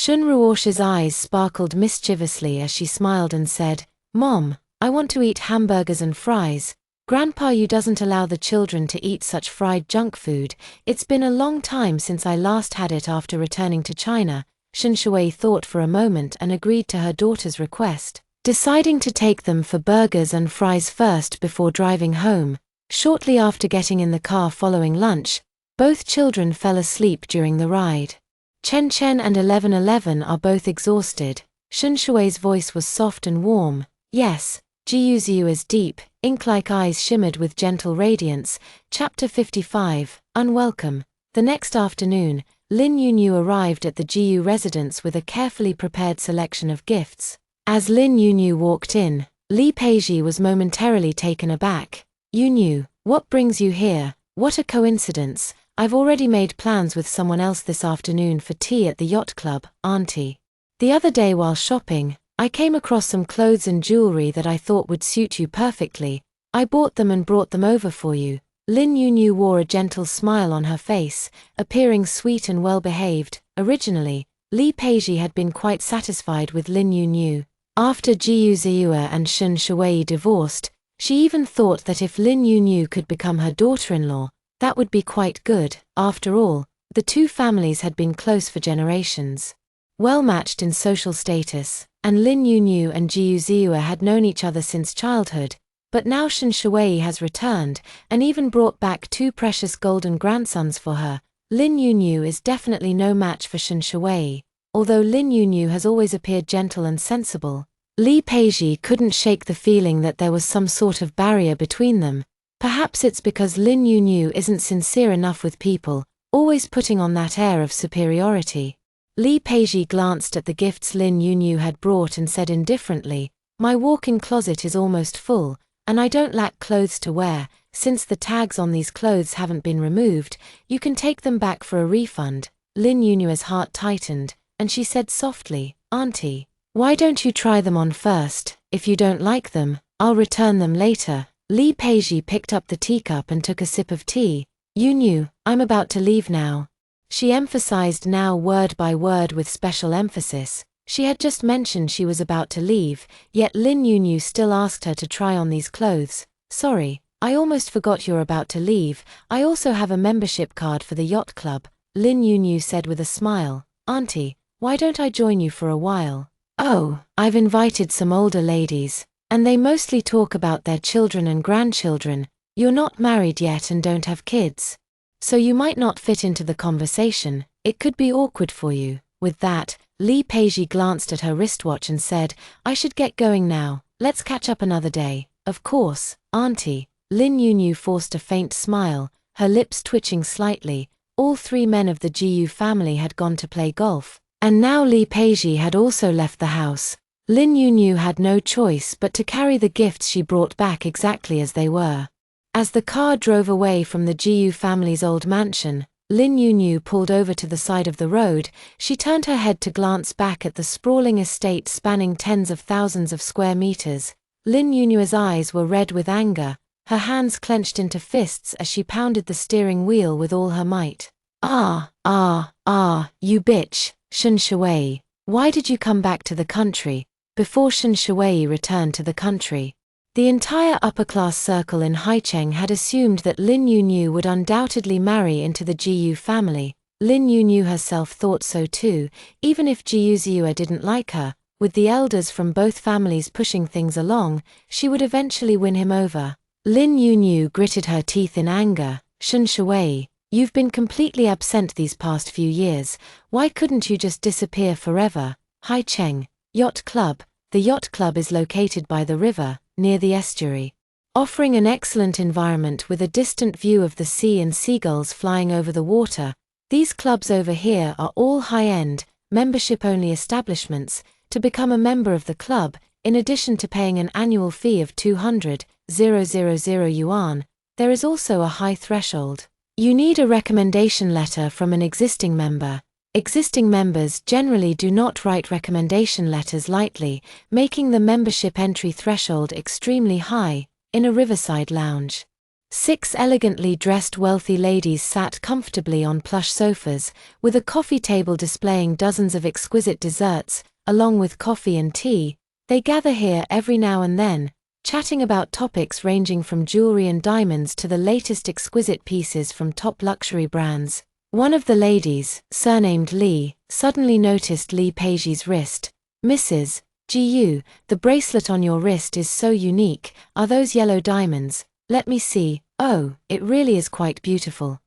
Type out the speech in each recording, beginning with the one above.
Shun Ruosh's eyes sparkled mischievously as she smiled and said, "Mom, I want to eat hamburgers and fries. Grandpa, you doesn't allow the children to eat such fried junk food. It's been a long time since I last had it after returning to China." Shun Shui thought for a moment and agreed to her daughter's request, deciding to take them for burgers and fries first before driving home. Shortly after getting in the car following lunch, both children fell asleep during the ride. Chen Chen and 1111 are both exhausted. Shun Shui's voice was soft and warm. Yes, Jiu Ziu's deep, ink-like eyes shimmered with gentle radiance. Chapter 55, Unwelcome. The next afternoon, Lin Yunyu arrived at the Jiu residence with a carefully prepared selection of gifts. As Lin Yunyu walked in, Li Peizhi was momentarily taken aback. "Yunyu, what brings you here? What a coincidence. I've already made plans with someone else this afternoon for tea at the yacht club, auntie. The other day while shopping, I came across some clothes and jewelry that I thought would suit you perfectly. I bought them and brought them over for you." Lin Yunyu wore a gentle smile on her face, appearing sweet and well-behaved. Originally, Li Peizhi had been quite satisfied with Lin Yunyu. After Jiu Ziyu and Shun Shui divorced, she even thought that if Lin Yunyu could become her daughter-in-law, that would be quite good. After all, the two families had been close for generations, well-matched in social status, and Lin Yunyu and Jiu Ziyu had known each other since childhood. But now Shun Shui has returned, and even brought back two precious golden grandsons for her. Lin Yunyu is definitely no match for Shun Shui. Although Lin Yunyu has always appeared gentle and sensible, Li Peizhi couldn't shake the feeling that there was some sort of barrier between them. Perhaps it's because Lin Yunyu isn't sincere enough with people, always putting on that air of superiority. Li Peizhi glanced at the gifts Lin Yunyu had brought and said indifferently, "My walk-in closet is almost full, and I don't lack clothes to wear. Since the tags on these clothes haven't been removed, you can take them back for a refund." Lin Yunyu's heart tightened, and she said softly, "Auntie, why don't you try them on first? If you don't like them, I'll return them later." Li Peizhi picked up the teacup and took a sip of tea. "Yunyu, I'm about to leave now." She emphasized now word by word with special emphasis. She had just mentioned she was about to leave, yet Lin Yunyu still asked her to try on these clothes. "Sorry, I almost forgot you're about to leave. I also have a membership card for the yacht club," Lin Yunyu said with a smile. "Auntie, why don't I join you for a while?" "Oh, I've invited some older ladies, and they mostly talk about their children and grandchildren. You're not married yet and don't have kids, so you might not fit into the conversation. It could be awkward for you." With that, Li Peizhi glanced at her wristwatch and said, "I should get going now. Let's catch up another day." "Of course, auntie." Lin Yunyu forced a faint smile, her lips twitching slightly. All three men of the Jiu family had gone to play golf, and now Li Peizhi had also left the house. Lin Yunyu had no choice but to carry the gifts she brought back exactly as they were. As the car drove away from the Jiu family's old mansion, Lin Yunyu pulled over to the side of the road. She turned her head to glance back at the sprawling estate spanning tens of thousands of square meters. Lin Yunyu's eyes were red with anger, her hands clenched into fists as she pounded the steering wheel with all her might. You bitch, Shun Shui. Why did you come back to the country?" Before Shun Shui returned to the country, the entire upper-class circle in Haicheng had assumed that Lin Yunyu would undoubtedly marry into the Jiu family. Lin Yunyu herself thought so too, even if Jiu Ziyu didn't like her. With the elders from both families pushing things along, she would eventually win him over. Lin Yunyu gritted her teeth in anger. "Shun Shui, you've been completely absent these past few years. Why couldn't you just disappear forever?" Haicheng Yacht Club. The yacht club is located by the river, near the estuary, offering an excellent environment with a distant view of the sea and seagulls flying over the water. These clubs over here are all high-end, membership-only establishments. To become a member of the club, in addition to paying an annual fee of 200,000 yuan, there is also a high threshold. You need a recommendation letter from an existing member. Existing members generally do not write recommendation letters lightly, making the membership entry threshold extremely high. In a riverside lounge, 6 elegantly dressed wealthy ladies sat comfortably on plush sofas, with a coffee table displaying dozens of exquisite desserts, along with coffee and tea. They gather here every now and then, chatting about topics ranging from jewelry and diamonds to the latest exquisite pieces from top luxury brands. One of the ladies, surnamed Lee, suddenly noticed Lee Peiji's wrist. "Mrs. Gu, the bracelet on your wrist is so unique. Are those yellow diamonds? Let me see. Oh, it really is quite beautiful."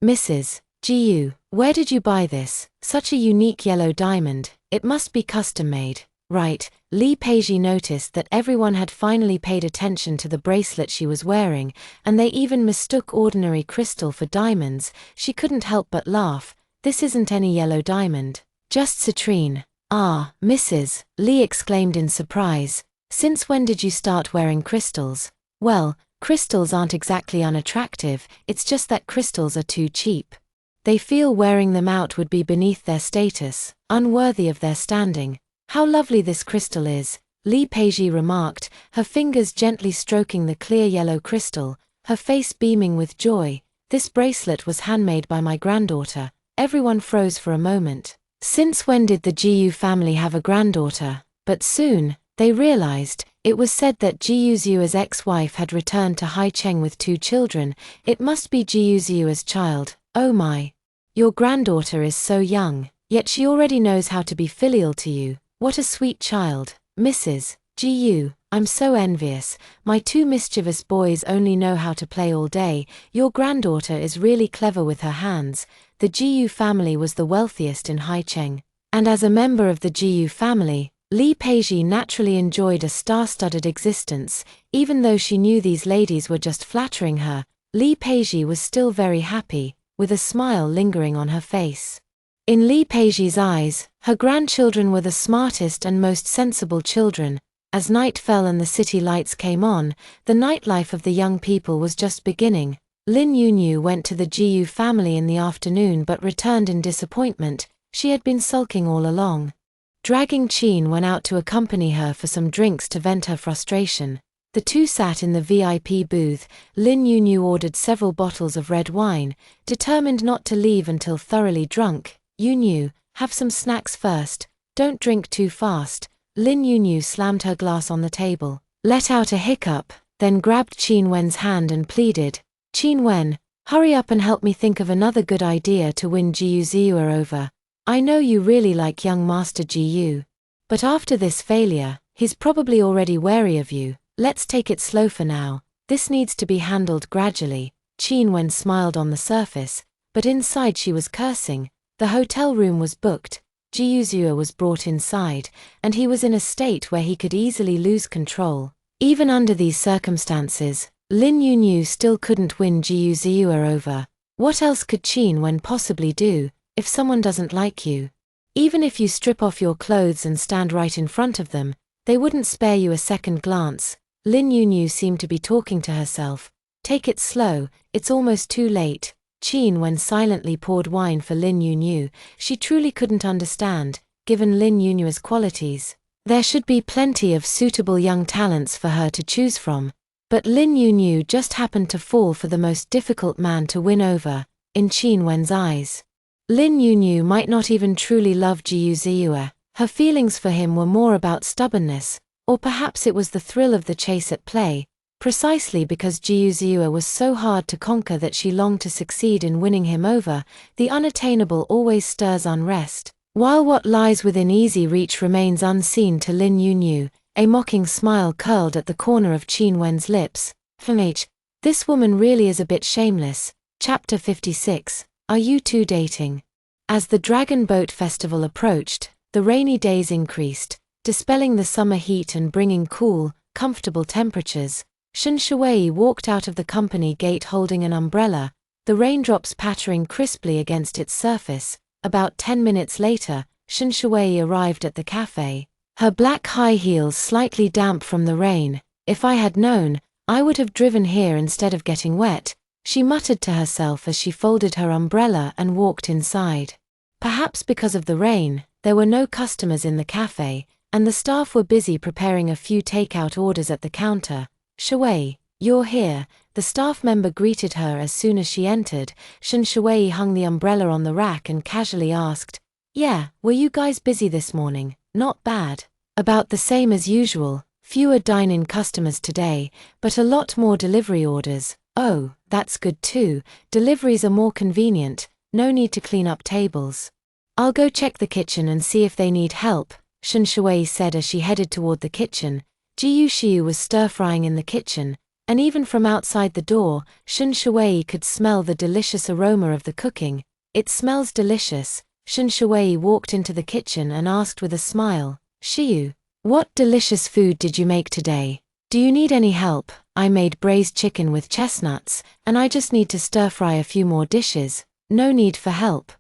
"Mrs. Gu, where did you buy this? Such a unique yellow diamond. It must be custom made, right?" Lee Peiji noticed that everyone had finally paid attention to the bracelet she was wearing, and they even mistook ordinary crystal for diamonds. She couldn't help but laugh. "This isn't any yellow diamond, just citrine." "Ah, Mrs. Lee exclaimed in surprise. "Since when did you start wearing crystals?" "Well, crystals aren't exactly unattractive, it's just that crystals are too cheap. They feel wearing them out would be beneath their status, unworthy of their standing." "How lovely this crystal is," Lee Peiji remarked, her fingers gently stroking the clear yellow crystal, her face beaming with joy. "This bracelet was handmade by my granddaughter." Everyone froze for a moment. Since when did the Jiyu family have a granddaughter? But soon, they realized. It was said that Jiyu Zua's ex-wife had returned to Haicheng with 2 children. It must be Jiyu Zua's child. "Oh my. Your granddaughter is so young, yet she already knows how to be filial to you. What a sweet child. Mrs. Gu, I'm so envious. My 2 mischievous boys only know how to play all day. Your granddaughter is really clever with her hands." The Jiyu family was the wealthiest in Haicheng, and as a member of the Jiyu family, Lee Peiji naturally enjoyed a star-studded existence. Even though she knew these ladies were just flattering her, Lee Peiji was still very happy, with a smile lingering on her face. In Lee Peiji's eyes, her grandchildren were the smartest and most sensible children. As night fell and the city lights came on, the nightlife of the young people was just beginning. Lin Yunyu went to the Jiyu family in the afternoon but returned in disappointment. She had been sulking all along. Dragging Qin went out to accompany her for some drinks to vent her frustration. The 2 sat in the VIP booth. Lin Yunyu ordered several bottles of red wine, determined not to leave until thoroughly drunk. "Yunyu, have some snacks first. Don't drink too fast." Lin Yunyu slammed her glass on the table, let out a hiccup, then grabbed Qin Wen's hand and pleaded, "Qin Wen, hurry up and help me think of another good idea to win Jiyu Zua over. I know you really like young Master Jiyu. But after this failure, he's probably already wary of you. Let's take it slow for now. This needs to be handled gradually." Qin Wen smiled on the surface, but inside she was cursing. The hotel room was booked, Jiyu Zua was brought inside, and he was in a state where he could easily lose control. Even under these circumstances, Lin Yunyu still couldn't win Jiyu Zua over. What else could Qin Wen possibly do? If someone doesn't like you, even if you strip off your clothes and stand right in front of them, they wouldn't spare you a second glance. Lin Yunyu seemed to be talking to herself. "Take it slow, it's almost too late." Qin Wen silently poured wine for Lin Yunyu. She truly couldn't understand, given Lin Yunyu's qualities. There should be plenty of suitable young talents for her to choose from. But Lin Yunyu just happened to fall for the most difficult man to win over, in Qin Wen's eyes. Lin Yunyu might not even truly love Jiyu Zua. Her feelings for him were more about stubbornness, or perhaps it was the thrill of the chase at play. Precisely because Jiyu Zua was so hard to conquer that she longed to succeed in winning him over. The unattainable always stirs unrest, while what lies within easy reach remains unseen to Lin Yunyu. A mocking smile curled at the corner of Qin Wen's lips. This woman really is a bit shameless. Chapter 56. Are you two dating? As the Dragon Boat Festival approached, the rainy days increased, dispelling the summer heat and bringing cool, comfortable temperatures. Shen Shuwei walked out of the company gate holding an umbrella, the raindrops pattering crisply against its surface. About 10 minutes later, Shen Shuwei arrived at the cafe, her black high heels slightly damp from the rain. "If I had known, I would have driven here instead of getting wet," she muttered to herself as she folded her umbrella and walked inside. Perhaps because of the rain, there were no customers in the cafe, and the staff were busy preparing a few takeout orders at the counter. "Shuwei, you're here." The staff member greeted her as soon as she entered. Shen Shui hung the umbrella on the rack and casually asked, "Yeah, were you guys busy this morning?" "Not bad. About the same as usual. Fewer dine-in customers today, but a lot more delivery orders." "Oh, that's good too. Deliveries are more convenient, no need to clean up tables." "I'll go check the kitchen and see if they need help," Shen Shui said as she headed toward the kitchen. Jiyu Shiu was stir-frying in the kitchen, and even from outside the door, Shen Shui could smell the delicious aroma of the cooking. "It smells delicious." Shen Shui walked into the kitchen and asked with a smile, "Shiu, what delicious food did you make today? Do you need any help?" "I made braised chicken with chestnuts, and I just need to stir-fry a few more dishes." "No need for help.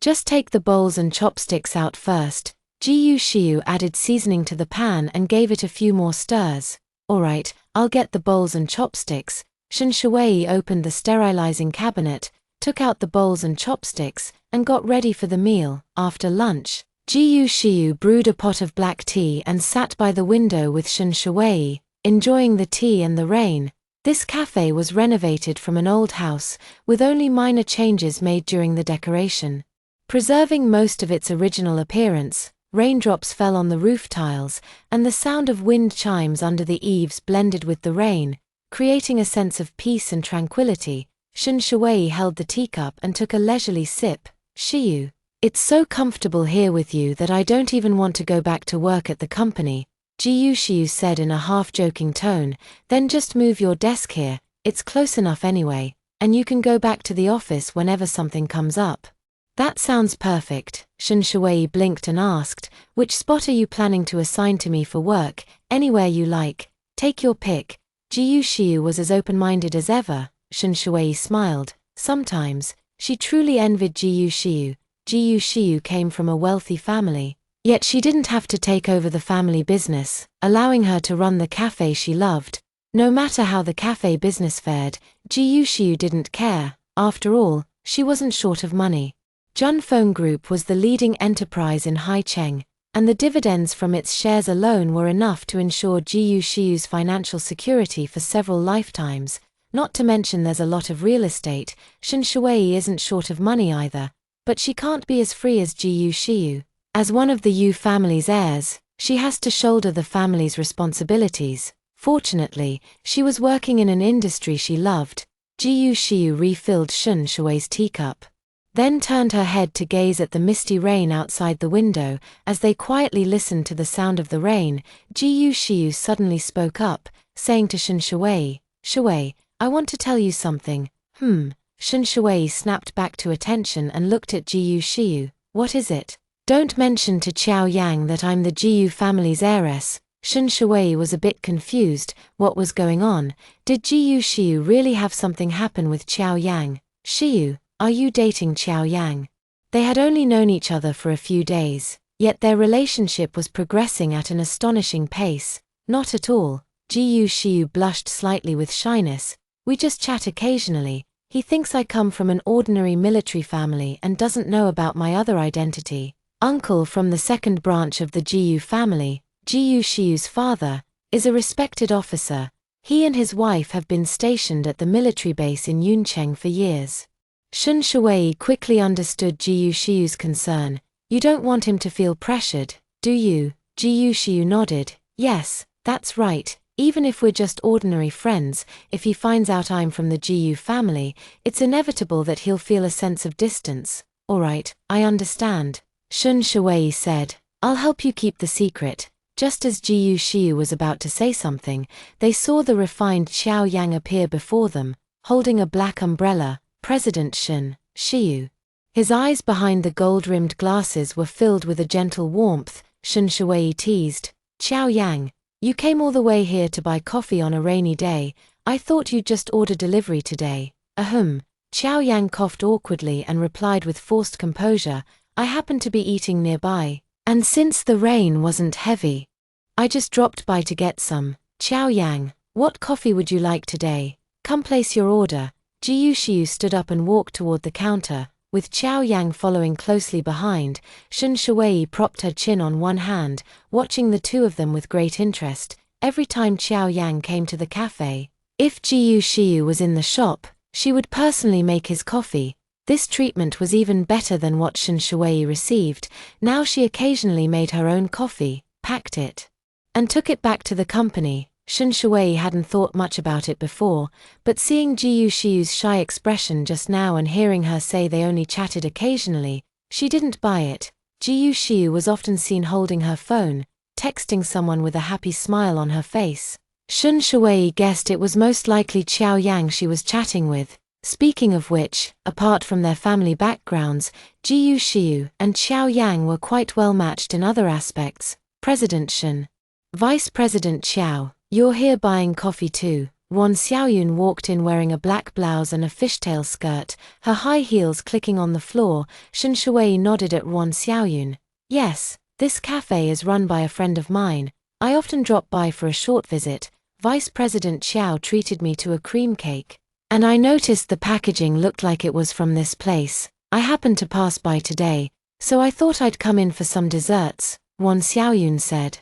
Just take the bowls and chopsticks out first." Jiyu Shiu added seasoning to the pan and gave it a few more stirs. "Alright, I'll get the bowls and chopsticks." Shen Shui opened the sterilizing cabinet, took out the bowls and chopsticks, and got ready for the meal. After lunch, Jiyu Shiu brewed a pot of black tea and sat by the window with Shen Shui, enjoying the tea and the rain. This cafe was renovated from an old house, with only minor changes made during the decoration. Preserving most of its original appearance, raindrops fell on the roof tiles, and the sound of wind chimes under the eaves blended with the rain, creating a sense of peace and tranquility. Shen Shui held the teacup and took a leisurely sip. "Shiu, it's so comfortable here with you that I don't even want to go back to work at the company," Jiyu Shiu said in a half-joking tone. "Then just move your desk here, it's close enough anyway, and you can go back to the office whenever something comes up." "That sounds perfect." Shen Shui blinked and asked, "Which spot are you planning to assign to me for work?" "Anywhere you like. Take your pick." Jiyu Shiu was as open-minded as ever. Shen Shui smiled. Sometimes, she truly envied Jiyu Shiu. Jiyu Shiu came from a wealthy family, yet she didn't have to take over the family business, allowing her to run the cafe she loved. No matter how the cafe business fared, Jiyu Shiu didn't care. After all, she wasn't short of money. Junfeng Group was the leading enterprise in Haicheng, and the dividends from its shares alone were enough to ensure Jiyu Shiu's financial security for several lifetimes. Not to mention there's a lot of real estate. Shen Shui isn't short of money either, but she can't be as free as Jiyu Shiu. As one of the Yu family's heirs, she has to shoulder the family's responsibilities. Fortunately, she was working in an industry she loved. Jiyu Shiu refilled Shen Shui's teacup, then turned her head to gaze at the misty rain outside the window. As they quietly listened to the sound of the rain, Jiyu Shiu suddenly spoke up, saying to Shen Shui, "Shui, I want to tell you something." Shen Shui snapped back to attention and looked at Jiyu Shiu. "What is it?" "Don't mention to Qiao Yang that I'm the Jiyu family's heiress." Shen Shui was a bit confused. What was going on? Did Jiyu Shiu really have something happen with Qiao Yang? "Shiu, are you dating Qiao Yang?" They had only known each other for a few days, yet their relationship was progressing at an astonishing pace. "Not at all." Jiyu Shiu blushed slightly with shyness. "We just chat occasionally. He thinks I come from an ordinary military family and doesn't know about my other identity." Uncle from the second branch of the Jiyu family, Jiyu Shiu's father, is a respected officer. He and his wife have been stationed at the military base in Yuncheng for years. Shen Shui quickly understood Jiyu Shiu's concern. "You don't want him to feel pressured, do you?" Jiyu Shiu nodded. "Yes, that's right. Even if we're just ordinary friends, if he finds out I'm from the Jiyu family, it's inevitable that he'll feel a sense of distance." "Alright, I understand," Shen Shui said. "I'll help you keep the secret." Just as Jiyu Shiu was about to say something, they saw the refined Qiao Yang appear before them, holding a black umbrella. "President Shen Shiu." His eyes behind the gold-rimmed glasses were filled with a gentle warmth. Shen Shui teased, "Qiao Yang, you came all the way here to buy coffee on a rainy day. I thought you'd just order delivery today." "Ahem." Qiao Yang coughed awkwardly and replied with forced composure, "I happened to be eating nearby, and since the rain wasn't heavy, I just dropped by to get some." "Qiao Yang, what coffee would you like today? Come place your order." Jiyu Shiu stood up and walked toward the counter, with Qiao Yang following closely behind. Shen Shui propped her chin on one hand, watching the two of them with great interest. Every time Qiao Yang came to the cafe, If Jiyu Shiyu was in the shop, she would personally make his coffee. This treatment was even better than what Shen Shuwei received. Now she occasionally made her own coffee, packed it, and took it back to the company. Shen Shuwei hadn't thought much about it before, but seeing Jiyu Shiyu's shy expression just now and hearing her say they only chatted occasionally, she didn't buy it. Jiyu Shiyu was often seen holding her phone, texting someone with a happy smile on her face. Shen Shuwei guessed it was most likely Qiao Yang she was chatting with. Speaking of which, apart from their family backgrounds, Jiyu Shiyu and Qiao Yang were quite well matched in other aspects. President Shen. Vice President Qiao, you're here buying coffee too. Wan Xiaoyun walked in wearing a black blouse and a fishtail skirt, her high heels clicking on the floor. Shen Shuwei nodded at Wan Xiaoyun. Yes, this cafe is run by a friend of mine. I often drop by for a short visit. Vice President Qiao treated me to a cream cake. And I noticed the packaging looked like it was from this place. I happened to pass by today, so I thought I'd come in for some desserts, Wan Xiaoyun said.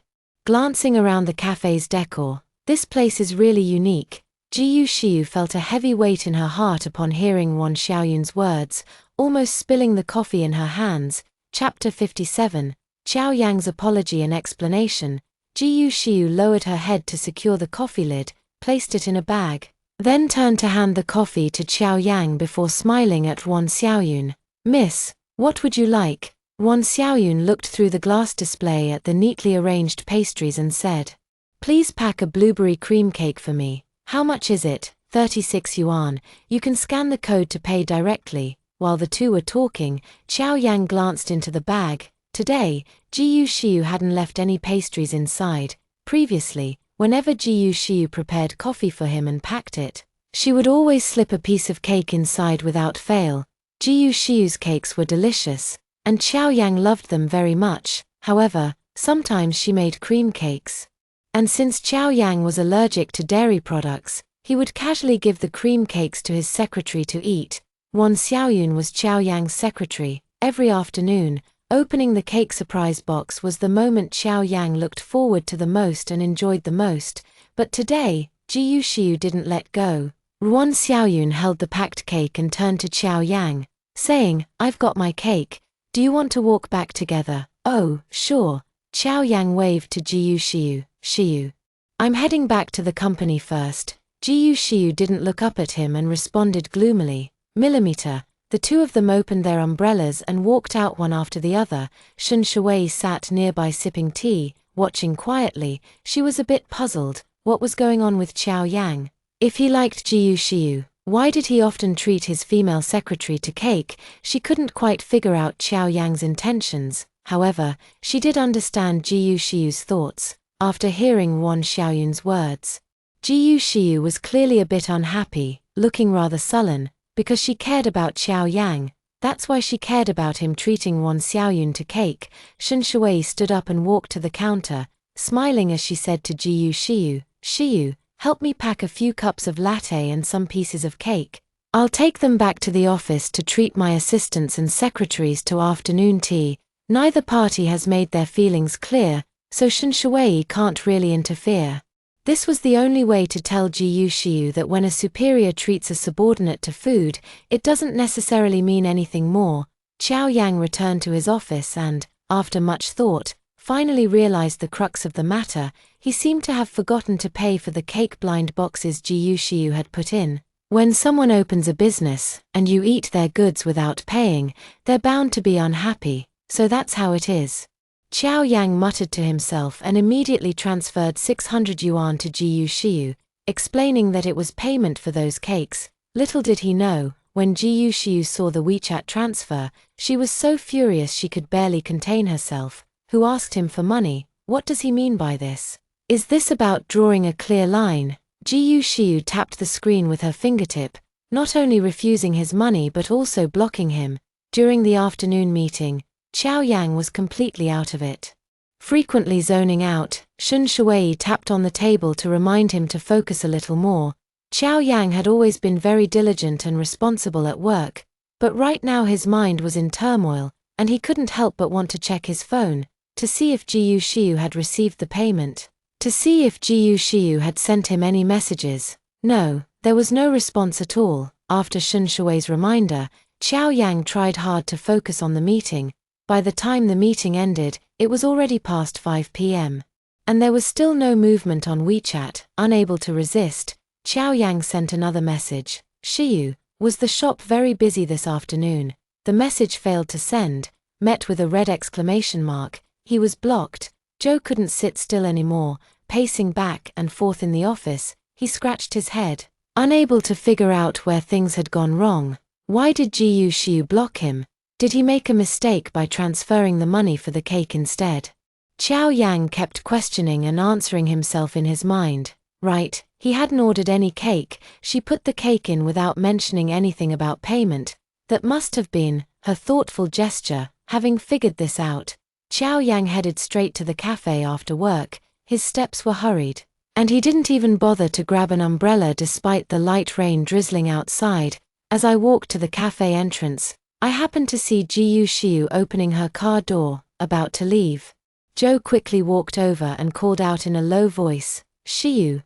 Glancing around the cafe's decor, this place is really unique. Jiyu Shiyu felt a heavy weight in her heart upon hearing Wan Xiaoyun's words, almost spilling the coffee in her hands. Chapter 57, Qiao Yang's apology and explanation. Jiyu Shiyu lowered her head to secure the coffee lid, placed it in a bag, then turned to hand the coffee to Qiao Yang before smiling at Wan Xiaoyun. Miss, what would you like? Wan Xiaoyun looked through the glass display at the neatly arranged pastries and said, Please pack a blueberry cream cake for me. How much is it? 36 yuan. You can scan the code to pay directly. While the two were talking, Qiao Yang glanced into the bag. Today, Jiyu Shiyu hadn't left any pastries inside. Previously, whenever Jiyu Shiyu prepared coffee for him and packed it, she would always slip a piece of cake inside without fail. Jiyu Shiyu's cakes were delicious, and Qiao Yang loved them very much. However, sometimes she made cream cakes. And since Qiao Yang was allergic to dairy products, he would casually give the cream cakes to his secretary to eat. Wan Xiaoyun was Qiao Yang's secretary. Every afternoon, opening the cake surprise box was the moment Qiao Yang looked forward to the most and enjoyed the most, but today, Jiyu Shiyu didn't let go. Wan Xiaoyun held the packed cake and turned to Qiao Yang, saying, I've got my cake. Do you want to walk back together? Oh, sure. Qiao Yang waved to Jiyu Shiyu. Shiyu. I'm heading back to the company first. Jiyu Shiyu didn't look up at him and responded gloomily. Millimeter. The two of them opened their umbrellas and walked out one after the other. Shen Shuwei sat nearby sipping tea, watching quietly. She was a bit puzzled. What was going on with Qiao Yang? If he liked Jiyu Shiyu, why did he often treat his female secretary to cake? She couldn't quite figure out Qiao Yang's intentions. However, she did understand Jiyu Shiyu's thoughts. After hearing Wan Xiaoyun's words, Jiyu Shiyu was clearly a bit unhappy, looking rather sullen, because she cared about Qiao Yang. That's why she cared about him treating Wan Xiaoyun to cake. Shen Shuwei stood up and walked to the counter, smiling as she said to Jiyu Shiyu, Shiyu, help me pack a few cups of latte and some pieces of cake. I'll take them back to the office to treat my assistants and secretaries to afternoon tea. Neither party has made their feelings clear, so Shen Shuwei can't really interfere. This was the only way to tell Jiyu Shiyu that when a superior treats a subordinate to food, it doesn't necessarily mean anything more. Qiao Yang returned to his office and, after much thought, finally realized the crux of the matter. He seemed to have forgotten to pay for the cake blind boxes Jiyu Shiyu had put in. When someone opens a business, and you eat their goods without paying, they're bound to be unhappy, so that's how it is. Qiao Yang muttered to himself and immediately transferred 600 yuan to Jiyu Shiyu, explaining that it was payment for those cakes. Little did he know, when Jiyu Shiyu saw the WeChat transfer, she was so furious she could barely contain herself. Who asked him for money? What does he mean by this? Is this about drawing a clear line? Jiyu Shiyu tapped the screen with her fingertip, not only refusing his money but also blocking him. During the afternoon meeting, Qiao Yang was completely out of it. Frequently zoning out, Shen Shuwei tapped on the table to remind him to focus a little more. Qiao Yang had always been very diligent and responsible at work, but right now his mind was in turmoil, and he couldn't help but want to check his phone, to see if Jiyu Shiyu had received the payment, to see if Jiyu Shiyu had sent him any messages. No, there was no response at all. After Shun Shui's reminder, Qiao Yang tried hard to focus on the meeting. By the time the meeting ended, it was already past 5 p.m. And there was still no movement on WeChat. Unable to resist, Qiao Yang sent another message. Shiyu, was the shop very busy this afternoon? The message failed to send, met with a red exclamation mark. He was blocked. Joe couldn't sit still anymore, pacing back and forth in the office. He scratched his head, unable to figure out where things had gone wrong. Why did Shiyu block him? Did he make a mistake by transferring the money for the cake instead? Qiao Yang kept questioning and answering himself in his mind. Right, he hadn't ordered any cake. She put the cake in without mentioning anything about payment. That must have been her thoughtful gesture. Having figured this out, Qiao Yang headed straight to the cafe after work. His steps were hurried, and he didn't even bother to grab an umbrella despite the light rain drizzling outside. As I walked to the cafe entrance, I happened to see Shiyu opening her car door, about to leave. Joe quickly walked over and called out in a low voice, Shiyu.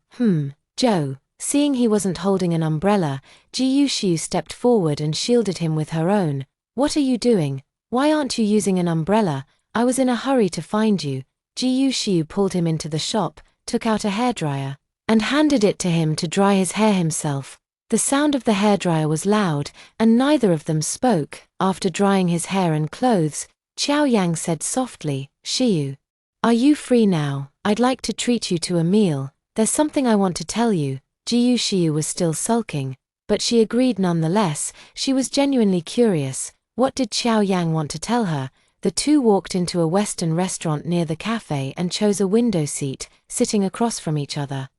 Joe. Seeing he wasn't holding an umbrella, Shiyu stepped forward and shielded him with her own. What are you doing? Why aren't you using an umbrella? I was in a hurry to find you. Shiyu pulled him into the shop, took out a hairdryer, and handed it to him to dry his hair himself. The sound of the hairdryer was loud, and neither of them spoke. After drying his hair and clothes, Qiao Yang said softly, Shiyu, are you free now? I'd like to treat you to a meal. There's something I want to tell you. Shiyu was still sulking, but she agreed nonetheless. She was genuinely curious. What did Qiao Yang want to tell her? The two walked into a Western restaurant near the cafe and chose a window seat, sitting across from each other.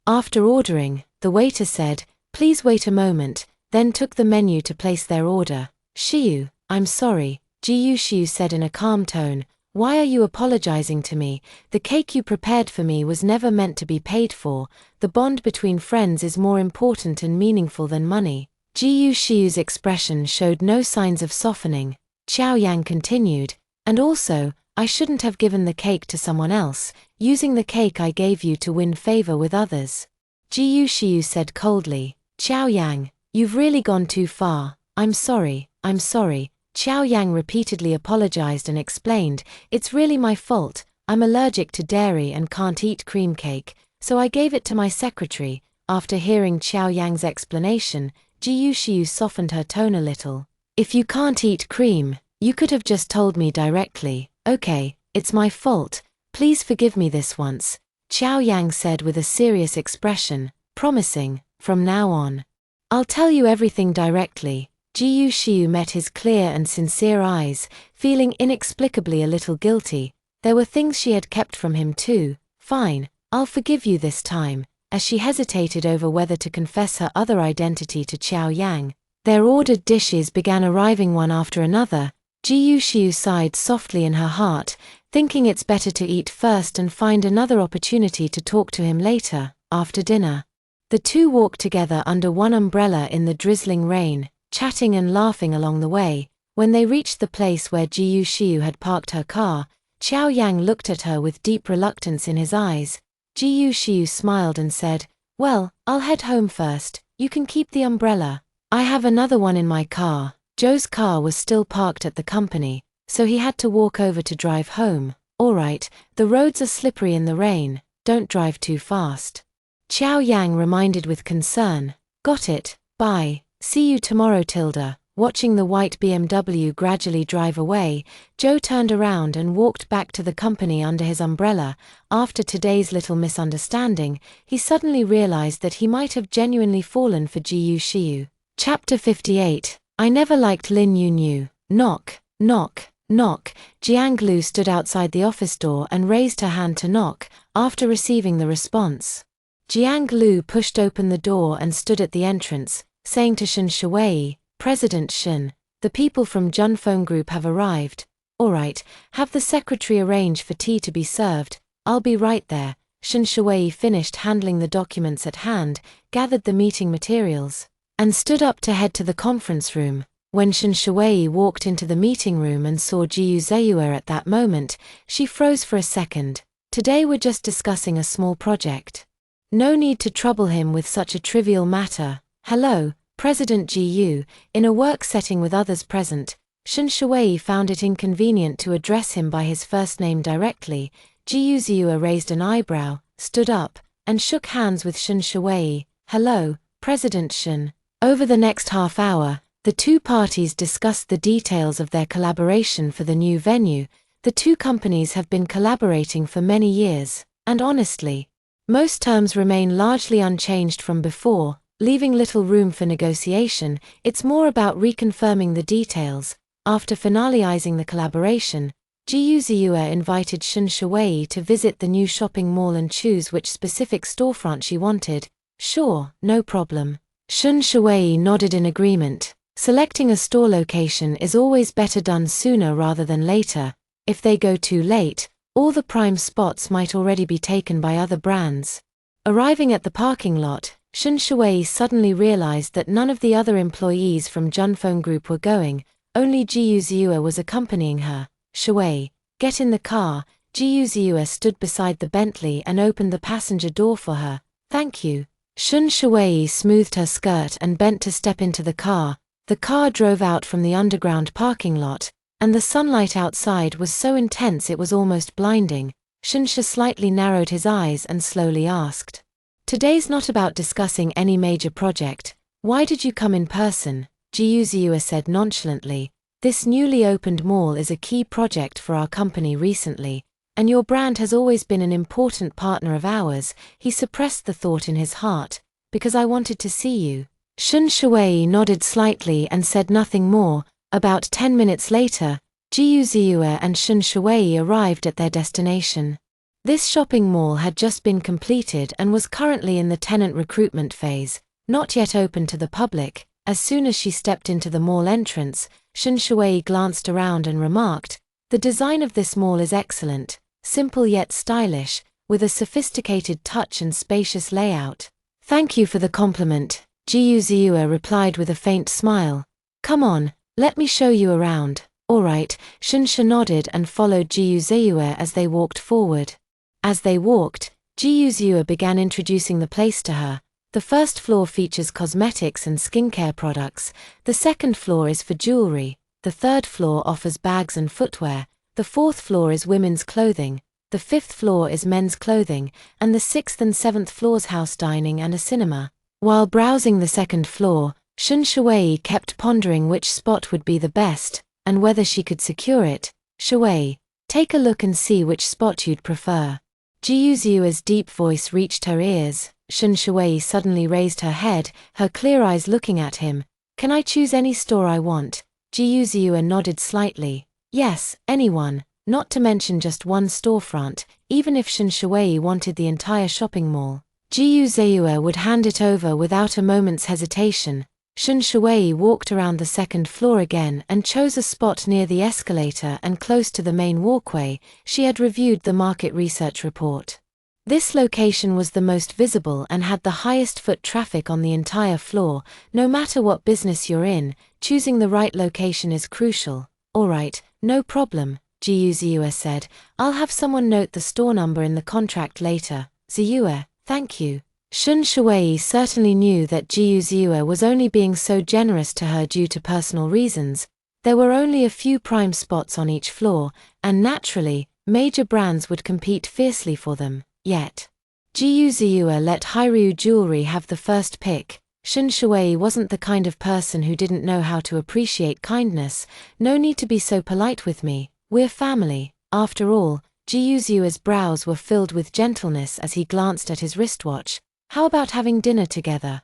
After ordering, the waiter said, please wait a moment, then took the menu to place their order. Shiyu, I'm sorry, Shiyu said in a calm tone. Why are you apologizing to me? The cake you prepared for me was never meant to be paid for. The bond between friends is more important and meaningful than money. Shiyu's expression showed no signs of softening. Qiao Yang continued, and also, I shouldn't have given the cake to someone else, using the cake I gave you to win favor with others. Shiyu said coldly, Qiao Yang, you've really gone too far. I'm sorry. Qiao Yang repeatedly apologized and explained, it's really my fault. I'm allergic to dairy and can't eat cream cake, so I gave it to my secretary. After hearing Qiao Yang's explanation, Shiyu softened her tone a little. If you can't eat cream, you could have just told me directly. Okay, it's my fault. Please forgive me this once, Qiao Yang said with a serious expression, promising, from now on, I'll tell you everything directly. Shiyu met his clear and sincere eyes, feeling inexplicably a little guilty. There were things she had kept from him too. Fine, I'll forgive you this time. As she hesitated over whether to confess her other identity to Qiao Yang, their ordered dishes began arriving one after another. Shiyu sighed softly in her heart, thinking it's better to eat first and find another opportunity to talk to him later, after dinner. The two walked together under one umbrella in the drizzling rain, chatting and laughing along the way. When they reached the place where Shiyu had parked her car, Qiao Yang looked at her with deep reluctance in his eyes. Shiyu smiled and said, well, I'll head home first. You can keep the umbrella. I have another one in my car. Joe's car was still parked at the company, so he had to walk over to drive home. Alright, the roads are slippery in the rain. Don't drive too fast. Qiao Yang reminded with concern. Got it, bye. See you tomorrow, Tilda. Watching the white BMW gradually drive away, Joe turned around and walked back to the company under his umbrella. After today's little misunderstanding, he suddenly realized that he might have genuinely fallen for Shiyu. Chapter 58. I never liked Lin Yunyu. Knock, knock, knock. Jiang Lu stood outside the office door and raised her hand to knock, after receiving the response. Jiang Lu pushed open the door and stood at the entrance, saying to Shen Shuwei, President Shen, the people from Junfeng Group have arrived. Alright, have the secretary arrange for tea to be served. I'll be right there. Shen Shuwei finished handling the documents at hand, gathered the meeting materials, and stood up to head to the conference room. When Shen Shuwei walked into the meeting room and saw Jiu Zeyue at that moment, she froze for a second. Today we're just discussing a small project. No need to trouble him with such a trivial matter. Hello, President Gu. In a work setting with others present, Shen Shuwei found it inconvenient to address him by his first name directly. Gu Ziyue raised an eyebrow, stood up, and shook hands with Shen Shuwei. Hello, President Shen. Over the next half hour, the two parties discussed the details of their collaboration for the new venue. The two companies have been collaborating for many years, and honestly, most terms remain largely unchanged from before, leaving little room for negotiation. It's more about reconfirming the details. After finalizing the collaboration, Gu Ziyue invited Shen Shuwei to visit the new shopping mall and choose which specific storefront she wanted. Sure, no problem. Shen Shuwei nodded in agreement. Selecting a store location is always better done sooner rather than later. If they go too late, all the prime spots might already be taken by other brands. Arriving at the parking lot, Shen Shuwei suddenly realized that none of the other employees from Junfeng Group were going, only Gu Ziyue was accompanying her. Shuwei, get in the car. Gu Ziyue stood beside the Bentley and opened the passenger door for her. Thank you. Shen Shuwei smoothed her skirt and bent to step into the car. The car drove out from the underground parking lot, and the sunlight outside was so intense it was almost blinding. Shen Shuwei slightly narrowed his eyes and slowly asked, "Today's not about discussing any major project. Why did you come in person?" Gu Ziyue said nonchalantly, "This newly opened mall is a key project for our company recently, and your brand has always been an important partner of ours." He suppressed the thought in his heart, "Because I wanted to see you." Shen Shuwei nodded slightly and said nothing more. About 10 minutes later, Gu Ziyue and Shen Shuwei arrived at their destination. This shopping mall had just been completed and was currently in the tenant recruitment phase, not yet open to the public. As soon as she stepped into the mall entrance, Shen Shuwei glanced around and remarked, "The design of this mall is excellent, simple yet stylish, with a sophisticated touch and spacious layout." "Thank you for the compliment," Gu Ziyue replied with a faint smile. "Come on, let me show you around." "All right." Shen Shuwei nodded and followed Gu Ziyue as they walked forward. As they walked, Gu Ziyue began introducing the place to her. The first floor features cosmetics and skincare products, the second floor is for jewelry, the third floor offers bags and footwear, the fourth floor is women's clothing, the fifth floor is men's clothing, and the sixth and seventh floors house dining and a cinema. While browsing the second floor, Shen Shuwei kept pondering which spot would be the best, and whether she could secure it. "Shuwei, take a look and see which spot you'd prefer." Gu Ziyue's deep voice reached her ears. Shen Shuwei suddenly raised her head, her clear eyes looking at him. "Can I choose any store I want?" Gu Ziyue nodded slightly. "Yes, anyone, not to mention just one storefront, even if Shen Shuwei wanted the entire shopping mall. Gu Ziyue would hand it over without a moment's hesitation. Shen Shuwei walked around the second floor again and chose a spot near the escalator and close to the main walkway. She had reviewed the market research report. This location was the most visible and had the highest foot traffic on the entire floor. No matter what business you're in, choosing the right location is crucial. "All right, no problem," Gu Ziyue said. "I'll have someone note the store number in the contract later." "Ziyue, thank you." Shen Shuwei certainly knew that Gu Ziyue was only being so generous to her due to personal reasons. There were only a few prime spots on each floor, and naturally, major brands would compete fiercely for them. Yet, Gu Ziyue let Heir Jewelry have the first pick. Shen Shuwei wasn't the kind of person who didn't know how to appreciate kindness. "No need to be so polite with me, we're family." After all, Gu Ziyue's brows were filled with gentleness as he glanced at his wristwatch. "How about having dinner together?"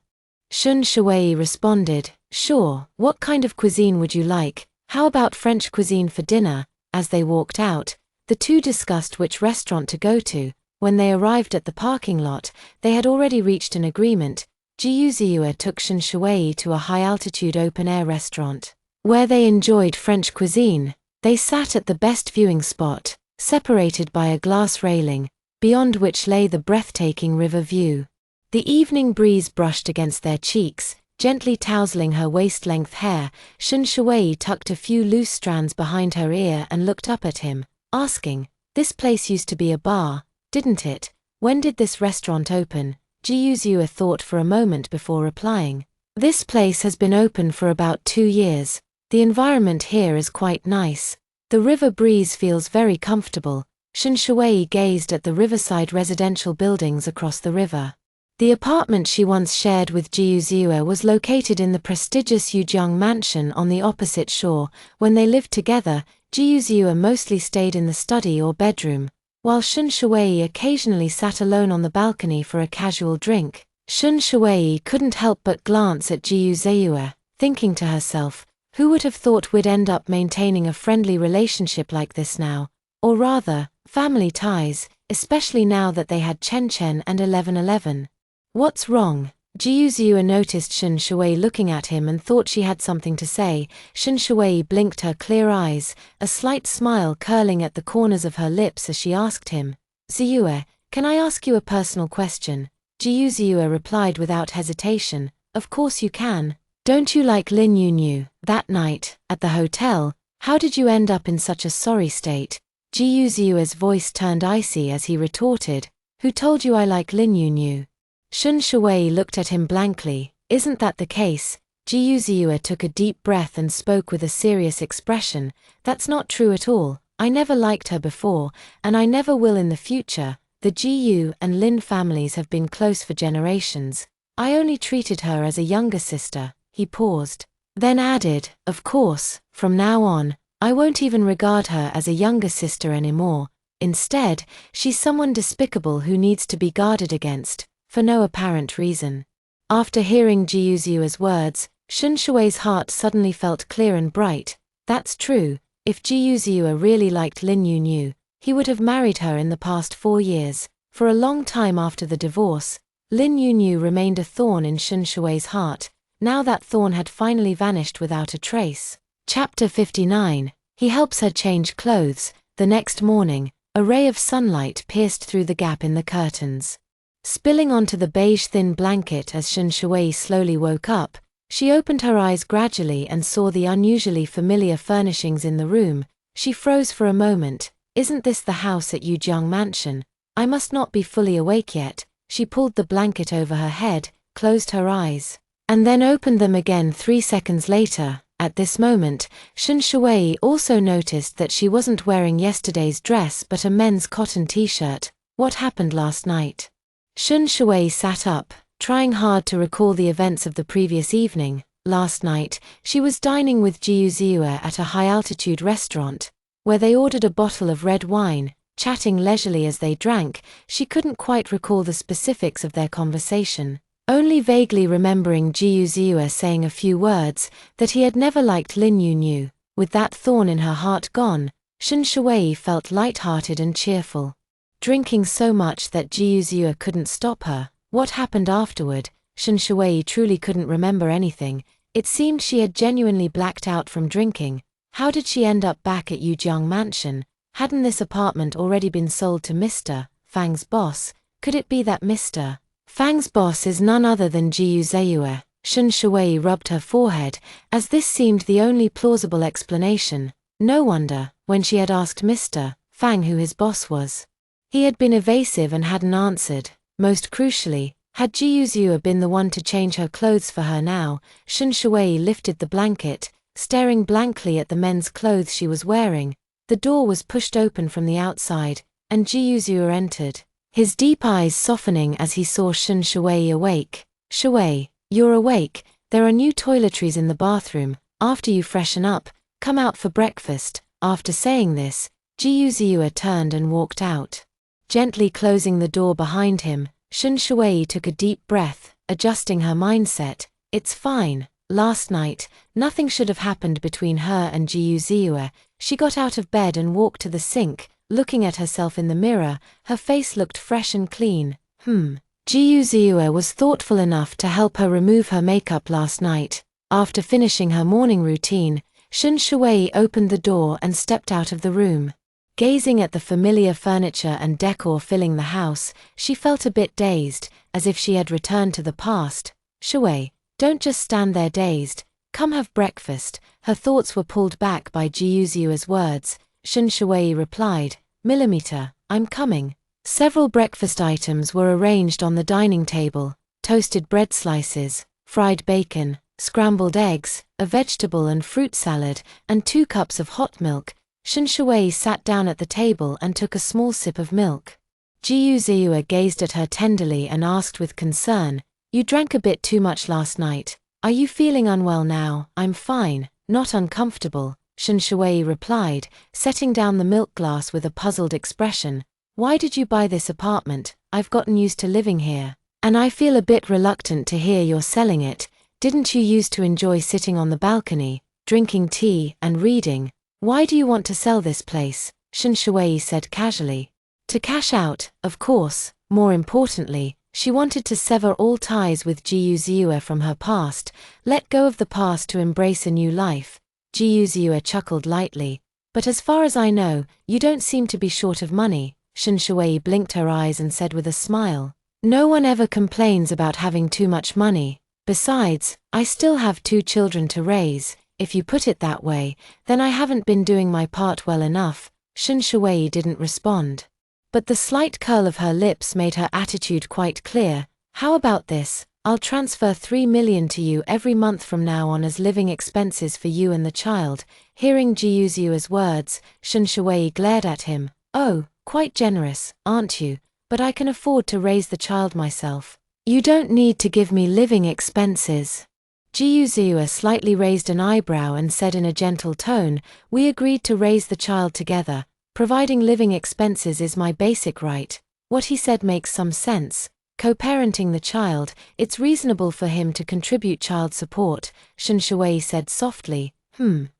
Shen Shuwei responded, "Sure, what kind of cuisine would you like? How about French cuisine for dinner?" As they walked out, the two discussed which restaurant to go to. When they arrived at the parking lot, they had already reached an agreement. Gu Ziyue took Shen Shuwei to a high-altitude open-air restaurant. Where they enjoyed French cuisine, they sat at the best viewing spot, separated by a glass railing, beyond which lay the breathtaking river view. The evening breeze brushed against their cheeks, gently tousling her waist-length hair. Shen Shuwei tucked a few loose strands behind her ear and looked up at him, asking, "This place used to be a bar, didn't it? When did this restaurant open?" Ji Yuzue thought for a moment before replying. This place has been open for about 2 years. The environment here is quite nice. The river breeze feels very comfortable. Shen Shuai gazed at the riverside residential buildings across the river. The apartment she once shared with Ji Yuzue was located in the prestigious Yujiang mansion on the opposite shore. When they lived together, Ji Yuzue mostly stayed in the study or bedroom, while Shen Shuai occasionally sat alone on the balcony for a casual drink. Shen Shuai couldn't help but glance at Ji Yuzue, thinking to herself, who would have thought we'd end up maintaining a friendly relationship like this now? Or rather, family ties, especially now that they had Chen Chen and 1111. What's wrong? Ji Yuzue noticed Shen Shuai looking at him and thought she had something to say. Shen Shuai blinked her clear eyes, a slight smile curling at the corners of her lips as she asked him, Ziyue, can I ask you a personal question? Ji Yuzue replied without hesitation, of course you can. Don't you like Lin Yunyu? That night, at the hotel, how did you end up in such a sorry state? Ji Yuzue's voice turned icy as he retorted, who told you I like Lin Yunyu? Shen Shuai looked at him blankly. Isn't that the case? Ji Yuzue took a deep breath and spoke with a serious expression. That's not true at all. I never liked her before, and I never will in the future. The Ji Yu and Lin families have been close for generations. I only treated her as a younger sister. He paused, then added, of course, from now on, I won't even regard her as a younger sister anymore. Instead, she's someone despicable who needs to be guarded against, for no apparent reason. After hearing Ji Yuzue's words, Shen Shuai's heart suddenly felt clear and bright. That's true. If Ji Yuzue really liked Lin Yunyu, he would have married her in the past 4 years. For a long time after the divorce, Lin Yunyu remained a thorn in Shen Shuai's heart. Now that thorn had finally vanished without a trace. Chapter 59. He helps her change clothes. The next morning, a ray of sunlight pierced through the gap in the curtains, spilling onto the beige thin blanket as Shen Shuai slowly woke up. She opened her eyes gradually and saw the unusually familiar furnishings in the room. She froze for a moment. Isn't this the house at Yujiang Mansion? I must not be fully awake yet. She pulled the blanket over her head, closed her eyes, and then opened them again 3 seconds later. At this moment, Shen Shuai also noticed that she wasn't wearing yesterday's dress but a men's cotton t-shirt. What happened last night? Shen Shuai sat up, trying hard to recall the events of the previous evening. Last night, she was dining with Ji Yuzue at a high-altitude restaurant, where they ordered a bottle of red wine, chatting leisurely as they drank. She couldn't quite recall the specifics of their conversation, only vaguely remembering Ji Yuzue saying a few words, that he had never liked Lin Yunyu. With that thorn in her heart gone, Shen Shuai felt light-hearted and cheerful, drinking so much that Ji Yuzue couldn't stop her. What happened afterward? Shen Shuai truly couldn't remember anything. It seemed she had genuinely blacked out from drinking. How did she end up back at Yujiang Mansion? Hadn't this apartment already been sold to Mr. Fang's boss? Could it be that Mr. Fang's boss is none other than Ji Yuzue? Shen Shuai rubbed her forehead, as this seemed the only plausible explanation. No wonder, when she had asked Mr. Fang who his boss was, he had been evasive and hadn't answered. Most crucially, had Ji Yuzue been the one to change her clothes for her now? Shen Shuai lifted the blanket, staring blankly at the men's clothes she was wearing. The door was pushed open from the outside, and Ji Yuzue entered, his deep eyes softening as he saw Shen Shuai awake. Shuai, you're awake. There are new toiletries in the bathroom. After you freshen up, come out for breakfast. After saying this, Ji Yuzue turned and walked out. Gently closing the door behind him, Shen Shuai took a deep breath, adjusting her mindset. It's fine. Last night, nothing should have happened between her and Ji Yuzue. She got out of bed and walked to the sink, looking at herself in the mirror. Her face looked fresh and clean. Ji Yuzue was thoughtful enough to help her remove her makeup last night. After finishing her morning routine, Shen Shuai opened the door and stepped out of the room. Gazing at the familiar furniture and decor filling the house, she felt a bit dazed, as if she had returned to the past. Shuai, don't just stand there dazed. Come have breakfast. Her thoughts were pulled back by Ji Yuzue's words. Shen Shuai replied, Millimeter, I'm coming. Several breakfast items were arranged on the dining table: toasted bread slices, fried bacon, scrambled eggs, a vegetable and fruit salad, and 2 cups of hot milk. Shen Shui sat down at the table and took a small sip of milk. Jiu Ziyue gazed at her tenderly and asked with concern, "You drank a bit too much last night. Are you feeling unwell now?" "I'm fine, not uncomfortable," Shen Shui replied, setting down the milk glass with a puzzled expression. "Why did you buy this apartment? I've gotten used to living here, and I feel a bit reluctant to hear you're selling it. Didn't you used to enjoy sitting on the balcony, drinking tea and reading? Why do you want to sell this place?" Shen Shui said casually. To cash out, of course. More importantly, she wanted to sever all ties with Jiu Ziyue from her past, let go of the past to embrace a new life. Jiu Ziyue chuckled lightly. "But as far as I know, you don't seem to be short of money." Shen Shui blinked her eyes and said with a smile, "No one ever complains about having too much money. Besides, I still have 2 children to raise. If you put it that way, then I haven't been doing my part well enough." Shen Shui didn't respond, but the slight curl of her lips made her attitude quite clear. "How about this? I'll transfer 3 million to you every month from now on as living expenses for you and the child." Hearing Jiu Ziyue's words, Shen Shui glared at him. "Oh, quite generous, aren't you? But I can afford to raise the child myself. You don't need to give me living expenses." Jiu Ziyue slightly raised an eyebrow and said in a gentle tone, "We agreed to raise the child together. Providing living expenses is my basic right." What he said makes some sense. Co-parenting the child, it's reasonable for him to contribute child support, Shen Shui said softly.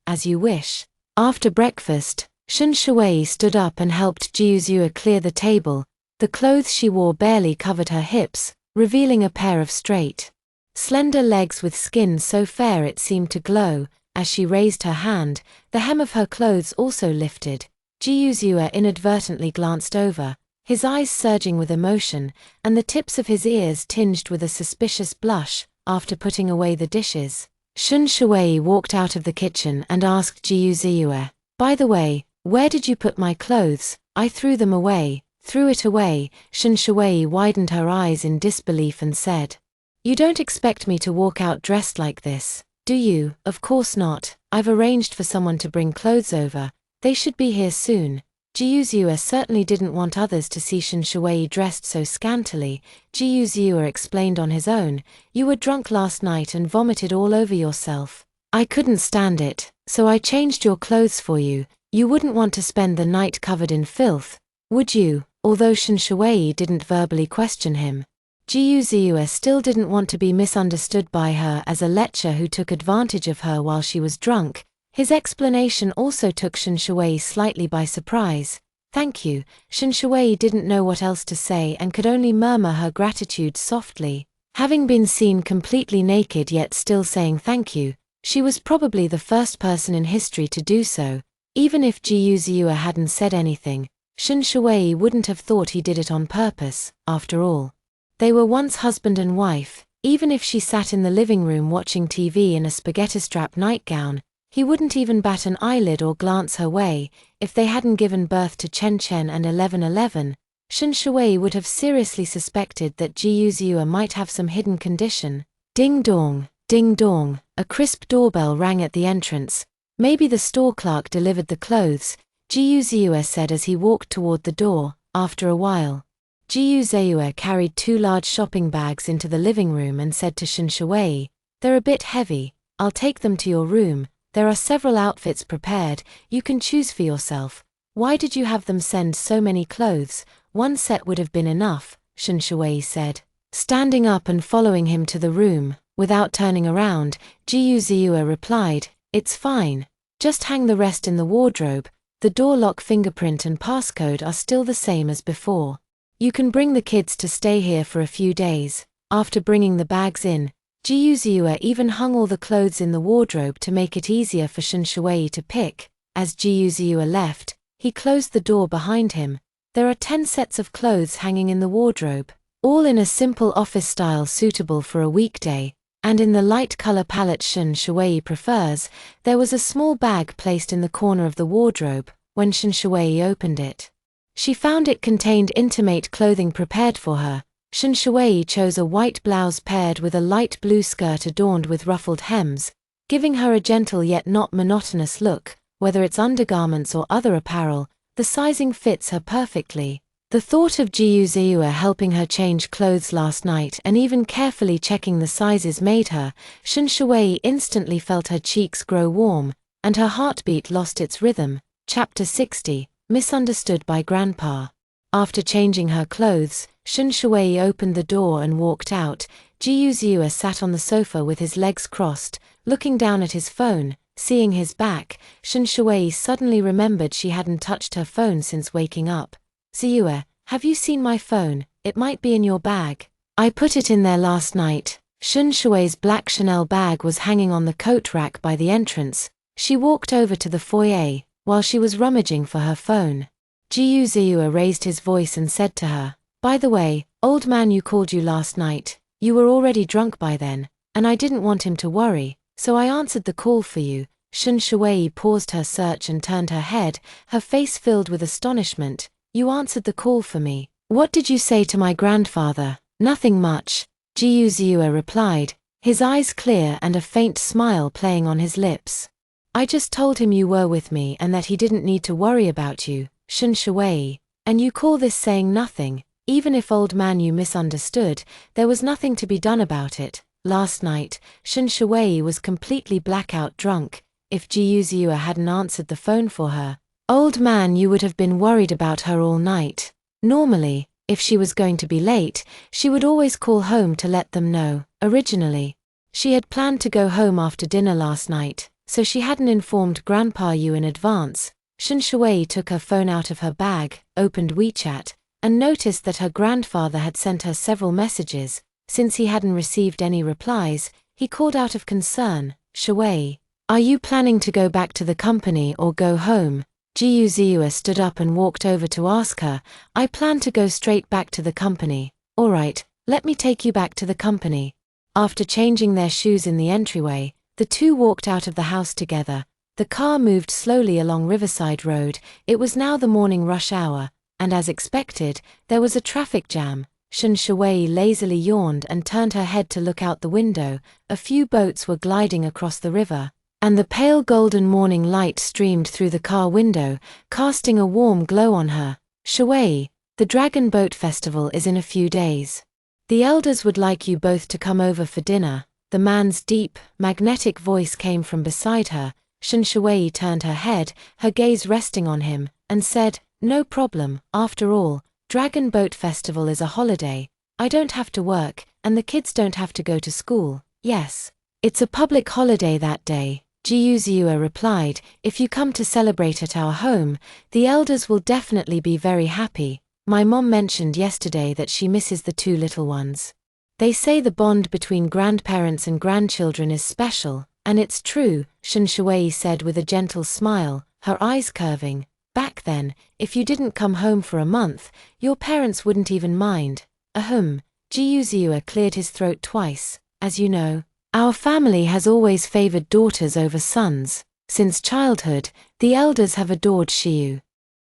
As you wish." After breakfast, Shen Shui stood up and helped Jiu Ziyue clear the table. The clothes she wore barely covered her hips, revealing a pair of straight, slender legs with skin so fair it seemed to glow. As she raised her hand, the hem of her clothes also lifted. Jiu Ziyue inadvertently glanced over, his eyes surging with emotion, and the tips of his ears tinged with a suspicious blush. After putting away the dishes, Shen Shui walked out of the kitchen and asked Jiu Ziyue, "By the way, where did you put my clothes?" "I threw them away." "Threw it away?" Shen Shui widened her eyes in disbelief and said, "You don't expect me to walk out dressed like this, do you?" "Of course not. I've arranged for someone to bring clothes over. They should be here soon." Jiu Ziyue certainly didn't want others to see Shen Shui dressed so scantily. Jiu Ziyue explained on his own, "You were drunk last night and vomited all over yourself. I couldn't stand it, so I changed your clothes for you. You wouldn't want to spend the night covered in filth, would you?" Although Shen Shui didn't verbally question him, Jiu Ziyue still didn't want to be misunderstood by her as a lecher who took advantage of her while she was drunk. His explanation also took Shen Shui slightly by surprise. "Thank you." Shen Shui didn't know what else to say and could only murmur her gratitude softly. Having been seen completely naked yet still saying thank you, she was probably the first person in history to do so. Even if Jiu Ziyue hadn't said anything, Shen Shui wouldn't have thought he did it on purpose. After all, they were once husband and wife. Even if she sat in the living room watching TV in a spaghetti-strap nightgown, he wouldn't even bat an eyelid or glance her way. If they hadn't given birth to Chen Chen and 1111, Shen Shui would have seriously suspected that Jiu Ziyue might have some hidden condition. Ding dong, ding dong, a crisp doorbell rang at the entrance. "Maybe the store clerk delivered the clothes," Jiu Ziyue said as he walked toward the door. After a while, Jiu Ziyue carried 2 large shopping bags into the living room and said to Shen Shui, "They're a bit heavy. I'll take them to your room. There are several outfits prepared. You can choose for yourself." "Why did you have them send so many clothes? One set would have been enough," Shen Shui said. Standing up and following him to the room, without turning around, Jiu Ziyue replied, "It's fine. Just hang the rest in the wardrobe. The door lock fingerprint and passcode are still the same as before. You can bring the kids to stay here for a few days." After bringing the bags in, Jiu Ziyue even hung all the clothes in the wardrobe to make it easier for Shen Shui to pick. As Jiu Ziyue left, he closed the door behind him. "There are 10 sets of clothes hanging in the wardrobe, all in a simple office style suitable for a weekday, and in the light color palette Shen Shui prefers." There was a small bag placed in the corner of the wardrobe. When Shen Shui opened it, She found it contained intimate clothing prepared for her. Shen Shuai chose a white blouse paired with a light blue skirt adorned with ruffled hems, giving her a gentle yet not monotonous look. Whether it's undergarments or other apparel, the sizing fits her perfectly. The thought of Jiyu Ziyue helping her change clothes last night and even carefully checking the sizes made her, Shen Shuai instantly felt her cheeks grow warm, and her heartbeat lost its rhythm. Chapter 60, Misunderstood by Grandpa. After changing her clothes, Shen Shuai opened the door and walked out. Jiyu Ziyue sat on the sofa with his legs crossed, looking down at his phone. Seeing his back, Shen Shuai suddenly remembered she hadn't touched her phone since waking up. Ziyue, have you seen my phone? It might be in your bag. I put it in there last night. Shen Shuai's black Chanel bag was hanging on the coat rack by the entrance. She walked over to the foyer, while she was rummaging for her phone. Jiyu Ziyue raised his voice and said to her, "By the way, old man, you called you last night. You were already drunk by then, and I didn't want him to worry, so I answered the call for you." Shen Shuai paused her search and turned her head, her face filled with astonishment. "You answered the call for me? What did you say to my grandfather?" "Nothing much," Jiyu Ziyue replied, his eyes clear and a faint smile playing on his lips. "I just told him you were with me and that he didn't need to worry about you." Shen Shuai, "And you call this saying nothing? Even if old man you misunderstood, there was nothing to be done about it. Last night, Shen Shuai was completely blackout drunk. If Jiyu Ziyue hadn't answered the phone for her, old man, you would have been worried about her all night. Normally, if she was going to be late, she would always call home to let them know. Originally, she had planned to go home after dinner last night, so she hadn't informed Grandpa Yu in advance." Shen Shuai took her phone out of her bag, opened WeChat, and noticed that her grandfather had sent her several messages. Since he hadn't received any replies, he called out of concern, "Shuai, are you planning to go back to the company or go home?" Jiyu Ziyue stood up and walked over to ask her, "I plan to go straight back to the company." "All right, let me take you back to the company." After changing their shoes in the entryway, the two walked out of the house together. The car moved slowly along Riverside Road. It was now the morning rush hour, and as expected, there was a traffic jam. Shen Shuai lazily yawned and turned her head to look out the window. A few boats were gliding across the river, and the pale golden morning light streamed through the car window, casting a warm glow on her. "Shuai, the Dragon Boat Festival is in a few days. The elders would like you both to come over for dinner." The man's deep, magnetic voice came from beside her. Shen Shuai turned her head, her gaze resting on him, and said, "No problem. After all, Dragon Boat Festival is a holiday. I don't have to work, and the kids don't have to go to school." "Yes, it's a public holiday that day," Jiyu Ziyue replied. "If you come to celebrate at our home, the elders will definitely be very happy. My mom mentioned yesterday that she misses the two little ones. They say the bond between grandparents and grandchildren is special, and it's true," Shen Shuai said with a gentle smile, her eyes curving. "Back then, if you didn't come home for a month, your parents wouldn't even mind." "Ahem." Jiyu Ziyue cleared his throat twice. "As you know, our family has always favored daughters over sons. Since childhood, the elders have adored Shiyu.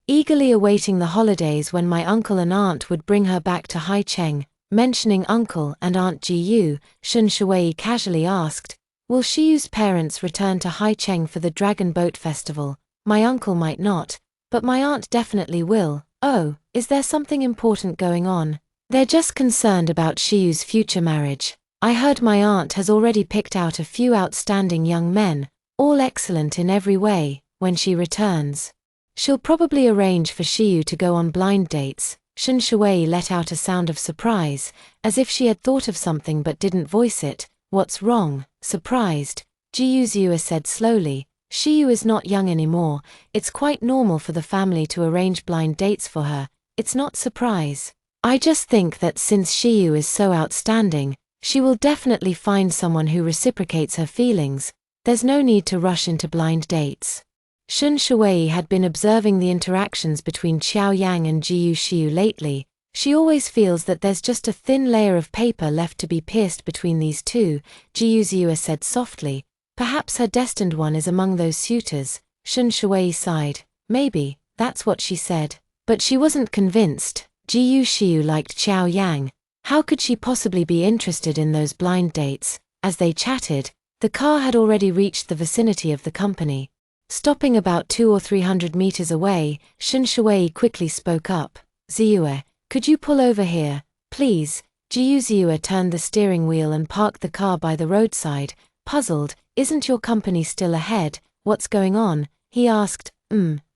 Eagerly awaiting the holidays when my uncle and aunt would bring her back to Haicheng." Mentioning Uncle and Aunt Jiyu, Shen Shuai casually asked, "Will Shiyu's parents return to Haicheng for the Dragon Boat Festival?" "My uncle might not, but my aunt definitely will." "Oh, is there something important going on?" "They're just concerned about Shiyu's future marriage. I heard my aunt has already picked out a few outstanding young men, all excellent in every way. When she returns, she'll probably arrange for Shiyu to go on blind dates." Shen Shuai let out a sound of surprise, as if she had thought of something but didn't voice it. "What's wrong?" Surprised, Jiyu Ziyue said slowly, "Shiyu is not young anymore. It's quite normal for the family to arrange blind dates for her. It's not surprise. I just think that since Shiyu is so outstanding, she will definitely find someone who reciprocates her feelings. There's no need to rush into blind dates." Shen Shuai had been observing the interactions between Qiao Yang and Jiyu Shiyu lately. She always feels that there's just a thin layer of paper left to be pierced between these two, Jiyu Ziyue said softly. "Perhaps her destined one is among those suitors." Shen Shuai sighed. "Maybe, that's what she said." But she wasn't convinced. Jiyu Xiu liked Xiao Yang. How could she possibly be interested in those blind dates? As they chatted, the car had already reached the vicinity of the company. Stopping about 200 or 300 meters away, Shen Shui quickly spoke up. Ziyue, could you pull over here, please? Jiyu Ziyue turned the steering wheel and parked the car by the roadside. Puzzled, isn't your company still ahead? What's going on? He asked.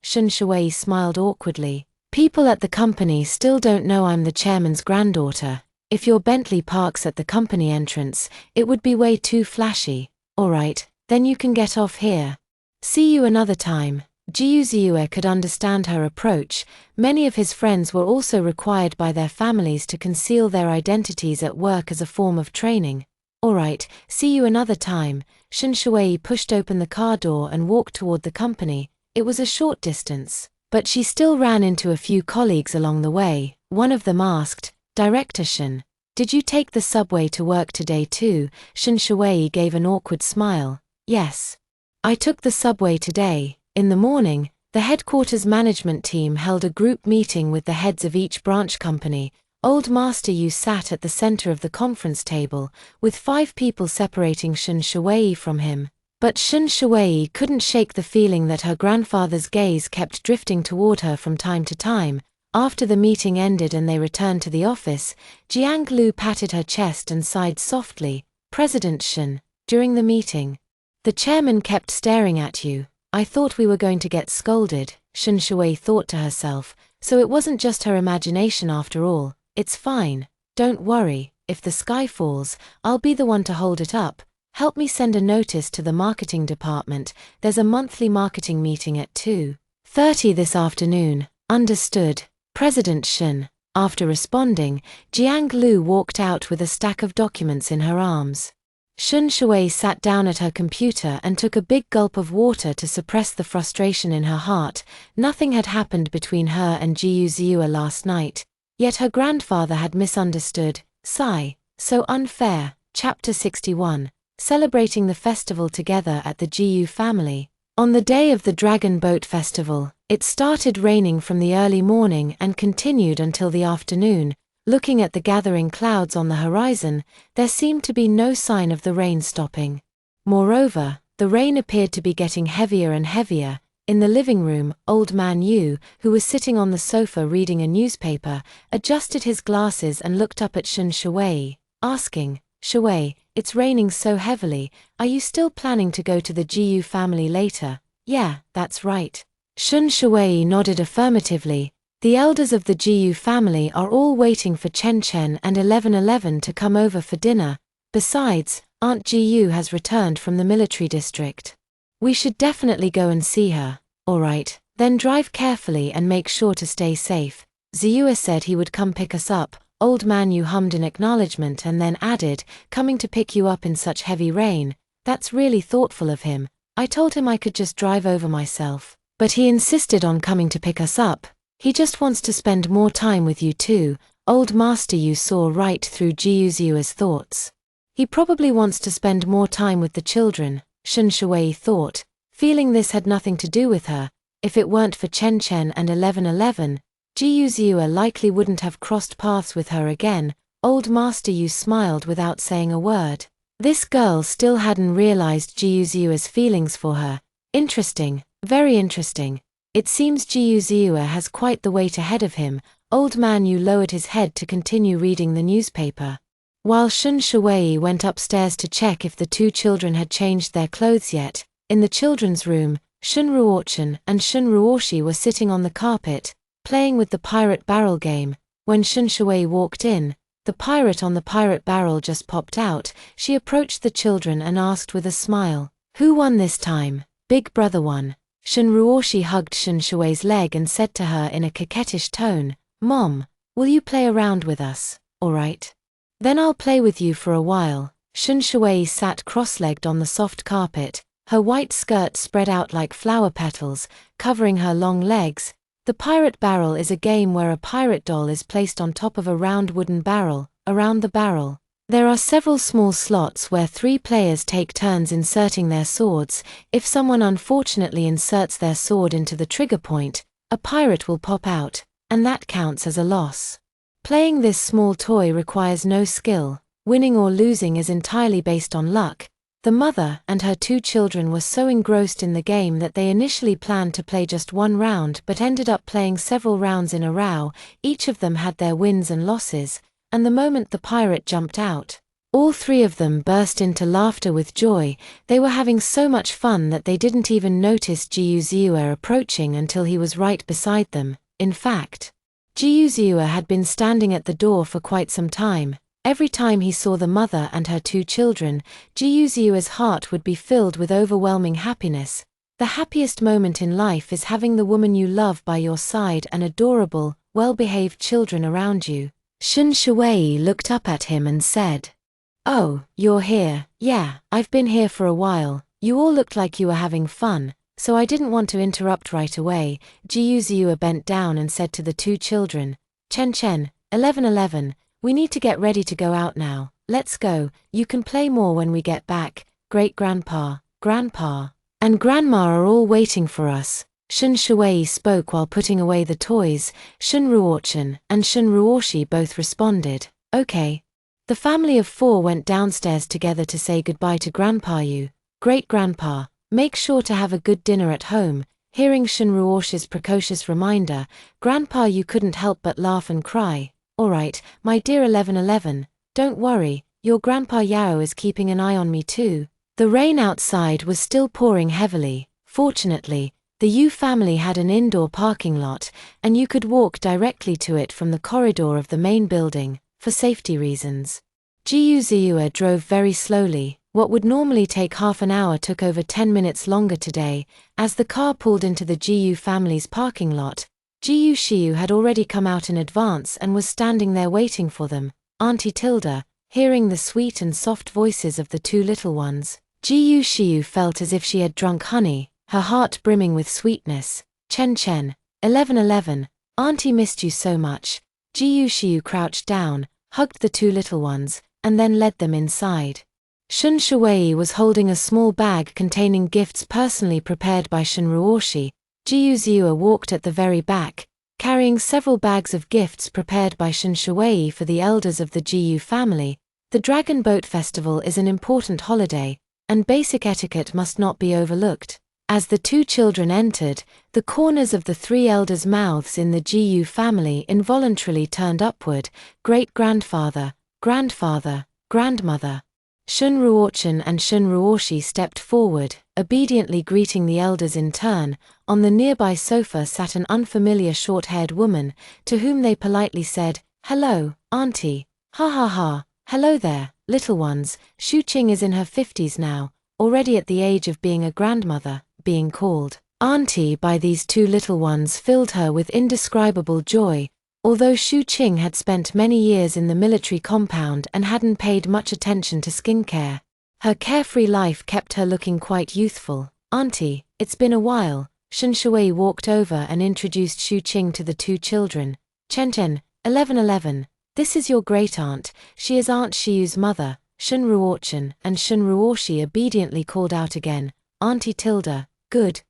Shen Shui smiled awkwardly. People at the company still don't know I'm the chairman's granddaughter. If your Bentley parks at the company entrance, it would be way too flashy. Alright, then you can get off here. See you another time. Jiyu Ziyue could understand her approach. Many of his friends were also required by their families to conceal their identities at work as a form of training. Alright, see you another time. Shen Shui pushed open the car door and walked toward the company. It was a short distance, but she still ran into a few colleagues along the way. One of them asked, Director Shen, did you take the subway to work today too? Shen Shui gave an awkward smile. Yes. I took the subway today. In the morning, the headquarters management team held a group meeting with the heads of each branch company. Old Master Yu sat at the center of the conference table, with 5 people separating Shen Shui from him. But Shen Shui couldn't shake the feeling that her grandfather's gaze kept drifting toward her from time to time. After the meeting ended and they returned to the office, Jiang Lu patted her chest and sighed softly. President Shen, during the meeting, the chairman kept staring at you. I thought we were going to get scolded, Shen Shui thought to herself, so it wasn't just her imagination after all. It's fine, don't worry, if the sky falls, I'll be the one to hold it up. Help me send a notice to the marketing department. There's a monthly marketing meeting at 2:30 this afternoon. Understood, President Shen. After responding, Jiang Lu walked out with a stack of documents in her arms. Shen Shui sat down at her computer and took a big gulp of water to suppress the frustration in her heart. Nothing had happened between her and Jiyu Ziyue last night, yet her grandfather had misunderstood. Sigh, so unfair. Chapter 61. Celebrating the festival together at the Jiyu family. On the day of the Dragon Boat Festival, it started raining from the early morning and continued until the afternoon. Looking at the gathering clouds on the horizon, there seemed to be no sign of the rain stopping. Moreover, the rain appeared to be getting heavier and heavier. In the living room, Old Man Yu, who was sitting on the sofa reading a newspaper, adjusted his glasses and looked up at Shen Shui, asking, Shui, it's raining so heavily, are you still planning to go to the Jiyu family later? Yeah, that's right. Shen Shui nodded affirmatively. The elders of the Jiyu family are all waiting for Chen Chen and 1111 to come over for dinner. Besides, Aunt Jiyu has returned from the military district. We should definitely go and see her. Alright, then drive carefully and make sure to stay safe. Ziyue said he would come pick us up. Old Man Yu hummed in acknowledgement and then added, coming to pick you up in such heavy rain. That's really thoughtful of him. I told him I could just drive over myself, but he insisted on coming to pick us up. He just wants to spend more time with you too. Old Master Yu saw right through Jiyu Ziyue's thoughts. He probably wants to spend more time with the children, Shen Shui thought, feeling this had nothing to do with her. If it weren't for Chen Chen and 1111, Jiyu Ziyue likely wouldn't have crossed paths with her again. Old Master Yu smiled without saying a word. This girl still hadn't realized Jiyu Ziyue's feelings for her. Interesting, very interesting. It seems Jiyu Ziyue has quite the weight ahead of him. Old Man Yu lowered his head to continue reading the newspaper, while Shen Shui went upstairs to check if the 2 children had changed their clothes yet. In the children's room, Shun Ruochen and Shun Ruoshi were sitting on the carpet, playing with the pirate barrel game. When Shen Shui walked in, the pirate on the pirate barrel just popped out. She approached the children and asked with a smile, "Who won this time?" "Big brother won." Shun Ruoshi hugged Shen Shui's leg and said to her in a coquettish tone, "Mom, will you play around with us, alright? Then I'll play with you for a while." Shen Shui sat cross-legged on the soft carpet, her white skirt spread out like flower petals, covering her long legs. The pirate barrel is a game where a pirate doll is placed on top of a round wooden barrel. Around the barrel, there are several small slots where 3 players take turns inserting their swords. If someone unfortunately inserts their sword into the trigger point, a pirate will pop out. and that counts as a loss. Playing this small toy requires no skill. Winning or losing is entirely based on luck. The mother and her 2 children were so engrossed in the game that they initially planned to play just 1 round but ended up playing several rounds in a row. Each of them had their wins and losses, and the moment the pirate jumped out, all 3 of them burst into laughter with joy. They were having so much fun that they didn't even notice Jiuziua approaching until he was right beside them. In fact, Jiuziua had been standing at the door for quite some time. Every time he saw the mother and her 2 children, Jiuziua's heart would be filled with overwhelming happiness. The happiest moment in life is having the woman you love by your side and adorable, well-behaved children around you. Shun Shuwei looked up at him and said, "Oh, you're here. Yeah, I've been here for a while. You all looked like you were having fun, so I didn't want to interrupt right away." Jiuziua bent down and said to the 2 children, "Chen, 11, we need to get ready to go out now. Let's go. You can play more when we get back. Great-grandpa, grandpa, and grandma are all waiting for us." Shun Shuwei spoke while putting away the toys. Shun Ruochen and Shun Ruoshi both responded, "Okay." The family of 4 went downstairs together to say goodbye to Grandpa Yu. "Great-grandpa, make sure to have a good dinner at home." Hearing Shun Ruoshi's precocious reminder, Grandpa Yu couldn't help but laugh and cry. "All right, my dear 11, don't worry, your Grandpa Yao is keeping an eye on me too." The rain outside was still pouring heavily. Fortunately, the Yu family had an indoor parking lot, and you could walk directly to it from the corridor of the main building. For safety reasons, Jiuziua drove very slowly. What would normally take half an hour took over 10 minutes longer today. As the car pulled into the Jiu family's parking lot, Jiu Shiu had already come out in advance and was standing there waiting for them. Auntie Tilda, hearing the sweet and soft voices of the 2 little ones, Jiu Shiu felt as if she had drunk honey, her heart brimming with sweetness. Chen, 11, Auntie missed you so much." Jiu Shiu crouched down, hugged the 2 little ones, and then led them inside. Shun Shuwei was holding a small bag containing gifts personally prepared by Shun Ruoshi. Jiuziua walked at the very back, carrying several bags of gifts prepared by Shun Shuwei for the elders of the Jiu family. The Dragon Boat Festival is an important holiday, and basic etiquette must not be overlooked. As the 2 children entered, the corners of the 3 elders' mouths in the Jiu family involuntarily turned upward. Great-grandfather, grandfather, grandmother. Shun Ruochen and Shun Ruoshi stepped forward, obediently greeting the elders in turn. On the nearby sofa sat an unfamiliar short-haired woman, to whom they politely said, "Hello, Auntie." "Ha ha ha, hello there, little ones." Shu Qing is in her 50s now, already at the age of being a grandmother. Being called Auntie by these 2 little ones filled her with indescribable joy. Although Shu Qing had spent many years in the military compound and hadn't paid much attention to skincare, her carefree life kept her looking quite youthful. "Auntie, it's been a while." Shun Shuwei walked over and introduced Shu Qing to the 2 children. Chen, 11, this is your great-aunt. She is Aunt Shiu's mother." Shun Ruochen and Shun Ruoshi obediently called out again, "Auntie Tilda, good.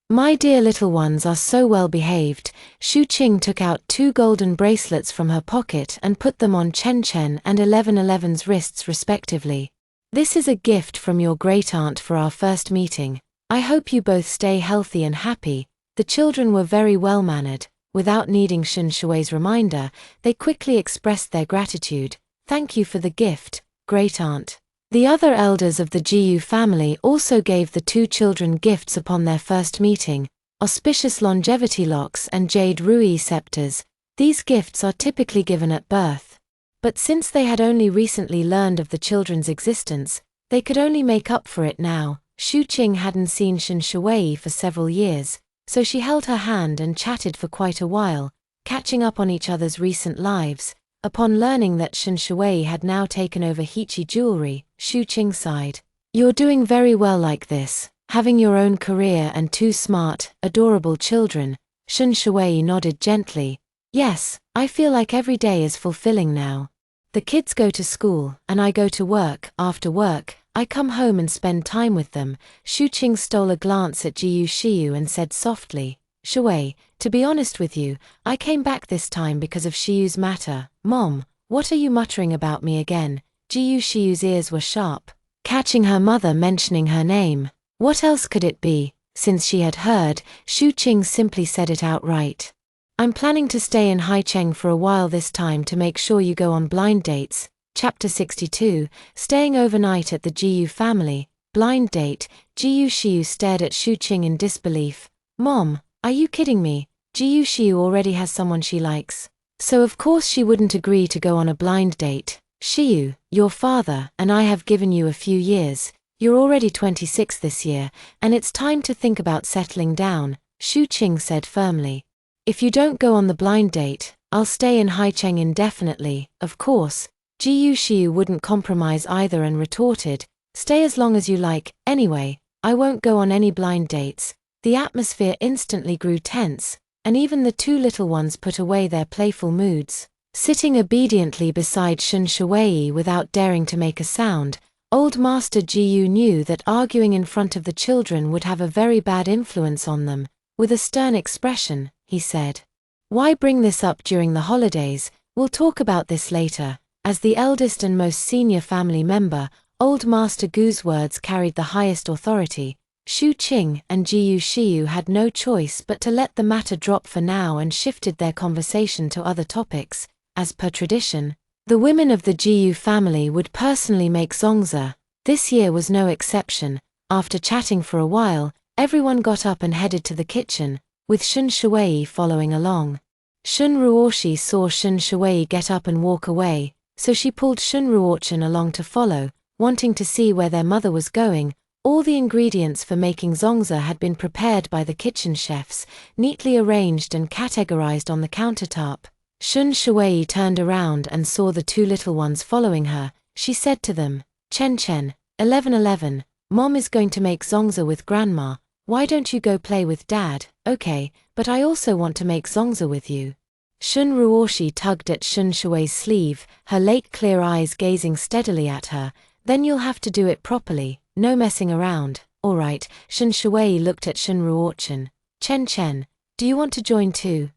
My dear little ones are so well behaved." Shu Qing took out 2 golden bracelets from her pocket and put them on Chen and 11's wrists respectively. "This is a gift from your great-aunt for our first meeting. I hope you both stay healthy and happy." The children were very well-mannered. Without needing Shun Shuwei's reminder, they quickly expressed their gratitude. "Thank you for the gift, great-aunt." The other elders of the Jiu family also gave the 2 children gifts upon their first meeting: auspicious longevity locks and jade rui scepters. These gifts are typically given at birth. But since they had only recently learned of the children's existence, they could only make up for it now. Shu Qing hadn't seen Shun Shuwei for several years, so she held her hand and chatted for quite a while, catching up on each other's recent lives. Upon learning that Shun Shuwei had now taken over Hichi jewelry, Shu Qing sighed. "You're doing very well like this, having your own career and 2 smart, adorable children." Shun Shuwei nodded gently. "Yes, I feel like every day is fulfilling now. The kids go to school, and I go to work. After work, I come home and spend time with them." Shu Qing stole a glance at Jiu Shiu and said softly, Shui, to be honest with you, I came back this time because of Shiyu's matter. Mom, what are you muttering about me again? Shiyu's ears were sharp, catching her mother mentioning her name. What else could it be? Since she had heard, Shu Qing simply said it outright. I'm planning to stay in Haicheng for a while this time to make sure you go on blind dates. Chapter 62, Staying overnight at the Jiyu family. Blind date. Shiyu stared at Shu Qing in disbelief. Mom, are you kidding me? Shiyu already has someone she likes. So of course she wouldn't agree to go on a blind date. Shiyu, your father and I have given you a few years. You're already 26 this year, and it's time to think about settling down, Shu Qing said firmly. If you don't go on the blind date, I'll stay in Haicheng indefinitely, of course. Shiyu wouldn't compromise either and retorted, stay as long as you like, anyway, I won't go on any blind dates. The atmosphere instantly grew tense, and even the two little ones put away their playful moods. Sitting obediently beside Shun Shui without daring to make a sound, Old Master Jiyu knew that arguing in front of the children would have a very bad influence on them. With a stern expression, he said, "Why bring this up during the holidays? We'll talk about this later." As the eldest and most senior family member, Old Master Gu's words carried the highest authority. Shu Qing and Shiyu had no choice but to let the matter drop for now and shifted their conversation to other topics. As per tradition, the women of the Jiyu family would personally make zongzi. This year was no exception. After chatting for a while, everyone got up and headed to the kitchen, with Shun Shui following along. Shun Ruoshi saw Shun Shui get up and walk away, so she pulled Shun Ruochen along to follow, wanting to see where their mother was going. All the ingredients for making zongzi had been prepared by the kitchen chefs, neatly arranged and categorized on the countertop. Shun Shui turned around and saw the two little ones following her. She said to them, "Chen Chen, 1111, Mom is going to make zongzi with Grandma. Why don't you go play with Dad?" "Okay, but I also want to make zongzi with you." Shun Ruoshi tugged at Shun Shui's sleeve, her lake clear eyes gazing steadily at her. "Then you'll have to do it properly, no messing around." "All right." Shun Shui looked at Shun Ruochen. "Chen Chen, do you want to join too?"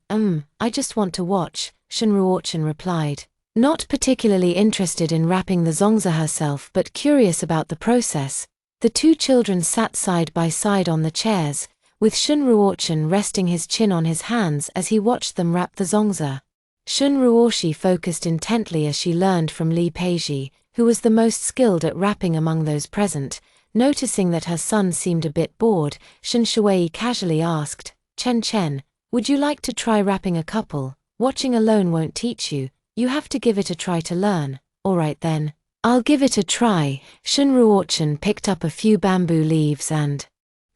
I just want to watch," Shun Ruochen replied. Not particularly interested in wrapping the zongzi herself but curious about the process, the two children sat side by side on the chairs, with Shun Ruochen resting his chin on his hands as he watched them wrap the zongzi. Shun Ruoshi focused intently as she learned from Li Peizhi, who was the most skilled at wrapping among those present. Noticing that her son seemed a bit bored, Shun Shui casually asked, "Chen Chen, would you like to try wrapping a couple? Watching alone won't teach you, you have to give it a try to learn." "All right then, I'll give it a try." Shun Ruochen picked up a few bamboo leaves and,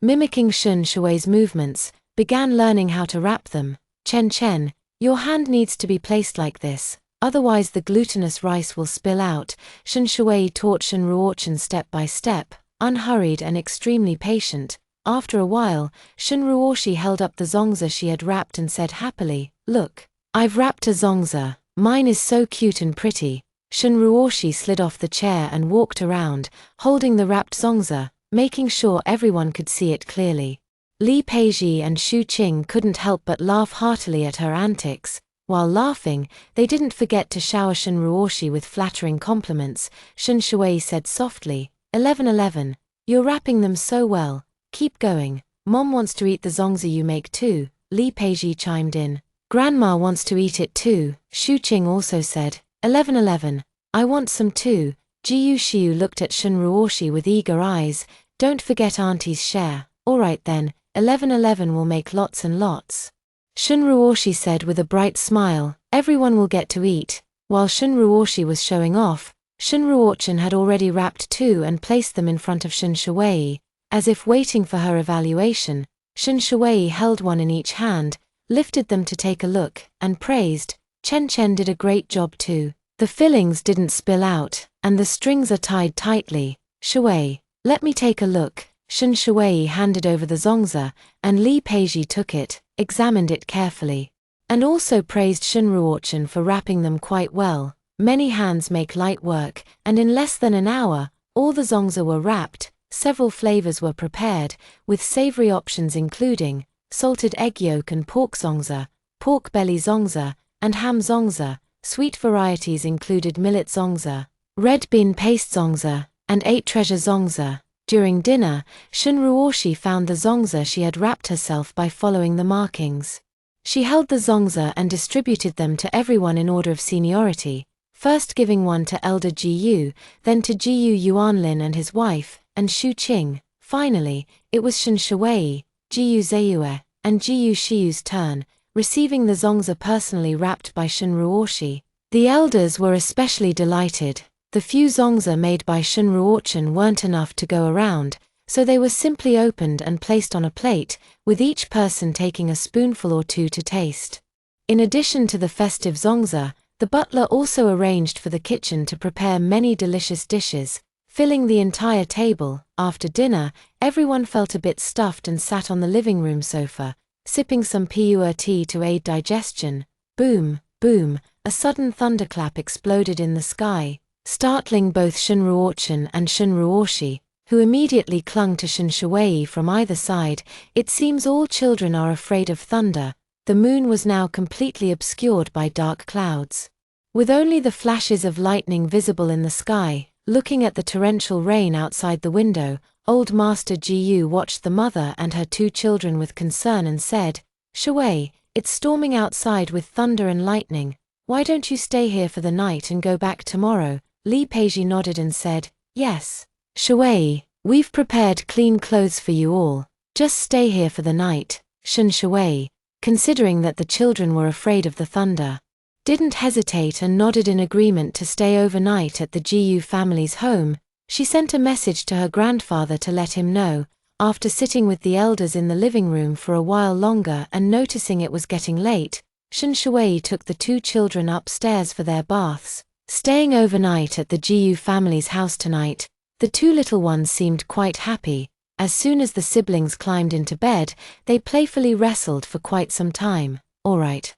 mimicking Shun Shui's movements, began learning how to wrap them. "Chen Chen, your hand needs to be placed like this, otherwise the glutinous rice will spill out." Shun Shui taught Shun Ruochen step by step, unhurried and extremely patient. After a while, Shun Ruoshi held up the zongzi she had wrapped and said happily, "Look, I've wrapped a zongzi. Mine is so cute and pretty." Shun Ruoshi slid off the chair and walked around, holding the wrapped zongzi, making sure everyone could see it clearly. Li Peizhi and Shu Qing couldn't help but laugh heartily at her antics. While laughing, they didn't forget to shower Shun Ruoshi with flattering compliments. Shun Shui said softly, 1111, you're wrapping them so well. Keep going. Mom wants to eat the zongzi you make too, Li Peizhi chimed in. Grandma wants to eat it too, Shu Qing also said. 1111, I want some too. Shiyu looked at Shun Ruoshi with eager eyes. Don't forget Auntie's share. All right then, 1111 will make lots and lots. Shun Ruoshi said with a bright smile, everyone will get to eat. While Shun Ruoshi was showing off, Shun Ruochen had already wrapped two and placed them in front of Shun Shui. As if waiting for her evaluation, Shun Shui held one in each hand, lifted them to take a look, and praised, Chen Chen did a great job too. The fillings didn't spill out, and the strings are tied tightly. Shui, let me take a look. Shun Shui handed over the zongzi, and Li Peizhi took it, examined it carefully, and also praised Shun Ruochen for wrapping them quite well. Many hands make light work, and in less than an hour, all the zongzi were wrapped. Several flavors were prepared, with savory options including salted egg yolk and pork zongza, pork belly zongza, and ham zongza. Sweet varieties included millet zongza, red bean paste zongza, and 8 treasure zongza. During dinner, Shun Ruoshi found the zongza she had wrapped herself by following the markings. She held the zongza and distributed them to everyone in order of seniority, first giving one to elder Ji Yu, then to Ji Yu Yuanlin and his wife, and Shu Qing. Finally, it was Shun Shuwei, Ji Yu Zeyue, and Ji Yu Shiyu's turn, receiving the zongza personally wrapped by Shun Ruoshi. The elders were especially delighted. The few zongza made by Shun Ruochen weren't enough to go around, so they were simply opened and placed on a plate, with each person taking a spoonful or two to taste. In addition to the festive zongza, the butler also arranged for the kitchen to prepare many delicious dishes, filling the entire table. After dinner, everyone felt a bit stuffed and sat on the living room sofa, sipping some pu'er tea to aid digestion. Boom, boom, a sudden thunderclap exploded in the sky, startling both Shun Ruochen and Shun Ruoshi, who immediately clung to Shun Shuwei from either side. It seems all children are afraid of thunder. The moon was now completely obscured by dark clouds. With only the flashes of lightning visible in the sky, looking at the torrential rain outside the window, old Master Ji Yu watched the mother and her 2 children with concern and said, "Shuwei, it's storming outside with thunder and lightning. Why don't you stay here for the night and go back tomorrow?" Li Peizhi nodded and said, "Yes. Shuwei, we've prepared clean clothes for you all. Just stay here for the night." Shun Shuwei, considering that the children were afraid of the thunder, didn't hesitate and nodded in agreement to stay overnight at the Ji Yu family's home. She sent a message to her grandfather to let him know. After sitting with the elders in the living room for a while longer and noticing it was getting late, Shun Shuwei took the 2 children upstairs for their baths. Staying overnight at the Ji Yu family's house tonight, the 2 little ones seemed quite happy. As soon as the siblings climbed into bed, they playfully wrestled for quite some time. All right.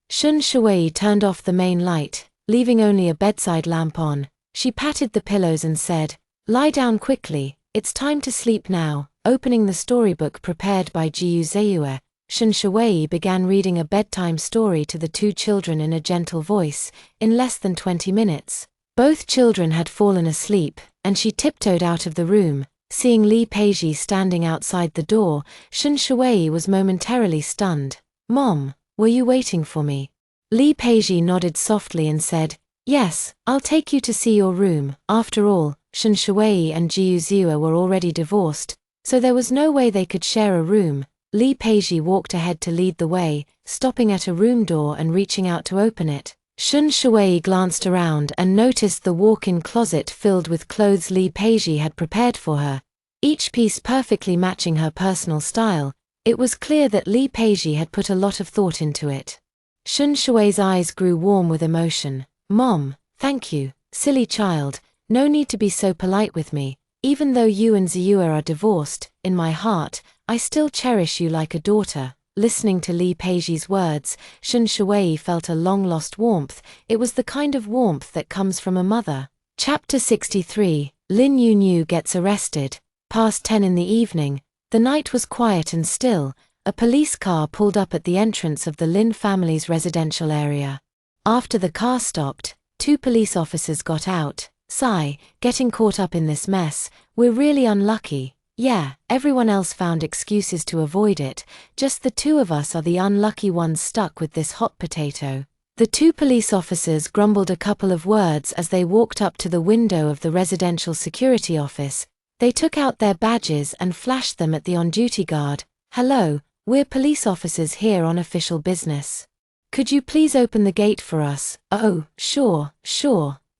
Shun Shuwei turned off the main light, leaving only a bedside lamp on. She patted the pillows and said, "Lie down quickly, it's time to sleep now." Opening the storybook prepared by Ji Yu Zeyue, Shun Shuwei began reading a bedtime story to the 2 children in a gentle voice. In less than 20 minutes, both children had fallen asleep, and she tiptoed out of the room. Seeing Li Peizhi standing outside the door, Shun Shuwei was momentarily stunned. "Mom, were you waiting for me?" Li Peizhi nodded softly and said, "Yes, I'll take you to see your room." After all, Shun Shuwei and Ji Yu Zeyue were already divorced, so there was no way they could share a room. Li Peizhi walked ahead to lead the way, stopping at a room door and reaching out to open it. Shun Shuwei glanced around and noticed the walk-in closet filled with clothes Li Peizhi had prepared for her, each piece perfectly matching her personal style. It was clear that Li Peizhi had put a lot of thought into it. Shun Shuwei's eyes grew warm with emotion. "Mom, thank you, silly child, no need to be so polite with me. Even though you and Zeyue are divorced, in my heart, I still cherish you like a daughter." Listening to Li Peizhi's words, Shun Shuwei felt a long-lost warmth. It was the kind of warmth that comes from a mother. Chapter 63, Lin Yunyu gets arrested. Past 10 in the evening, the night was quiet and still. A police car pulled up at the entrance of the Lin family's residential area. After the car stopped, 2 police officers got out. "Sigh, getting caught up in this mess. We're really unlucky." "Yeah, everyone else found excuses to avoid it, just the 2 of us are the unlucky ones stuck with this hot potato." The 2 police officers grumbled a couple of words as they walked up to the window of the residential security office. They took out their badges and flashed them at the on-duty guard. "Hello, we're police officers here on official business. Could you please open the gate for us?" "Oh, sure."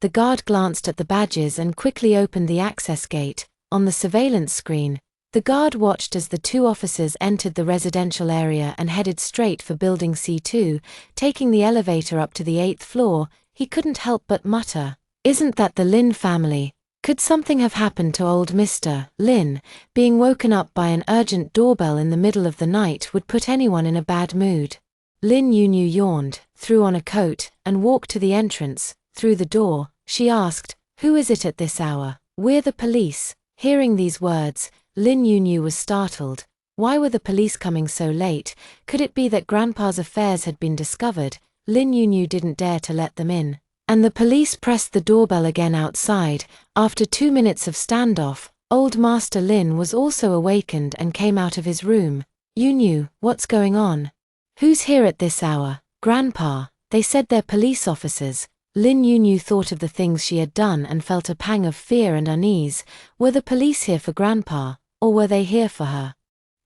The guard glanced at the badges and quickly opened the access gate. On the surveillance screen, the guard watched as the 2 officers entered the residential area and headed straight for building C2. Taking the elevator up to the 8th floor, he couldn't help but mutter, "Isn't that the Lin family? Could something have happened to old Mr. Lin?" Being woken up by an urgent doorbell in the middle of the night would put anyone in a bad mood. Lin Yunyu yawned, threw on a coat, and walked to the entrance. Through the door, she asked, "Who is it at this hour?" "We're the police." Hearing these words, Lin Yunyu was startled. Why were the police coming so late? Could it be that Grandpa's affairs had been discovered? Lin Yunyu didn't dare to let them in. And the police pressed the doorbell again outside. After 2 minutes of standoff, old Master Lin was also awakened and came out of his room. Yunyu, what's going on? Who's here at this hour? Grandpa, they said they're police officers. Lin Yunyu thought of the things she had done and felt a pang of fear and unease. Were the police here for Grandpa, or were they here for her?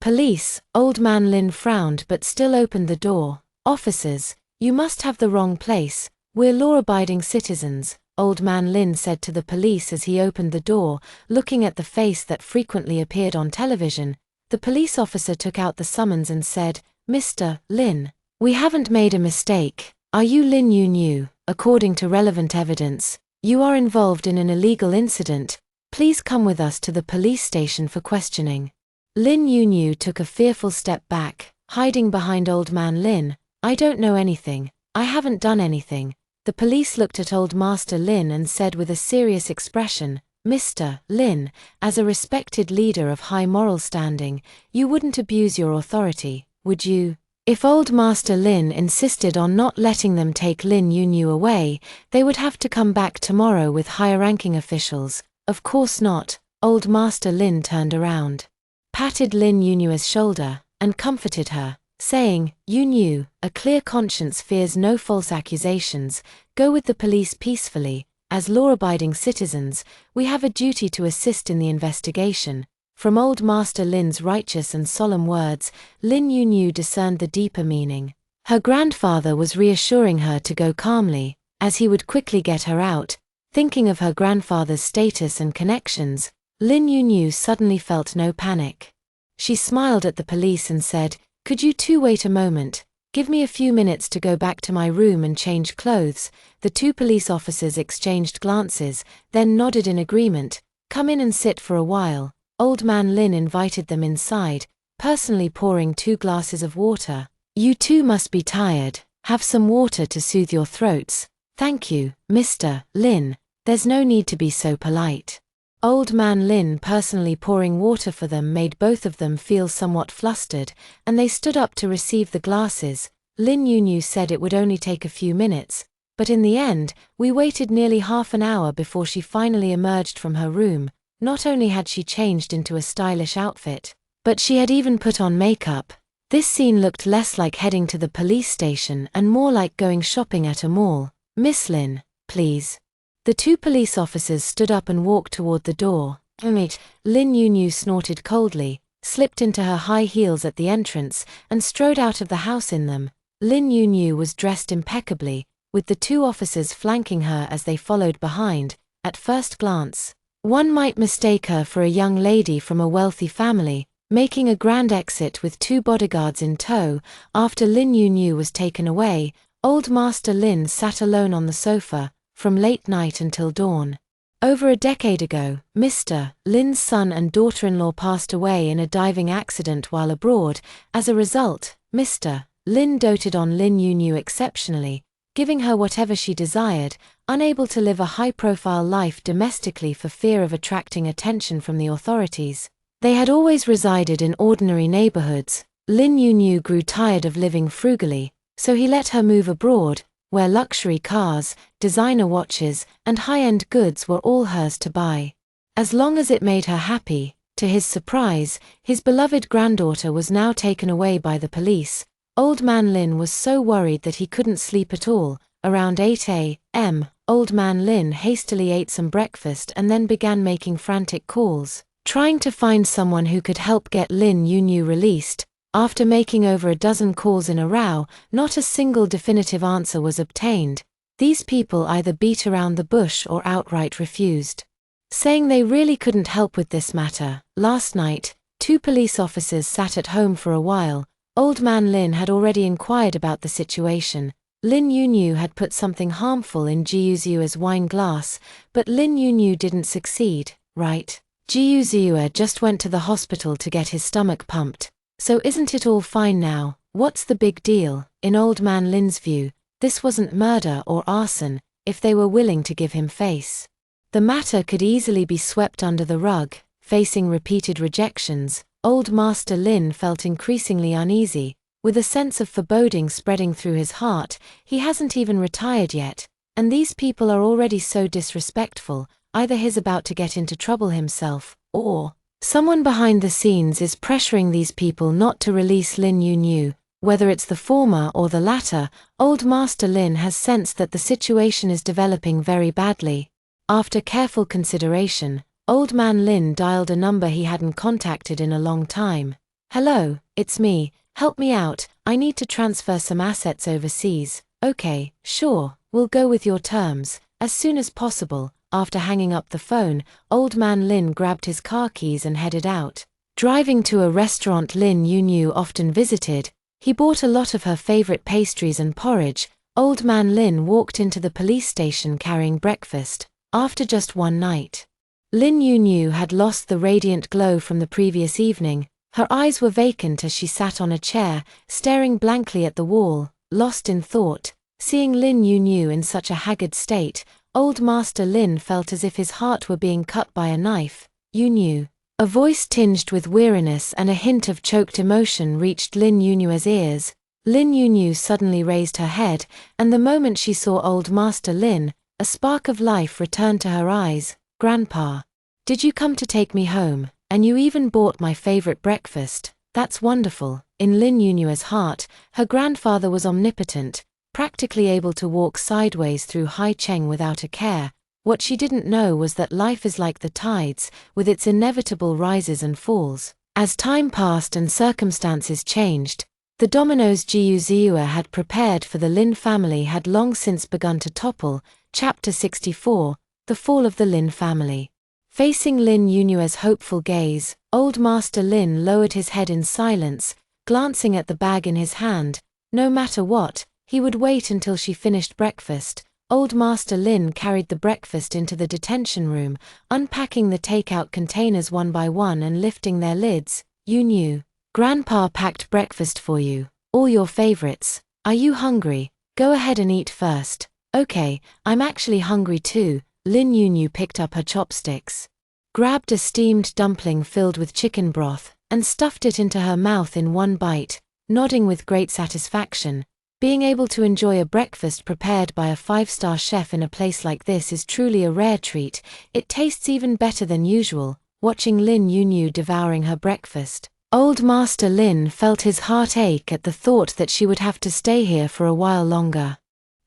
Police, Old Man Lin frowned but still opened the door. Officers, you must have the wrong place. We're law-abiding citizens, Old Man Lin said to the police as he opened the door, looking at the face that frequently appeared on television. The police officer took out the summons and said, Mr. Lin, we haven't made a mistake. Are you Lin Yunyu? According to relevant evidence, you are involved in an illegal incident. Please come with us to the police station for questioning. Lin Yunyu took a fearful step back, hiding behind Old Man Lin. I don't know anything. I haven't done anything. The police looked at Old Master Lin and said with a serious expression, Mr. Lin, as a respected leader of high moral standing, you wouldn't abuse your authority, would you? If Old Master Lin insisted on not letting them take Lin Yunyu away, they would have to come back tomorrow with higher-ranking officials. Of course not. Old Master Lin turned around, patted Lin Yunyu's shoulder, and comforted her, saying, Yunyu, a clear conscience fears no false accusations. Go with the police peacefully. As law-abiding citizens, we have a duty to assist in the investigation. From Old Master Lin's righteous and solemn words, Lin Yunyu discerned the deeper meaning. Her grandfather was reassuring her to go calmly, as he would quickly get her out. Thinking of her grandfather's status and connections, Lin Yunyu suddenly felt no panic. She smiled at the police and said, Could you two wait a moment? Give me a few minutes to go back to my room and change clothes. The two police officers exchanged glances, then nodded in agreement. Come in and sit for a while. Old Man Lin invited them inside, personally pouring 2 glasses of water. You two must be tired. Have some water to soothe your throats. Thank you, Mr. Lin. There's no need to be so polite. Old Man Lin personally pouring water for them made both of them feel somewhat flustered, and they stood up to receive the glasses. Lin Yunyu said it would only take a few minutes, but in the end, we waited nearly half an hour before she finally emerged from her room. Not only had she changed into a stylish outfit, but she had even put on makeup. This scene looked less like heading to the police station and more like going shopping at a mall. Miss Lin, please. The two police officers stood up and walked toward the door. Lin Yunyu snorted coldly, slipped into her high heels at the entrance, and strode out of the house in them. Lin Yunyu was dressed impeccably, with the two officers flanking her as they followed behind. At first glance, one might mistake her for a young lady from a wealthy family, making a grand exit with 2 bodyguards in tow. After Lin Yunyu was taken away, Old Master Lin sat alone on the sofa, from late night until dawn. Over a decade ago, Mr. Lin's son and daughter-in-law passed away in a diving accident while abroad. As a result, Mr. Lin doted on Lin Yunyu exceptionally, giving her whatever she desired, unable to live a high-profile life domestically for fear of attracting attention from the authorities. They had always resided in ordinary neighborhoods. Lin Yunyu grew tired of living frugally, so he let her move abroad, where luxury cars, designer watches, and high-end goods were all hers to buy. As long as it made her happy. To his surprise, his beloved granddaughter was now taken away by the police. Old Man Lin was so worried that he couldn't sleep at all. Around 8 a.m., Old Man Lin hastily ate some breakfast and then began making frantic calls, trying to find someone who could help get Lin Yunyu released. After making over a dozen calls in a row, not a single definitive answer was obtained. These people either beat around the bush or outright refused, saying they really couldn't help with this matter. Last night, 2 police officers sat at home for a while. Old Man Lin had already inquired about the situation. Lin Yunyu had put something harmful in Jiuzua's wine glass, but Lin Yunyu didn't succeed, right? Jiuzua just went to the hospital to get his stomach pumped. So isn't it all fine now? What's the big deal? In Old Man Lin's view, this wasn't murder or arson, if they were willing to give him face. The matter could easily be swept under the rug. Facing repeated rejections, Old Master Lin felt increasingly uneasy, with a sense of foreboding spreading through his heart. He hasn't even retired yet, and these people are already so disrespectful. Either he's about to get into trouble himself, or someone behind the scenes is pressuring these people not to release Lin Yunyu. Whether it's the former or the latter, Old Master Lin has sensed that the situation is developing very badly. After careful consideration, Old Man Lin dialed a number he hadn't contacted in a long time. "Hello, it's me. Help me out. I need to transfer some assets overseas." "Okay, sure, we'll go with your terms, as soon as possible." After hanging up the phone, Old Man Lin grabbed his car keys and headed out. Driving to a restaurant Lin Yunyu often visited, he bought a lot of her favorite pastries and porridge. Old Man Lin walked into the police station carrying breakfast. After just one night, Lin Yunyu had lost the radiant glow from the previous evening. Her eyes were vacant as she sat on a chair, staring blankly at the wall, lost in thought. Seeing Lin Yunyu in such a haggard state, Old Master Lin felt as if his heart were being cut by a knife. "Yunyu." A voice tinged with weariness and a hint of choked emotion reached Lin Yunyu's ears. Lin Yunyu suddenly raised her head, and the moment she saw Old Master Lin, a spark of life returned to her eyes. "Grandpa, did you come to take me home? And you even bought my favorite breakfast. That's wonderful." In Lin Yunyu's heart, her grandfather was omnipotent, practically able to walk sideways through Hai Cheng without a care. What she didn't know was that life is like the tides, with its inevitable rises and falls. As time passed and circumstances changed, the dominoes Jiu Ziua had prepared for the Lin family had long since begun to topple. Chapter 64, The Fall of the Lin Family. Facing Lin Yunyu's hopeful gaze, Old Master Lin lowered his head in silence, glancing at the bag in his hand. No matter what, he would wait until she finished breakfast. Old Master Lin carried the breakfast into the detention room, unpacking the takeout containers one by one and lifting their lids. "Yunyu, Grandpa packed breakfast for you, all your favorites. Are you hungry? Go ahead and eat first." "Okay, I'm actually hungry too." Lin Yunyu picked up her chopsticks, grabbed a steamed dumpling filled with chicken broth, and stuffed it into her mouth in one bite, nodding with great satisfaction. Being able to enjoy a breakfast prepared by a 5-star chef in a place like this is truly a rare treat. It tastes even better than usual. Watching Lin Yunyu devouring her breakfast, Old Master Lin felt his heart ache at the thought that she would have to stay here for a while longer.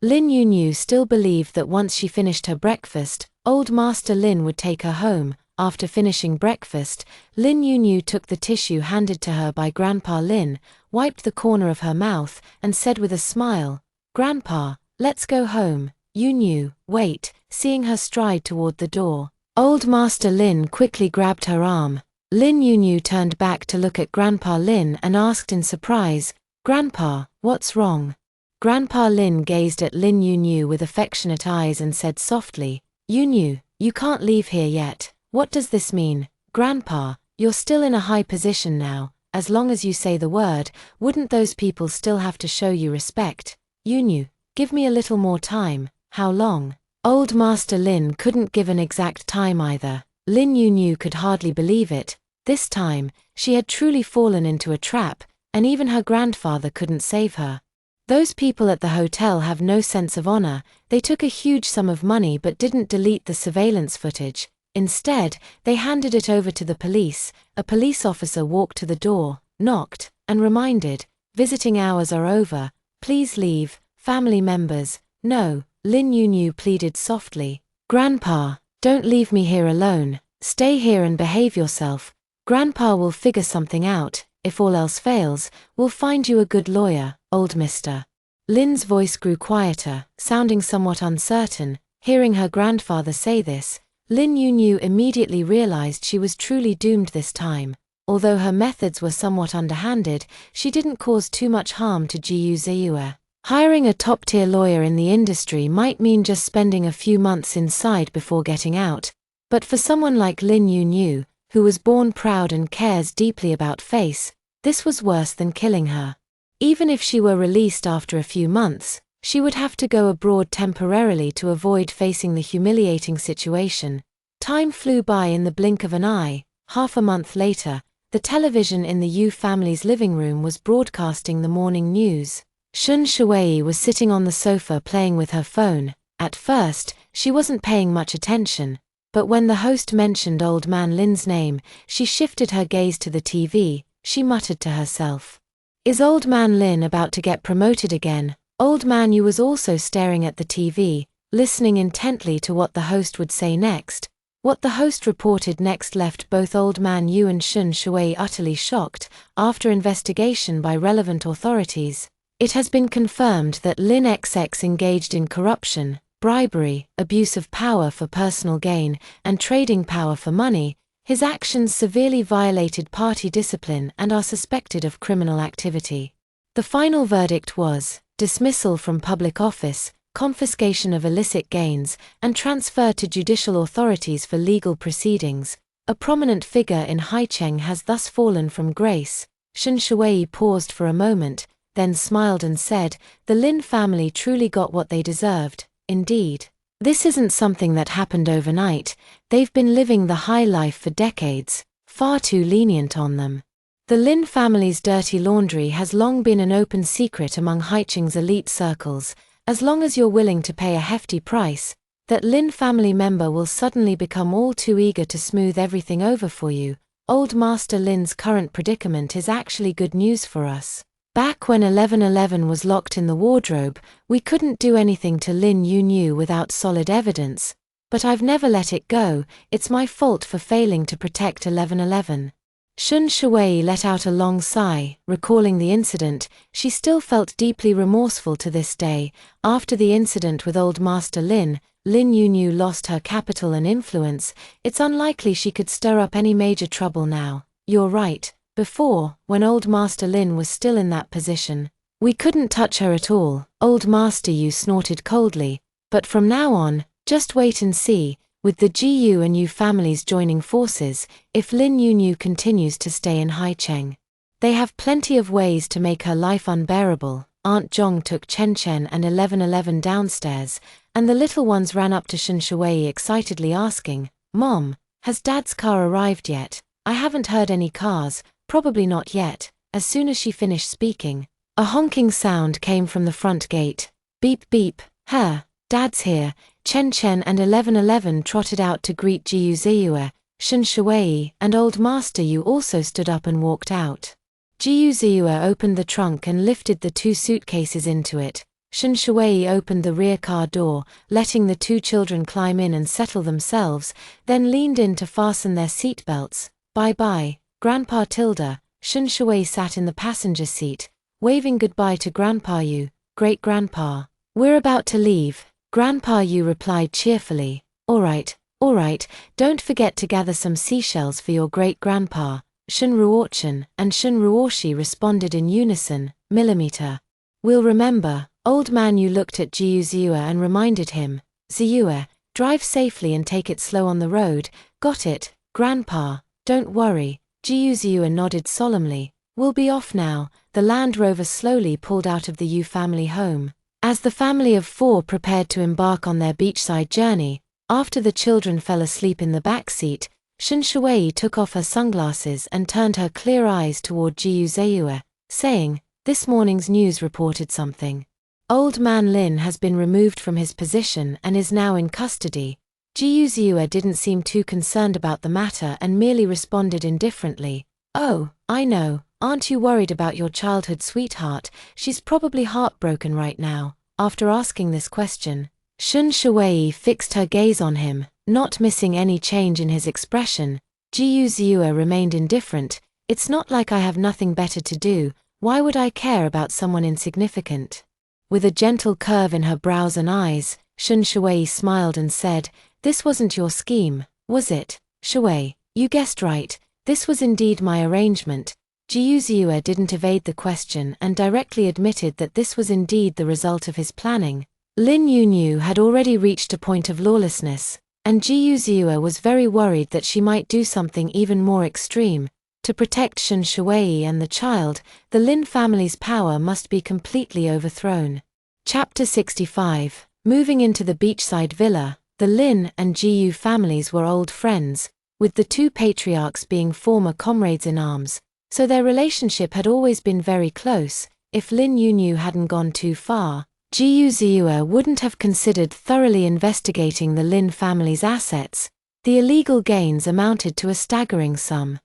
Lin Yunyu still believed that once she finished her breakfast, Old Master Lin would take her home. After finishing breakfast, Lin Yunyu took the tissue handed to her by Grandpa Lin, wiped the corner of her mouth, and said with a smile, "Grandpa, let's go home." "Yunyu, wait." Seeing her stride toward the door, Old Master Lin quickly grabbed her arm. Lin Yunyu turned back to look at Grandpa Lin and asked in surprise, "Grandpa, what's wrong?" Grandpa Lin gazed at Lin Yunyu with affectionate eyes and said softly, "Yunyu, you can't leave here yet." "What does this mean?" "Grandpa, you're still in a high position now. As long as you say the word, wouldn't those people still have to show you respect?" "Yunyu, give me a little more time." "How long?" Old Master Lin couldn't give an exact time either. Lin Yunyu could hardly believe it. This time, she had truly fallen into a trap, and even her grandfather couldn't save her. Those people at the hotel have no sense of honor. They took a huge sum of money but didn't delete the surveillance footage. Instead, they handed it over to the police. A police officer walked to the door, knocked, and reminded, "Visiting hours are over. Please leave." "Family members." "No," Lin Yunyu pleaded softly. "Grandpa, don't leave me here alone. Stay here and behave yourself. Grandpa will figure something out. If all else fails, we'll find you a good lawyer, old mister." Lin's voice grew quieter, sounding somewhat uncertain. Hearing her grandfather say this, Lin Yunyu immediately realized she was truly doomed this time. Although her methods were somewhat underhanded, she didn't cause too much harm to Jiu Ziua. Hiring a top-tier lawyer in the industry might mean just spending a few months inside before getting out. But for someone like Lin Yunyu, who was born proud and cares deeply about face, this was worse than killing her. Even if she were released after a few months, she would have to go abroad temporarily to avoid facing the humiliating situation. Time flew by in the blink of an eye. Half a month later, The television in the Yu family's living room was broadcasting the morning news. Shun Shuwei was sitting on the sofa playing with her phone. At first, she wasn't paying much attention, but when the host mentioned Old Man Lin's name, she shifted her gaze to the TV. She muttered to herself, "Is Old Man Lin about to get promoted again?" Old Man Yu was also staring at the TV, listening intently to what the host would say next. What the host reported next left both Old Man Yu and Shun Shuwei utterly shocked. After investigation by relevant authorities, it has been confirmed that Lin XX engaged in corruption, bribery, abuse of power for personal gain, and trading power for money. His actions severely violated party discipline and are suspected of criminal activity. The final verdict was dismissal from public office, confiscation of illicit gains, and transfer to judicial authorities for legal proceedings. A prominent figure in Haicheng has thus fallen from grace. Shun Shuwei paused for a moment, then smiled and said, "The Lin family truly got what they deserved. Indeed. This isn't something that happened overnight. They've been living the high life for decades, far too lenient on them." The Lin family's dirty laundry has long been an open secret among Haicheng's elite circles. As long as you're willing to pay a hefty price, that Lin family member will suddenly become all too eager to smooth everything over for you. Old Master Lin's current predicament is actually good news for us. Back when 1111 was locked in the wardrobe, we couldn't do anything to Lin Yu without solid evidence. But I've never let it go. It's my fault for failing to protect 1111. Shun Shuwei let out a long sigh, recalling the incident. She still felt deeply remorseful to this day. After the incident with Old Master Lin, Lin Yu lost her capital and influence. It's unlikely she could stir up any major trouble now. You're right. Before, when Old Master Lin was still in that position, we couldn't touch her at all. Old Master Yu snorted coldly. But from now on, just wait and see. With the Gu and Yu families joining forces, if Lin Yu continues to stay in Haicheng, they have plenty of ways to make her life unbearable. Aunt Zhong took Chen and 1111 downstairs, and the little ones ran up to Shun Shuwei excitedly asking, "Mom, has Dad's car arrived yet?" "I haven't heard any cars, probably not yet." As soon as she finished speaking, a honking sound came from the front gate. "Beep beep, Heir, Dad's here." Chen and 1111 trotted out to greet Jiu Ziyue. Shun Shuwei and Old Master Yu also stood up and walked out. Jiu Ziyue opened the trunk and lifted the two suitcases into it. Shun Shuwei opened the rear car door, letting the two children climb in and settle themselves, then leaned in to fasten their seat belts. "Bye-bye, Grandpa Tilda." Shun Shuwei sat in the passenger seat, waving goodbye to Grandpa Yu. "Great-grandpa, we're about to leave." Grandpa Yu replied cheerfully, all right, don't forget to gather some seashells for your great-grandpa." Shun Ruochen and Shun Ruoshi responded in unison, "Millimeter. We'll remember." Old Man Yu looked at Jiu Ziyue and reminded him, "Ziyue, drive safely and take it slow on the road." "Got it, Grandpa, don't worry." Jiu Ziyue nodded solemnly. "We'll be off now." The Land Rover slowly pulled out of the Yu family home. As the family of four prepared to embark on their beachside journey, after the children fell asleep in the back seat, Shun Shuwei took off her sunglasses and turned her clear eyes toward Jiu Ziyue, saying, "This morning's news reported something. Old Man Lin has been removed from his position and is now in custody." Jiu Ziyue didn't seem too concerned about the matter and merely responded indifferently, "Oh, I know. Aren't you worried about your childhood sweetheart? She's probably heartbroken right now." After asking this question, Shun Shuwei fixed her gaze on him, not missing any change in his expression. Jiu Ziyue remained indifferent. "It's not like I have nothing better to do. Why would I care about someone insignificant?" With a gentle curve in her brows and eyes, Shun Shuwei smiled and said, "This wasn't your scheme, was it, Shuwei? You guessed right. This was indeed my arrangement." Jiu Ziyue didn't evade the question and directly admitted that this was indeed the result of his planning. Lin Yu had already reached a point of lawlessness, and Jiu Ziyue was very worried that she might do something even more extreme. To protect Shun Shuwei and the child, the Lin family's power must be completely overthrown. Chapter 65. Moving into the beachside villa, the Lin and Jiu families were old friends. with the two patriarchs being former comrades in arms, so their relationship had always been very close. If Lin Yunyu hadn't gone too far, Jiyu Ziyue wouldn't have considered thoroughly investigating the Lin family's assets. The illegal gains amounted to a staggering sum.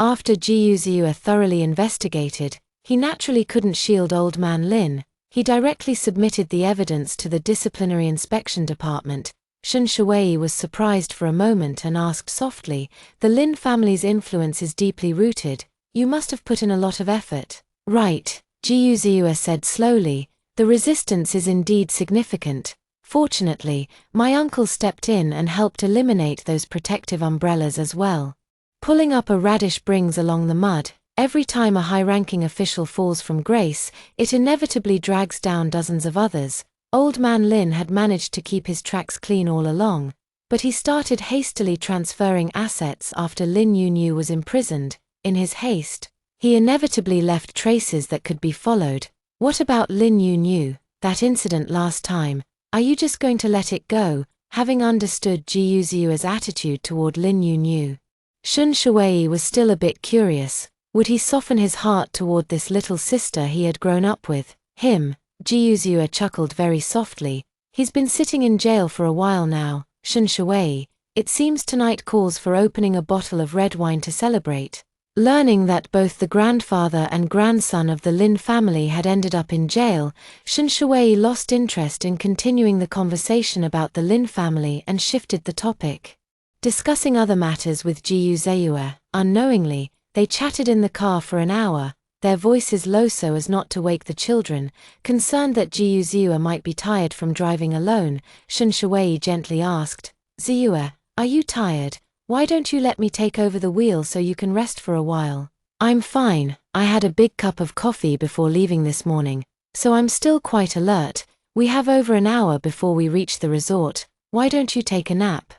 After Jiyu Ziyue thoroughly investigated, he naturally couldn't shield old man Lin. He directly submitted the evidence to the disciplinary inspection department. Shen Shuwei was surprised for a moment and asked softly, "The Lin family's influence is deeply rooted. You must have put in a lot of effort." "Right," Jiyu Ziyue said slowly, "the resistance is indeed significant. Fortunately, my uncle stepped in and helped eliminate those protective umbrellas as well. Pulling up a radish brings along the mud. Every time a high-ranking official falls from grace, it inevitably drags down dozens of others. Old man Lin had managed to keep his tracks clean all along, but he started hastily transferring assets after Lin Yunyu was imprisoned. In his haste, he inevitably left traces that could be followed. What about Lin Yunyu, that incident last time? Are you just going to let it go?" Having understood Jiyu Ziyue's attitude toward Lin Yunyu, Shen Shuwei was still a bit curious. Would he soften his heart toward this little sister he had grown up with? Him? Jiyu Ziyue chuckled very softly. "He's been sitting in jail for a while now, Shen Shuwei. It seems tonight calls for opening a bottle of red wine to celebrate." Learning that both the grandfather and grandson of the Lin family had ended up in jail, Shen Shuwei lost interest in continuing the conversation about the Lin family and shifted the topic. Discussing other matters with Jiyu Ziyue, unknowingly, they chatted in the car for an hour, their voices low so as not to wake the children. Concerned that Jiyu Ziyue might be tired from driving alone, Shen Shuwei gently asked, "Ziyue, are you tired? Why don't you let me take over the wheel so you can rest for a while?" "I'm fine, I had a big cup of coffee before leaving this morning, so I'm still quite alert. We have over an hour before we reach the resort. Why don't you take a nap?"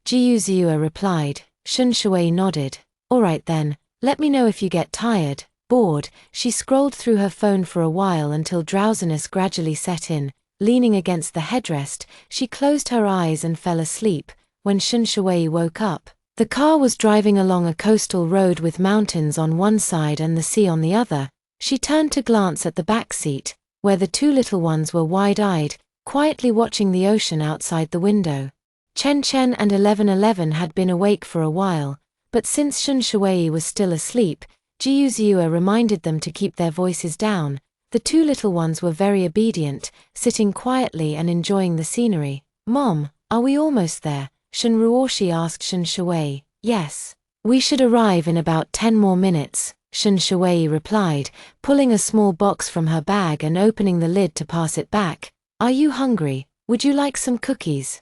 Jiyu Ziyue replied. Shen Shuwei nodded. "All right then, let me know if you get tired." Bored, she scrolled through her phone for a while until drowsiness gradually set in. Leaning against the headrest, she closed her eyes and fell asleep. When Shen Shuwei woke up, the car was driving along a coastal road with mountains on one side and the sea on the other. She turned to glance at the back seat, where the two little ones were wide-eyed, quietly watching the ocean outside the window. Chen Chen and 1111 had been awake for a while, but since Shen Shuwei was still asleep, Jiyu Ziyue reminded them to keep their voices down. The two little ones were very obedient, sitting quietly and enjoying the scenery. "Mom, are we almost there?" Shen Ruoshi asked Shen Shuwei. "Yes. We should arrive in about 10 more minutes," Shen Shuwei replied, pulling a small box from her bag and opening the lid to pass it back. "Are you hungry? Would you like some cookies?"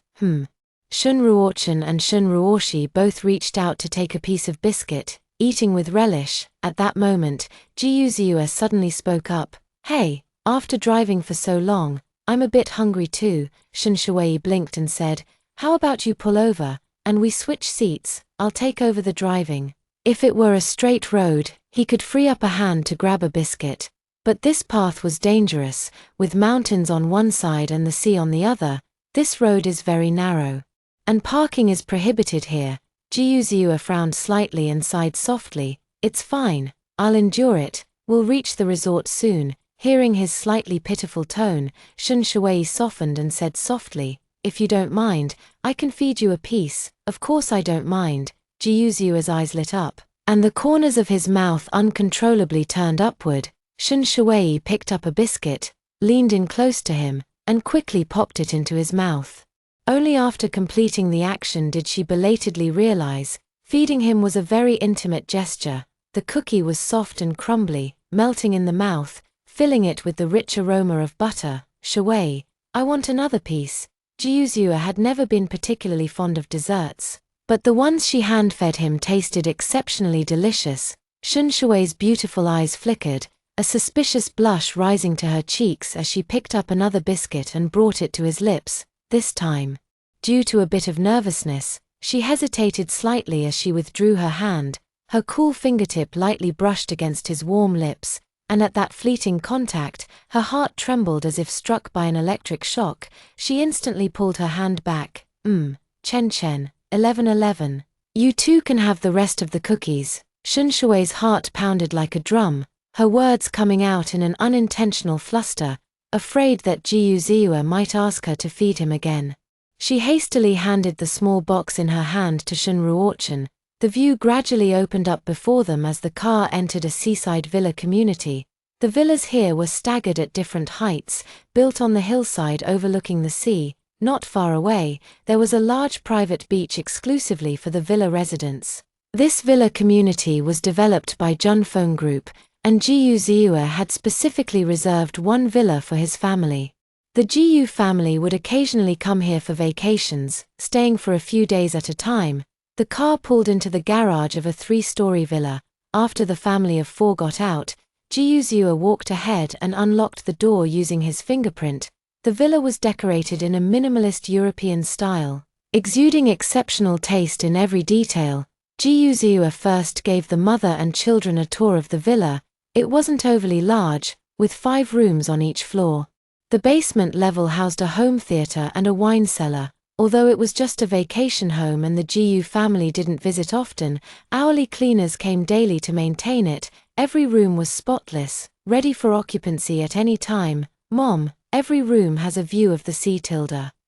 Shun Ruochan and Shun Ruoshi both reached out to take a piece of biscuit, eating with relish. At that moment, Jiyu Ziyue suddenly spoke up. "Hey, after driving for so long, I'm a bit hungry too." Shen Shuwei blinked and said, "How about you pull over, and we switch seats? I'll take over the driving." If it were a straight road, he could free up a hand to grab a biscuit. But this path was dangerous, with mountains on one side and the sea on the other. This road is very narrow. And parking is prohibited here. Jiyu Ziyue frowned slightly and sighed softly. "It's fine, I'll endure it, we'll reach the resort soon." Hearing his slightly pitiful tone, Shen Shuwei softened and said softly, "If you don't mind, I can feed you a piece." "Of course I don't mind." Jiyu Ziyue's eyes lit up, and the corners of his mouth uncontrollably turned upward. Shen Shuwei picked up a biscuit, leaned in close to him, and quickly popped it into his mouth. Only after completing the action did she belatedly realize, feeding him was a very intimate gesture. The cookie was soft and crumbly, melting in the mouth, filling it with the rich aroma of butter. "Shuwei, I want another piece." Jiyu Ziyue had never been particularly fond of desserts, but the ones she hand-fed him tasted exceptionally delicious. Shen Shuwei's beautiful eyes flickered, a suspicious blush rising to her cheeks as she picked up another biscuit and brought it to his lips. This time, due to a bit of nervousness, she hesitated slightly as she withdrew her hand. Her cool fingertip lightly brushed against his warm lips, and at that fleeting contact, her heart trembled as if struck by an electric shock. She instantly pulled her hand back. Chen Chen, 1111. You too can have the rest of the cookies. Shun Shui's heart pounded like a drum, her words coming out in an unintentional fluster, afraid that Jiyu Ziua might ask her to feed him again. She hastily handed the small box in her hand to Shun Ruochen. The view gradually opened up before them as the car entered a seaside villa community. The villas here were staggered at different heights, built on the hillside overlooking the sea. Not far away, there was a large private beach exclusively for the villa residents. This villa community was developed by Junfeng Group, and Jiyu Ziua had specifically reserved one villa for his family. The Jiyu family would occasionally come here for vacations, staying for a few days at a time. The car pulled into the garage of a 3-story villa. After the family of 4 got out, Jiyu Ziua walked ahead and unlocked the door using his fingerprint. The villa was decorated in a minimalist European style, exuding exceptional taste in every detail. Jiyu Ziua first gave the mother and children a tour of the villa. It wasn't overly large, with 5 rooms on each floor. The basement level housed a home theater and a wine cellar. Although it was just a vacation home and the Jiyu family didn't visit often, hourly cleaners came daily to maintain it. Every room was spotless, ready for occupancy at any time. Mom, every room has a view of the sea.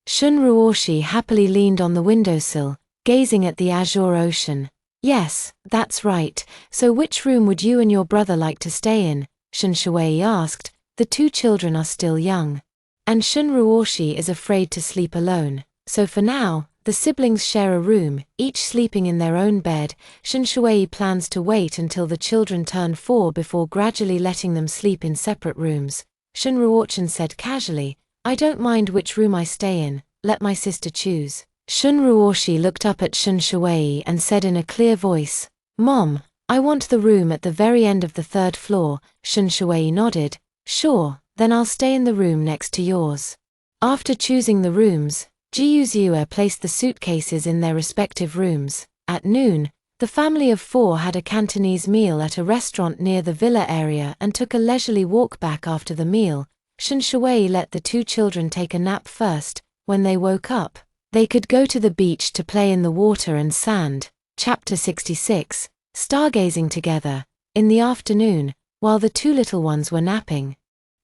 Shun Ruoshi happily leaned on the windowsill, gazing at the azure ocean. Yes, that's right. So which room would you and your brother like to stay in? Shun Shui asked. The 2 children are still young. And Shun Ruoshi is afraid to sleep alone. So for now, the siblings share a room, each sleeping in their own bed. Shun Shui plans to wait until the children turn 4 before gradually letting them sleep in separate rooms. Shun Ruochen said casually, I don't mind which room I stay in, let my sister choose. Shun Ruoshi looked up at Shun Shui and said in a clear voice, Mom, I want the room at the very end of the 3rd floor. Shun Shui nodded. Sure, then I'll stay in the room next to yours. After choosing the rooms, Jiyu Ziua placed the suitcases in their respective rooms. At noon, the family of 4 had a Cantonese meal at a restaurant near the villa area and took a leisurely walk back after the meal. Shun Shui let the 2 children take a nap first. When they woke up, they could go to the beach to play in the water and sand. Chapter 66. Stargazing together. In the afternoon, while the 2 little ones were napping,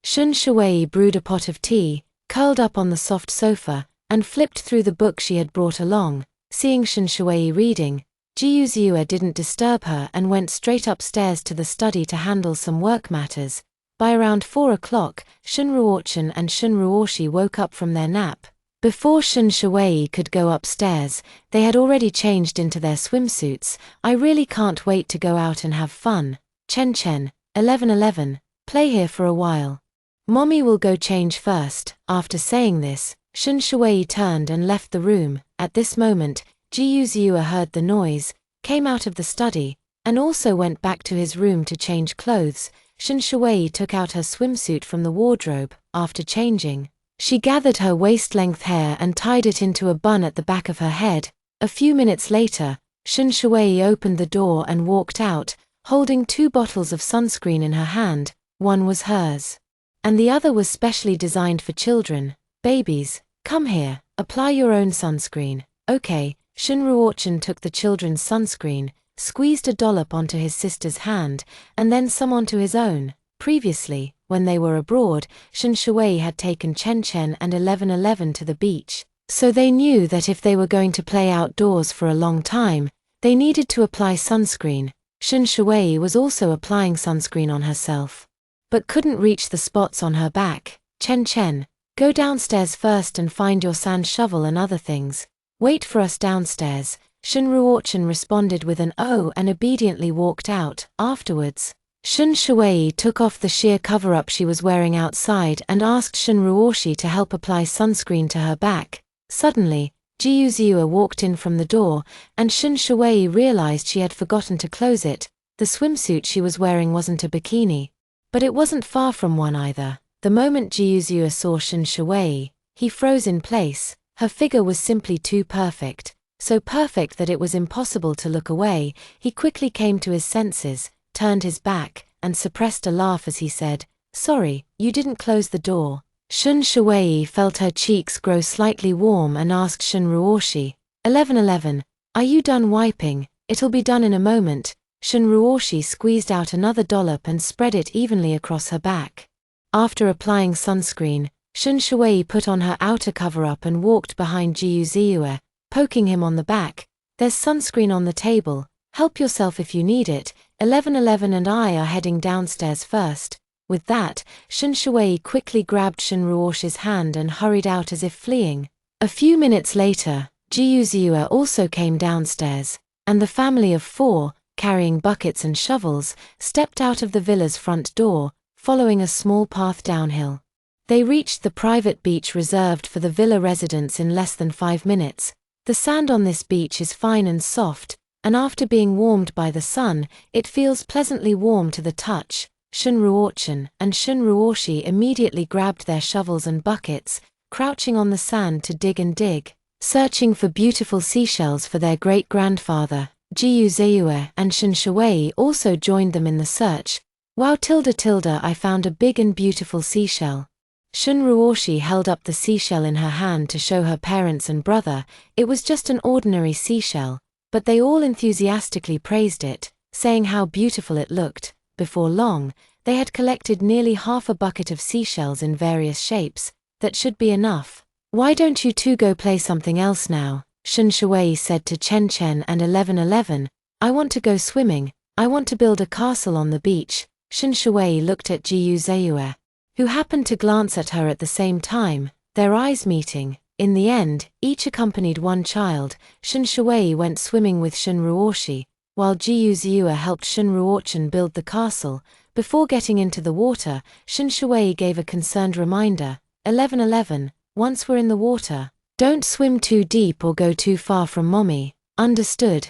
Shun Shui brewed a pot of tea, curled up on the soft sofa, and flipped through the book she had brought along. Seeing Shun Shui reading, Jiyu Ziua didn't disturb her and went straight upstairs to the study to handle some work matters. By around 4 o'clock, Shun Ruochen and Shun Ruoshi woke up from their nap. Before Shun Shui could go upstairs, they had already changed into their swimsuits. I really can't wait to go out and have fun. Chen Chen, 11:11, play here for a while. Mommy will go change first. After saying this, Shun Shui turned and left the room. At this moment, Jiyu Ziua heard the noise, came out of the study, and also went back to his room to change clothes. Shun Shui took out her swimsuit from the wardrobe. After changing, she gathered her waist-length hair and tied it into a bun at the back of her head. A few minutes later, Shun Shui opened the door and walked out, holding 2 bottles of sunscreen in her hand. One was hers, and the other was specially designed for children. Babies, come here, apply your own sunscreen. Okay. Shun Ruochen took the children's sunscreen, squeezed a dollop onto his sister's hand, and then some onto his own. Previously, when they were abroad, Shun Shui had taken Chen Chen and 11:11 to the beach, so they knew that if they were going to play outdoors for a long time, they needed to apply sunscreen. Shun Shui was also applying sunscreen on herself, but couldn't reach the spots on her back. Chen Chen, go downstairs first and find your sand shovel and other things. Wait for us downstairs. Shun Ruochen responded with an "oh" and obediently walked out. Afterwards, Shun Shui took off the sheer cover-up she was wearing outside and asked Shun Ruoshi to help apply sunscreen to her back. Suddenly, Jiyu Ziua walked in from the door, and Shun Shui realized she had forgotten to close it. The swimsuit she was wearing wasn't a bikini, but it wasn't far from one either. The moment Jiyu Ziua saw Shun Shui, he froze in place. Her figure was simply too perfect, so perfect that it was impossible to look away. He quickly came to his senses, turned his back, and suppressed a laugh as he said, "Sorry, you didn't close the door." Shun Shui felt her cheeks grow slightly warm and asked Shun Ruoshi, 11:11, Are you done wiping? It'll be done in a moment. Shun Ruoshi squeezed out another dollop and spread it evenly across her back. After applying sunscreen, Shun Shuei put on her outer cover-up and walked behind Jiu Ziyue, poking him on the back. There's sunscreen on the table, help yourself if you need it. 1111 and I are heading downstairs first. With that, Shun Shuei quickly grabbed Shun Ruoshi's hand and hurried out as if fleeing. A few minutes later, Jiu Ziyue also came downstairs, and the family of 4, carrying buckets and shovels, stepped out of the villa's front door, following a small path downhill. They reached the private beach reserved for the villa residents in less than 5 minutes. The sand on this beach is fine and soft, and after being warmed by the sun, it feels pleasantly warm to the touch. Shun Ruochen and Shun Ruoshi immediately grabbed their shovels and buckets, crouching on the sand to dig, searching for beautiful seashells for their great-grandfather. Jiu Ziyue and Shun Shuei also joined them in the search. Wow, I found a big and beautiful seashell. Shun Ruoshi held up the seashell in her hand to show her parents and brother. It was just an ordinary seashell, but they all enthusiastically praised it, saying how beautiful it looked. Before long, they had collected nearly half a bucket of seashells in various shapes. That should be enough. Why don't you two go play something else now? Shun Shuei said to Chen Chen and 1111. I want to go swimming. I want to build a castle on the beach. Shun Shuei looked at Jiu Ziyue, who happened to glance at her at the same time, their eyes meeting. In the end, each accompanied one child. Shun Shuei went swimming with Shun Ruoshi, while Jiu Ziyue helped Shun Ruochen build the castle. Before getting into the water, Shun Shuei gave a concerned reminder. 1111, once we're in the water, don't swim too deep or go too far from mommy. Understood,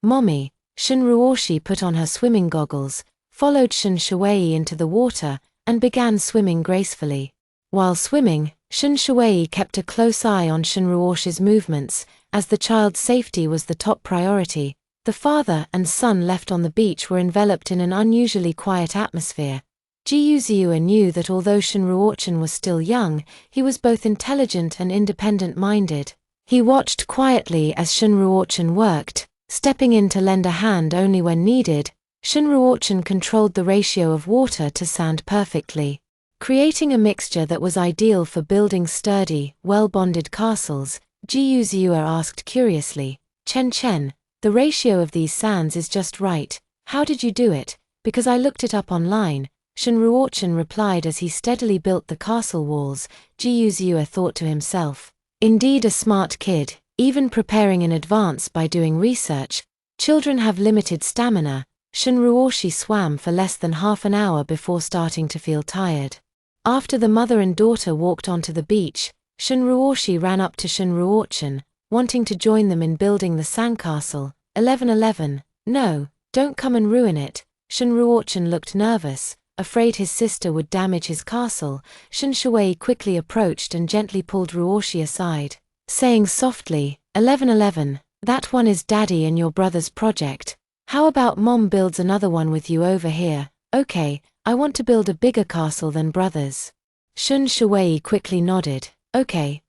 mommy. Shun Ruoshi put on her swimming goggles, followed Shun Shuei into the water, and began swimming gracefully. While swimming, Shun Shuei kept a close eye on Shun Ruoshi's movements, as the child's safety was the top priority. The father and son left on the beach were enveloped in an unusually quiet atmosphere. Jiu Ziyue knew that although Shun Ruochen was still young, he was both intelligent and independent-minded. He watched quietly as Shun Ruochen worked, stepping in to lend a hand only when needed. Shun Ruochen controlled the ratio of water to sand perfectly, creating a mixture that was ideal for building sturdy, well-bonded castles. Jiu Ziyue asked curiously, Chen, the ratio of these sands is just right. How did you do it? Because I looked it up online. Shun Ruochen replied as he steadily built the castle walls. Jiu Ziyue thought to himself, indeed a smart kid, even preparing in advance by doing research. Children have limited stamina. Shun Ruoshi swam for less than half an hour before starting to feel tired. After the mother and daughter walked onto the beach, Shun Ruoshi ran up to Shun Ruochen, wanting to join them in building the sandcastle. 1111, no, don't come and ruin it. Shun Ruochen looked nervous, afraid his sister would damage his castle. Shun Shuei quickly approached and gently pulled Ruoshi aside, saying softly, 1111, that one is daddy and your brother's project. How about mom builds another one with you over here? Okay, I want to build a bigger castle than brothers. Shun Shuei quickly nodded. Okay,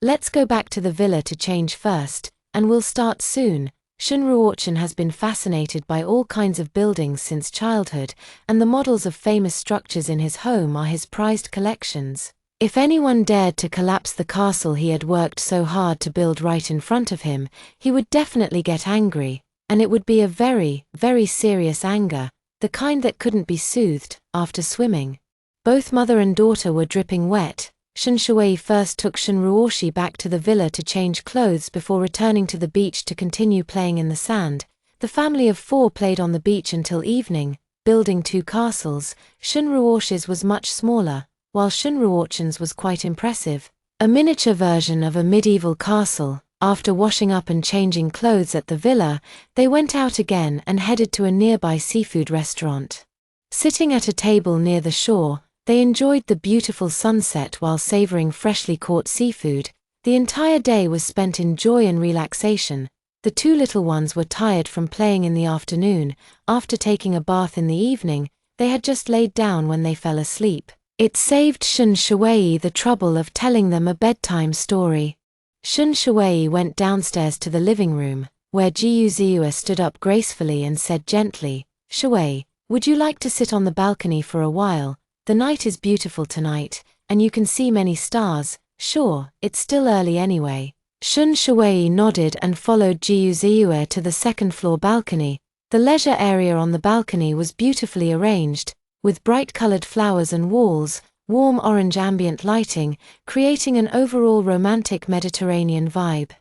let's go back to the villa to change first, and we'll start soon. Shun Ruochen has been fascinated by all kinds of buildings since childhood, and the models of famous structures in his home are his prized collections. If anyone dared to collapse the castle he had worked so hard to build right in front of him, he would definitely get angry, and it would be a very, very serious anger, the kind that couldn't be soothed. After swimming, both mother and daughter were dripping wet. Shun Shuei first took Shun Ruoshi back to the villa to change clothes before returning to the beach to continue playing in the sand. The family of 4 played on the beach until evening, building 2 castles. Shun Ruoshi's was much smaller, while Shun Ruochen's was quite impressive, a miniature version of a medieval castle. After washing up and changing clothes at the villa, they went out again and headed to a nearby seafood restaurant. Sitting at a table near the shore, they enjoyed the beautiful sunset while savoring freshly caught seafood. The entire day was spent in joy and relaxation. The 2 little ones were tired from playing in the afternoon. After taking a bath in the evening, they had just laid down when they fell asleep. It saved Shun Shuei the trouble of telling them a bedtime story. Shun Shuwei went downstairs to the living room, where Jiyu Ziyue stood up gracefully and said gently, "Shuwei, would you like to sit on the balcony for a while? The night is beautiful tonight, and you can see many stars." "Sure, it's still early anyway." Shun Shuwei nodded and followed Jiyu Ziyue to the second-floor balcony. The leisure area on the balcony was beautifully arranged, with bright-colored flowers and walls, warm orange ambient lighting, creating an overall romantic Mediterranean vibe.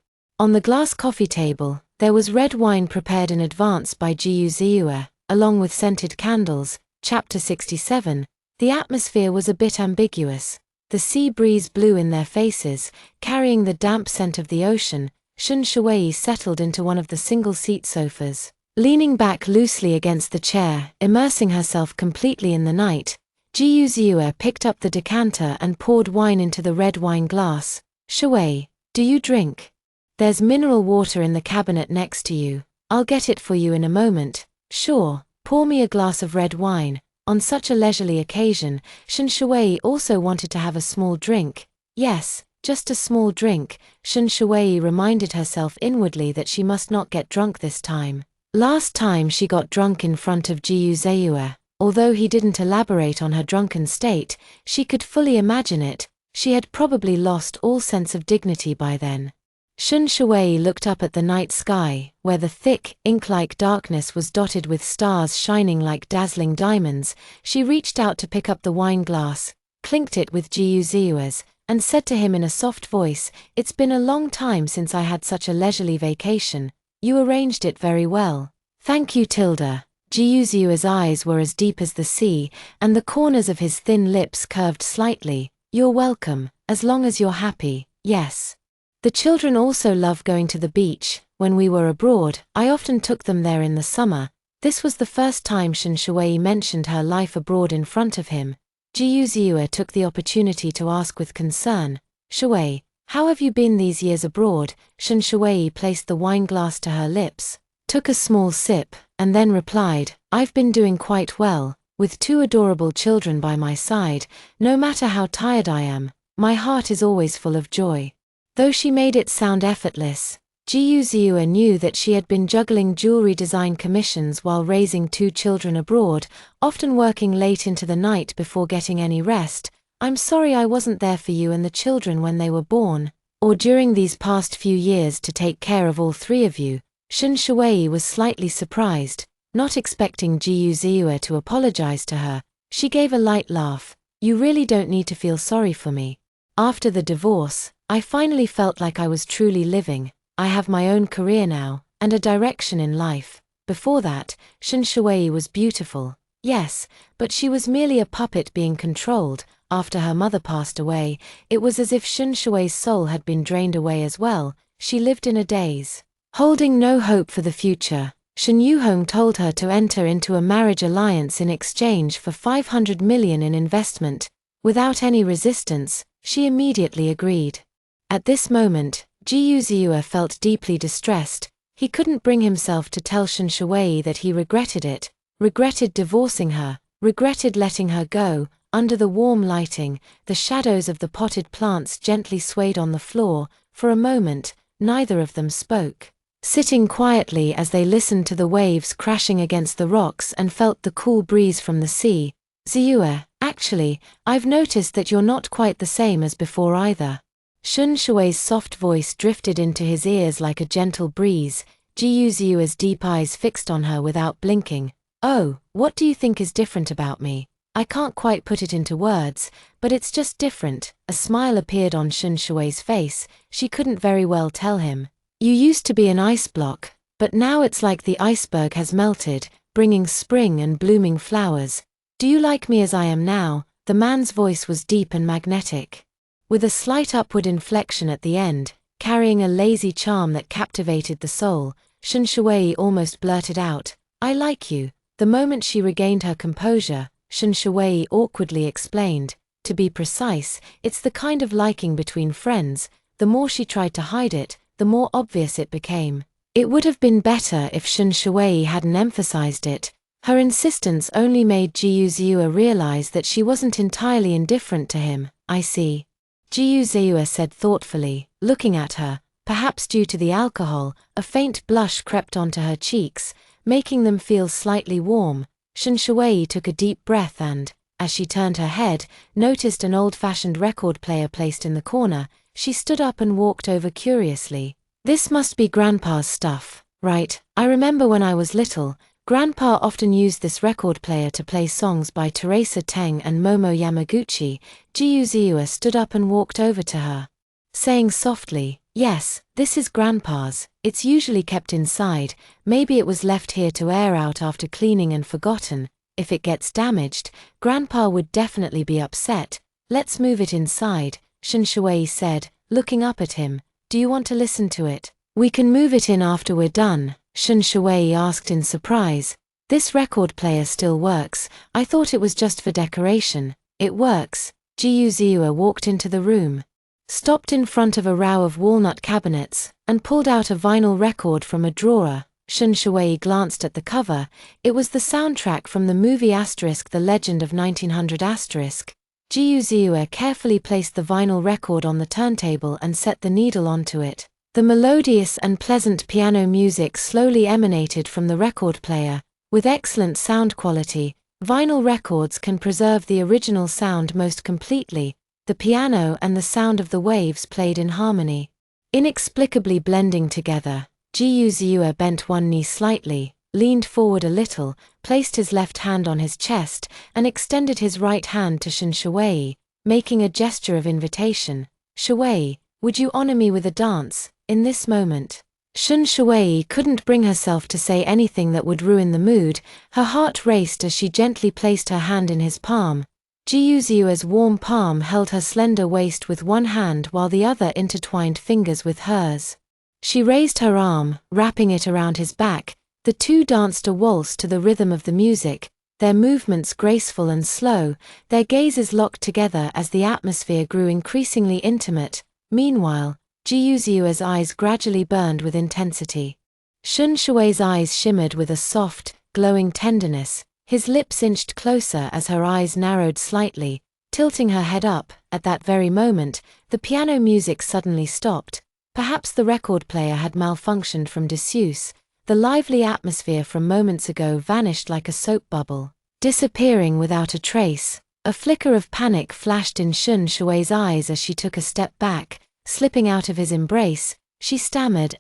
On the glass coffee table, there was red wine prepared in advance by Jiyu Ziyue, along with scented candles. Chapter 67. The atmosphere was a bit ambiguous. The sea breeze blew in their faces, carrying the damp scent of the ocean. Shun Shuwei settled into one of the single-seat sofas. Leaning back loosely against the chair, immersing herself completely in the night, Jiyu Ziyue picked up the decanter and poured wine into the red wine glass. "Shuwei, do you drink? There's mineral water in the cabinet next to you. I'll get it for you in a moment." "Sure, pour me a glass of red wine." On such a leisurely occasion, Shun Shuwei also wanted to have a small drink. Yes, just a small drink. Shun Shuwei reminded herself inwardly that she must not get drunk this time. Last time she got drunk in front of Jiyu Ziyue, although he didn't elaborate on her drunken state, she could fully imagine it. She had probably lost all sense of dignity by then. Shun Shuwei looked up at the night sky, where the thick, ink-like darkness was dotted with stars shining like dazzling diamonds. She reached out to pick up the wine glass, clinked it with Jiyu Ziyue's, and said to him in a soft voice, "It's been a long time since I had such a leisurely vacation. You arranged it very well." "Thank you, Tilda." Jiyu Ziyue's eyes were as deep as the sea, and the corners of his thin lips curved slightly. "You're welcome, as long as you're happy." "Yes. The children also love going to the beach. When we were abroad, I often took them there in the summer." This was the first time Shun Shuwei mentioned her life abroad in front of him. Jiyu Ziyue took the opportunity to ask with concern, "Shuwei, how have you been these years abroad?" Shun Shuwei placed the wine glass to her lips, took a small sip, and then replied, "I've been doing quite well, with two adorable children by my side. No matter how tired I am, my heart is always full of joy." Though she made it sound effortless, Jiyu Ziyue knew that she had been juggling jewelry design commissions while raising two children abroad, often working late into the night before getting any rest. "I'm sorry I wasn't there for you and the children when they were born, or during these past few years to take care of all three of you." Shun Shuwei was slightly surprised, not expecting Jiyu Ziyue to apologize to her. She gave a light laugh. "You really don't need to feel sorry for me. After the divorce, I finally felt like I was truly living. I have my own career now, and a direction in life. Before that, Shun Shuwei was beautiful. Yes, but she was merely a puppet being controlled. After her mother passed away, it was as if Shun Shuwei's soul had been drained away as well. She lived in a daze. Holding no hope for the future, Shun Yuhong told her to enter into a marriage alliance in exchange for 500 million in investment. Without any resistance, she immediately agreed. At this moment, Jiyu Ziyue felt deeply distressed. He couldn't bring himself to tell Shun Shuwei that he regretted it, regretted divorcing her, regretted letting her go. Under the warm lighting, the shadows of the potted plants gently swayed on the floor. For a moment, neither of them spoke, sitting quietly as they listened to the waves crashing against the rocks and felt the cool breeze from the sea. "Ziyue, actually, I've noticed that you're not quite the same as before either." Shun Shuwei's soft voice drifted into his ears like a gentle breeze. Jiyu Ziyue's deep eyes fixed on her without blinking. "Oh, what do you think is different about me? I can't quite put it into words, but it's just different." A smile appeared on Shun Shuwei's face. She couldn't very well tell him. "You used to be an ice block, but now it's like the iceberg has melted, bringing spring and blooming flowers. Do you like me as I am now?" The man's voice was deep and magnetic, with a slight upward inflection at the end, carrying a lazy charm that captivated the soul. Shun Shuwei almost blurted out, "I like you." The moment she regained her composure, Shun Shuwei awkwardly explained, "To be precise, it's the kind of liking between friends." The more she tried to hide it, the more obvious it became. It would have been better if Shun Shuwei hadn't emphasized it. Her insistence only made Jiyu Ziyue realize that she wasn't entirely indifferent to him. "I see. Jiuzue said thoughtfully, looking at her. Perhaps due to the alcohol, a faint blush crept onto her cheeks, making them feel slightly warm. Shen Shuai took a deep breath and, as she turned her head, noticed an old-fashioned record player placed in the corner. She stood up and walked over curiously. This must be Grandpa's stuff, right? I remember when I was little, Grandpa often used this record player to play songs by Teresa Teng and Momo Yamaguchi. Jiuzue stood up and walked over to her, saying softly, "Yes, this is Grandpa's. It's usually kept inside. Maybe it was left here to air out after cleaning and forgotten. If it gets damaged, Grandpa would definitely be upset. Let's move it inside," Shen Shuai said, looking up at him. "Do you want to listen to it? We can move it in after we're done," Shen Shuai asked in surprise. "This record player still works. I thought it was just for decoration." "It works." Jiuzue walked into the room, stopped in front of a row of walnut cabinets, and pulled out a vinyl record from a drawer. Shen Shuai glanced at the cover. It was the soundtrack from the movie *The Legend of 1900*. Jiuzue carefully placed the vinyl record on the turntable and set the needle onto it. The melodious and pleasant piano music slowly emanated from the record player. With excellent sound quality, vinyl records can preserve the original sound most completely. The piano and the sound of the waves played in harmony, inexplicably blending together. Jiuzue bent one knee slightly, leaned forward a little, placed his left hand on his chest, and extended his right hand to Shen Shuai, making a gesture of invitation. "Shuai, would you honor me with a dance?" In this moment, Shen Shuai couldn't bring herself to say anything that would ruin the mood. Her heart raced as she gently placed her hand in his palm. Jiuzue's warm palm held her slender waist with one hand while the other intertwined fingers with hers. She raised her arm, wrapping it around his back. The two danced a waltz to the rhythm of the music, their movements graceful and slow, their gazes locked together as the atmosphere grew increasingly intimate. Meanwhile, Jiuzue's eyes gradually burned with intensity. Shen Shuai's eyes shimmered with a soft, glowing tenderness. His lips inched closer as her eyes narrowed slightly, tilting her head up. At that very moment, the piano music suddenly stopped. Perhaps the record player had malfunctioned from disuse. The lively atmosphere from moments ago vanished like a soap bubble, disappearing without a trace. A flicker of panic flashed in Shen Shuai's eyes as she took a step back. Slipping out of his embrace, she stammered,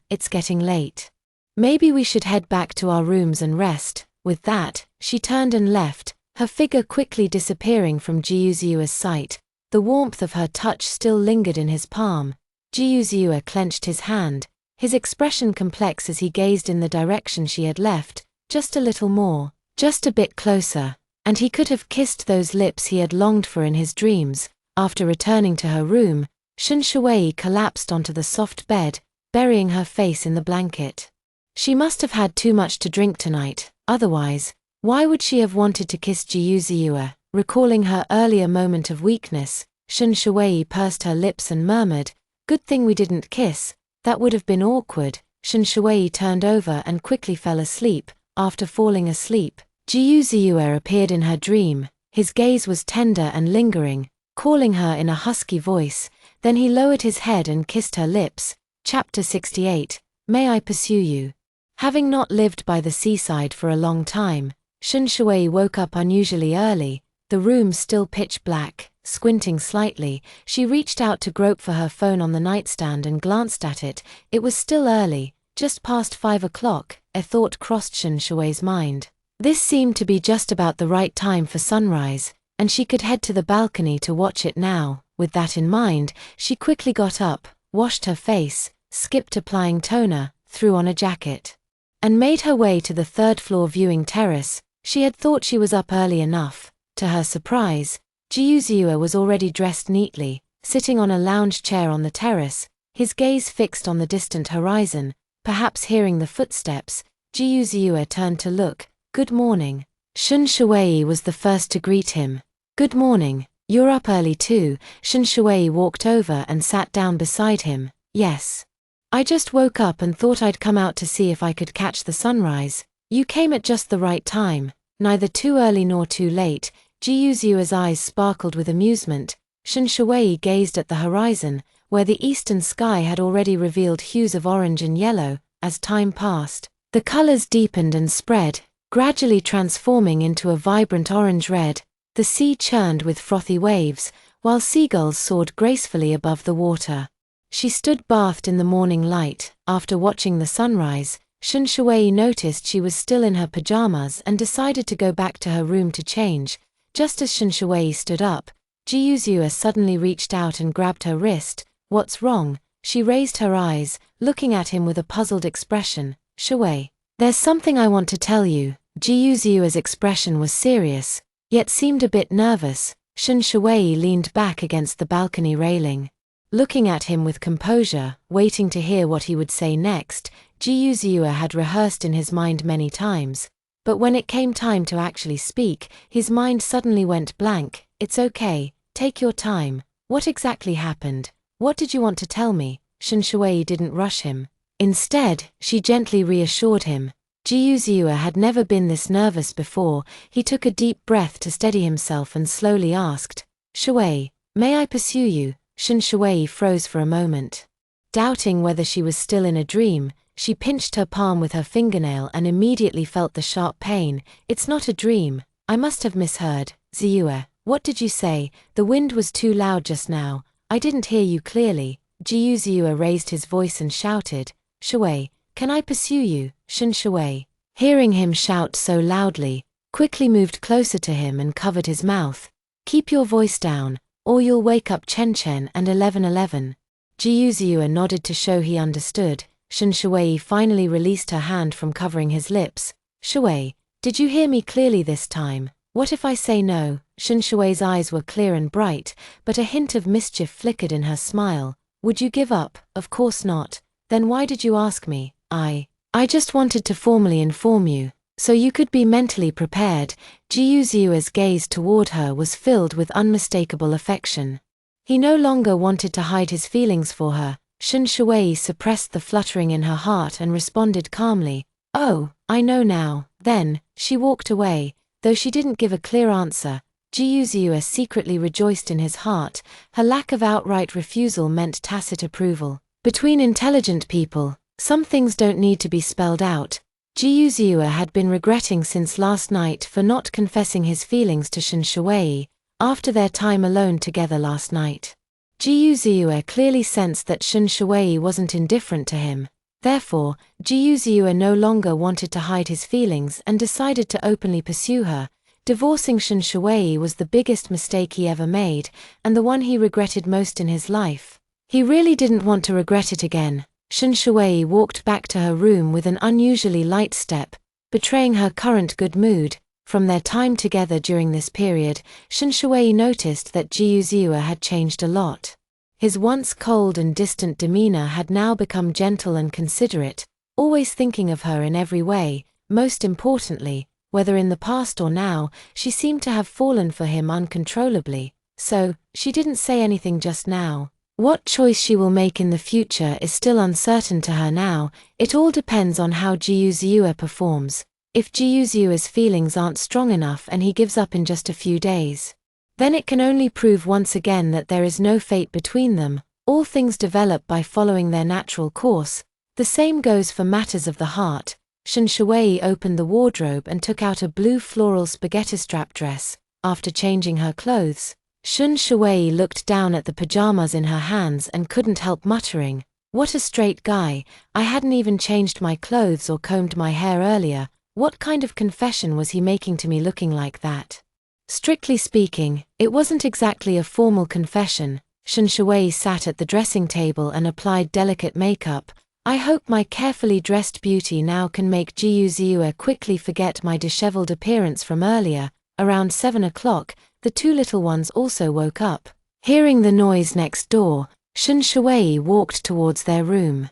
"It's getting late. Maybe we should head back to our rooms and rest." With that, she turned and left, her figure quickly disappearing from Jiuzue's sight. The warmth of her touch still lingered in his palm. Jiuzue clenched his hand, his expression complex as he gazed in the direction she had left. Just a little more, just a bit closer, and he could have kissed those lips he had longed for in his dreams. After returning to her room, Shen Shuai collapsed onto the soft bed, burying her face in the blanket. She must have had too much to drink tonight, otherwise, why would she have wanted to kiss Jiuzue? Recalling her earlier moment of weakness, Shen Shuai pursed her lips and murmured, "Good thing we didn't kiss, that would have been awkward." Shen Shuai turned over and quickly fell asleep. After falling asleep, Jiuzue appeared in her dream. His gaze was tender and lingering, calling her in a husky voice. Then he lowered his head and kissed her lips. Chapter 68, May I Pursue You? Having not lived by the seaside for a long time, Shen Shuai woke up unusually early, the room still pitch black. Squinting slightly, she reached out to grope for her phone on the nightstand and glanced at it. It was still early, just past 5 o'clock. A thought crossed Shen Shuai's mind. This seemed to be just about the right time for sunrise, and she could head to the balcony to watch it now. With that in mind, she quickly got up, washed her face, skipped applying toner, threw on a jacket, and made her way to the third-floor viewing terrace. She had thought she was up early enough. To her surprise, Jiuzue was already dressed neatly, sitting on a lounge chair on the terrace, his gaze fixed on the distant horizon. Perhaps hearing the footsteps, Jiuzue turned to look. "Good morning." Shen Shuai was the first to greet him. "Good morning. You're up early too." Shen Shuai walked over and sat down beside him. "Yes. I just woke up and thought I'd come out to see if I could catch the sunrise." "You came at just the right time, neither too early nor too late." Jiuzue's eyes sparkled with amusement. Shen Shui gazed at the horizon, where the eastern sky had already revealed hues of orange and yellow. As time passed, the colors deepened and spread, gradually transforming into a vibrant orange-red. The sea churned with frothy waves, while seagulls soared gracefully above the water. She stood bathed in the morning light. After watching the sunrise, Shen Shui noticed she was still in her pajamas and decided to go back to her room to change. Just as Shen Shui stood up, Ji Yuzue suddenly reached out and grabbed her wrist. "What's wrong?" She raised her eyes, looking at him with a puzzled expression. "Shui, there's something I want to tell you." Ji Yuzue's expression was serious, yet seemed a bit nervous. Shen Shui leaned back against the balcony railing, looking at him with composure, waiting to hear what he would say next. Ji Yuzue had rehearsed in his mind many times, but when it came time to actually speak, his mind suddenly went blank. "It's okay, take your time. What exactly happened? What did you want to tell me?" Shen Shui didn't rush him. Instead, she gently reassured him. Ji Yuzue had never been this nervous before. He took a deep breath to steady himself and slowly asked, "Shui, may I pursue you?" Shen Shui froze for a moment, doubting whether she was still in a dream. She pinched her palm with her fingernail and immediately felt the sharp pain. "It's not a dream. I must have misheard." "Ziyue, what did you say? The wind was too loud just now. I didn't hear you clearly." Ji Yuzue raised his voice and shouted, "Shui, can I pursue you?" Shen Shui, hearing him shout so loudly, quickly moved closer to him and covered his mouth. "Keep your voice down, or you'll wake up Chen Chen and 1111. Ji Yuzue nodded to show he understood. Shen Shui finally released her hand from covering his lips. "Shui, did you hear me clearly this time? What if I say no?" Shen Shui's eyes were clear and bright, but a hint of mischief flickered in her smile. "Would you give up?" "Of course not. Then why did you ask me?" I just wanted to formally inform you, so you could be mentally prepared." Ji Yuzue's gaze toward her was filled with unmistakable affection. He no longer wanted to hide his feelings for her. Shen Shui suppressed the fluttering in her heart and responded calmly, "Oh, I know now." Then, she walked away, though she didn't give a clear answer. Ji Yuzue secretly rejoiced in his heart. Her lack of outright refusal meant tacit approval. Between intelligent people, some things don't need to be spelled out. Ji Yuzue had been regretting since last night for not confessing his feelings to Shen Shui after their time alone together last night. Ji Yuzue clearly sensed that Shen Shui wasn't indifferent to him. Therefore, Ji Yuzue no longer wanted to hide his feelings and decided to openly pursue her. Divorcing Shen Shui was the biggest mistake he ever made, and the one he regretted most in his life. He really didn't want to regret it again. Shen Shui walked back to her room with an unusually light step, betraying her current good mood. From their time together during this period, Shen Shui noticed that Ji Yuzue had changed a lot. His once cold and distant demeanor had now become gentle and considerate, always thinking of her in every way. Most importantly, whether in the past or now, she seemed to have fallen for him uncontrollably. So, she didn't say anything just now. What choice she will make in the future is still uncertain to her now. It all depends on how Ji Yuzue performs. If Ji Yuzue's feelings aren't strong enough and he gives up in just a few days, then it can only prove once again that there is no fate between them. All things develop by following their natural course. The same goes for matters of the heart. Shen Shui opened the wardrobe and took out a blue floral spaghetti strap dress. After changing her clothes, Shen Shui looked down at the pajamas in her hands and couldn't help muttering, "What a straight guy. I hadn't even changed my clothes or combed my hair earlier. What kind of confession was he making to me looking like that?" Strictly speaking, it wasn't exactly a formal confession. Shen Shui sat at the dressing table and applied delicate makeup. "I hope my carefully dressed beauty now can make Ji Yuzue quickly forget my disheveled appearance from earlier." Around 7 o'clock, the two little ones also woke up. Hearing the noise next door, Shen Shui walked towards their room.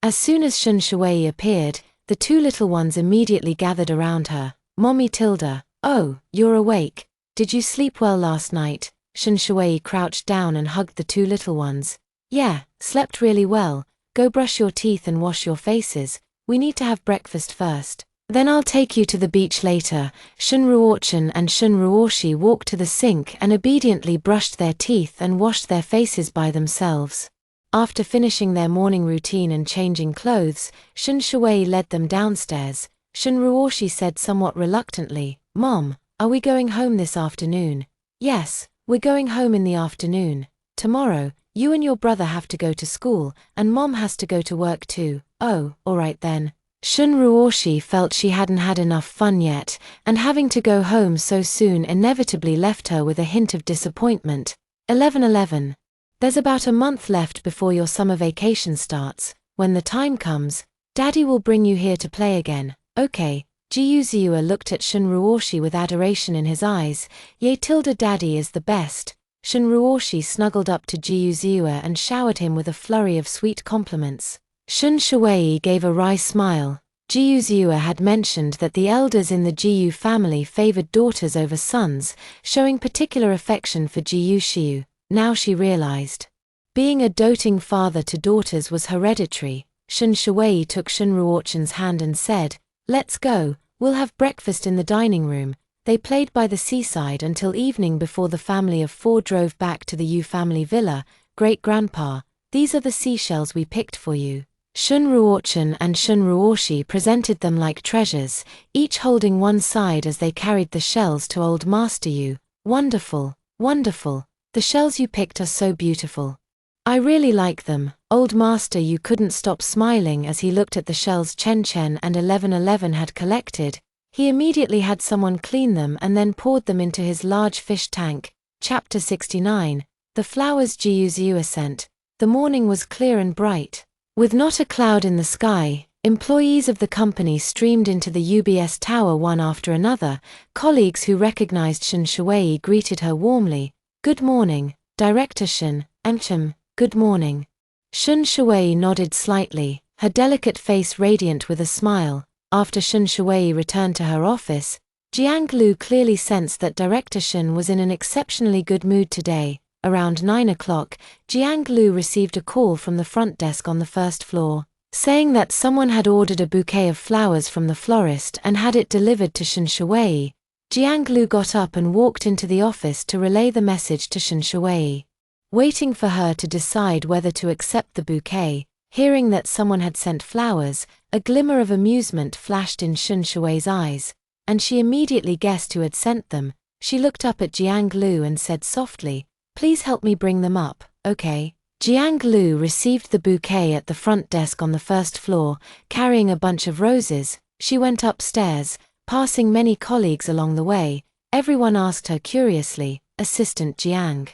As soon as Shen Shui appeared, the two little ones immediately gathered around her. "Mommy Tilda, oh, you're awake. Did you sleep well last night?" Shen Shui crouched down and hugged the two little ones. "Yeah, slept really well. Go brush your teeth and wash your faces. We need to have breakfast first." Then I'll take you to the beach later. Shun Ruochen and Shun Ruoshi walked to the sink and obediently brushed their teeth and washed their faces by themselves. After finishing their morning routine and changing clothes, Shun Shui led them downstairs. Shun Ruoshi said somewhat reluctantly, "Mom, are we going home this afternoon?" "Yes, we're going home in the afternoon. Tomorrow, you and your brother have to go to school, and Mom has to go to work too." "Oh, alright then." Shun Ruoshi felt she hadn't had enough fun yet, and having to go home so soon inevitably left her with a hint of disappointment. 11:11. There's about a month left before your summer vacation starts. When the time comes, Daddy will bring you here to play again. Okay. Jiuzua looked at Shun Ruoshi with adoration in his eyes. Ye tilde Daddy is the best. Shun Ruoshi snuggled up to Jiuzua and showered him with a flurry of sweet compliments. Shun Shui gave a wry smile. Jiuzua had mentioned that the elders in the Jiu family favored daughters over sons, showing particular affection for Jiushiu. Now she realized. Being a doting father to daughters was hereditary. Shun Shui took Shun Ruochen's hand and said, "Let's go, we'll have breakfast in the dining room." They played by the seaside until evening before the family of four drove back to the Yu family villa. "Great-grandpa, these are the seashells we picked for you." Shun Ruochen and Shun Ruoshi presented them like treasures, each holding one side as they carried the shells to Old Master Yu. "Wonderful, wonderful. The shells you picked are so beautiful. I really like them." Old Master Yu couldn't stop smiling as he looked at the shells Chen Chen and 1111 had collected. He immediately had someone clean them and then poured them into his large fish tank. Chapter 69. The flowers Jiuzua sent. The morning was clear and bright. With not a cloud in the sky, employees of the company streamed into the UBS tower one after another. Colleagues who recognized Shun Shui greeted her warmly. "Good morning, Director Shun." "Anchem, good morning." Shun Shui nodded slightly, her delicate face radiant with a smile. After Shun Shui returned to her office, Jiang Lu clearly sensed that Director Shun was in an exceptionally good mood today. Around 9 o'clock, Jiang Lu received a call from the front desk on the first floor, saying that someone had ordered a bouquet of flowers from the florist and had it delivered to Shun Shui. Jiang Lu got up and walked into the office to relay the message to Shun Shui. Waiting for her to decide whether to accept the bouquet, hearing that someone had sent flowers, a glimmer of amusement flashed in Shun Shui's eyes, and she immediately guessed who had sent them. She looked up at Jiang Lu and said softly, "Please help me bring them up, okay?" Jiang Lu received the bouquet at the front desk on the first floor, carrying a bunch of roses. She went upstairs, passing many colleagues along the way. Everyone asked her curiously, "Assistant Jiang,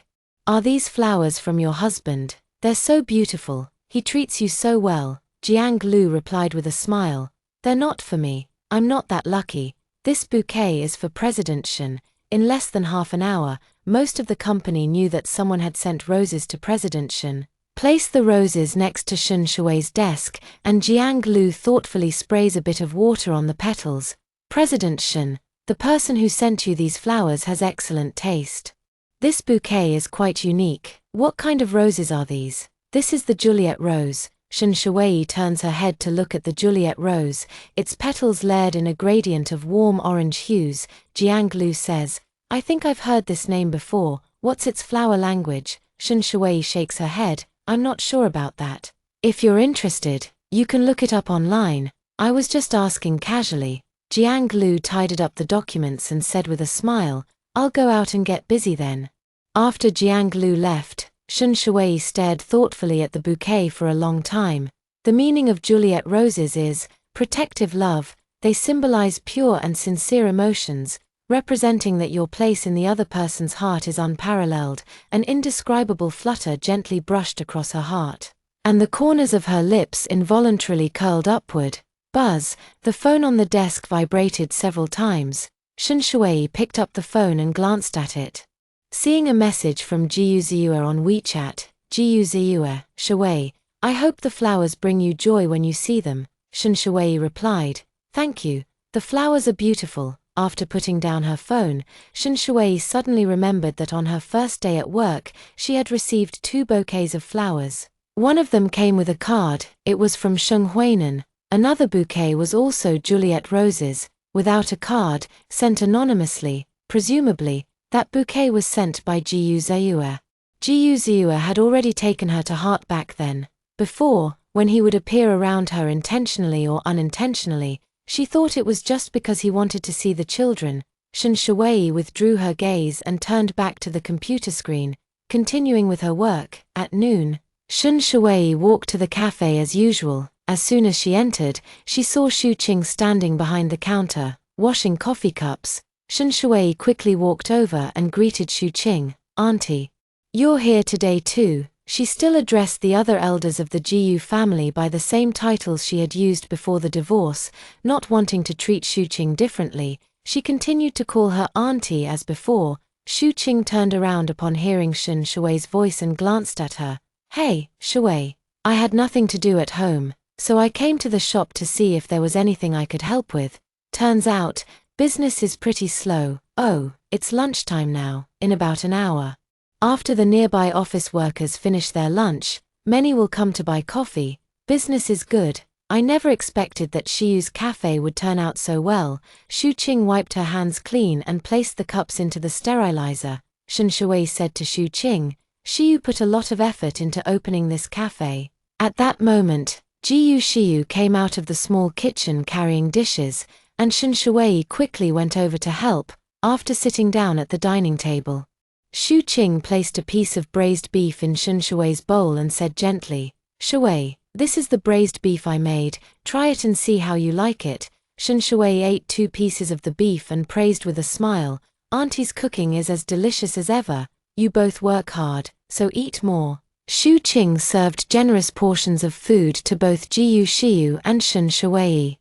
are these flowers from your husband? They're so beautiful, he treats you so well." Jiang Lu replied with a smile, "They're not for me, I'm not that lucky. This bouquet is for President Shun." In less than half an hour, most of the company knew that someone had sent roses to President Shun. Place the roses next to Shun Shui's desk, and Jiang Lu thoughtfully sprays a bit of water on the petals. "President Shun, the person who sent you these flowers has excellent taste. This bouquet is quite unique. What kind of roses are these?" "This is the Juliet rose." Shun Shui turns her head to look at the Juliet rose, its petals layered in a gradient of warm orange hues. Jiang Lu says, "I think I've heard this name before. What's its flower language?" Shun Shui shakes her head, "I'm not sure about that. If you're interested, you can look it up online. I was just asking casually." Jiang Lu tidied up the documents and said with a smile, "I'll go out and get busy then." After Jiang Lu left, Shun Shui stared thoughtfully at the bouquet for a long time. The meaning of Juliet roses is protective love. They symbolize pure and sincere emotions, representing that your place in the other person's heart is unparalleled. An indescribable flutter gently brushed across her heart, and the corners of her lips involuntarily curled upward. Buzz, the phone on the desk vibrated several times. Shun Shui picked up the phone and glanced at it. Seeing a message from Jiuzua on WeChat, "Jiuzua, Shui, I hope the flowers bring you joy when you see them." Shun Shui replied, "Thank you, the flowers are beautiful." After putting down her phone, Shun Shui suddenly remembered that on her first day at work, she had received 2 bouquets of flowers. One of them came with a card. It was from Sheng Huinan. Another bouquet was also Juliet roses, without a card, sent anonymously. Presumably, that bouquet was sent by Jiyu Zayua. Jiyu Zayua had already taken her to heart back then. Before, when he would appear around her intentionally or unintentionally, she thought it was just because he wanted to see the children. Shen Shuwei withdrew her gaze and turned back to the computer screen, continuing with her work. At noon, Shen Shuwei walked to the cafe as usual. As soon as she entered, she saw Xu Qing standing behind the counter, washing coffee cups. Shen Shuwei quickly walked over and greeted Xu Qing. "Auntie, you're here today too." She still addressed the other elders of the Jiyu family by the same titles she had used before the divorce. Not wanting to treat Xu Qing differently, she continued to call her auntie as before. Xu Qing turned around upon hearing Shen Shuwei's voice and glanced at her. "Hey, Shuwei, I had nothing to do at home, so I came to the shop to see if there was anything I could help with. Turns out, business is pretty slow." "Oh, it's lunchtime now, in about an hour. After the nearby office workers finish their lunch, many will come to buy coffee. Business is good. I never expected that Shiyu's cafe would turn out so well." Xu Qing wiped her hands clean and placed the cups into the sterilizer. Shen Shuwei said to Xu Qing, "Shiyu put a lot of effort into opening this cafe." At that moment, Jiyu Shiyu came out of the small kitchen carrying dishes, and Shen Shuwei quickly went over to help. After sitting down at the dining table, Xu Qing placed a piece of braised beef in Shen Shuwei's bowl and said gently, "Shuwei, this is the braised beef I made, try it and see how you like it." Shen Shuwei ate 2 pieces of the beef and praised with a smile, "Auntie's cooking is as delicious as ever. You both work hard, so eat more." Xu Qing served generous portions of food to both Jiyu Shiyu and Shen Shuwei.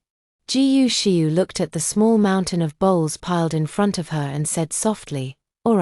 Jiyu Shiyu looked at the small mountain of bowls piled in front of her and said softly, All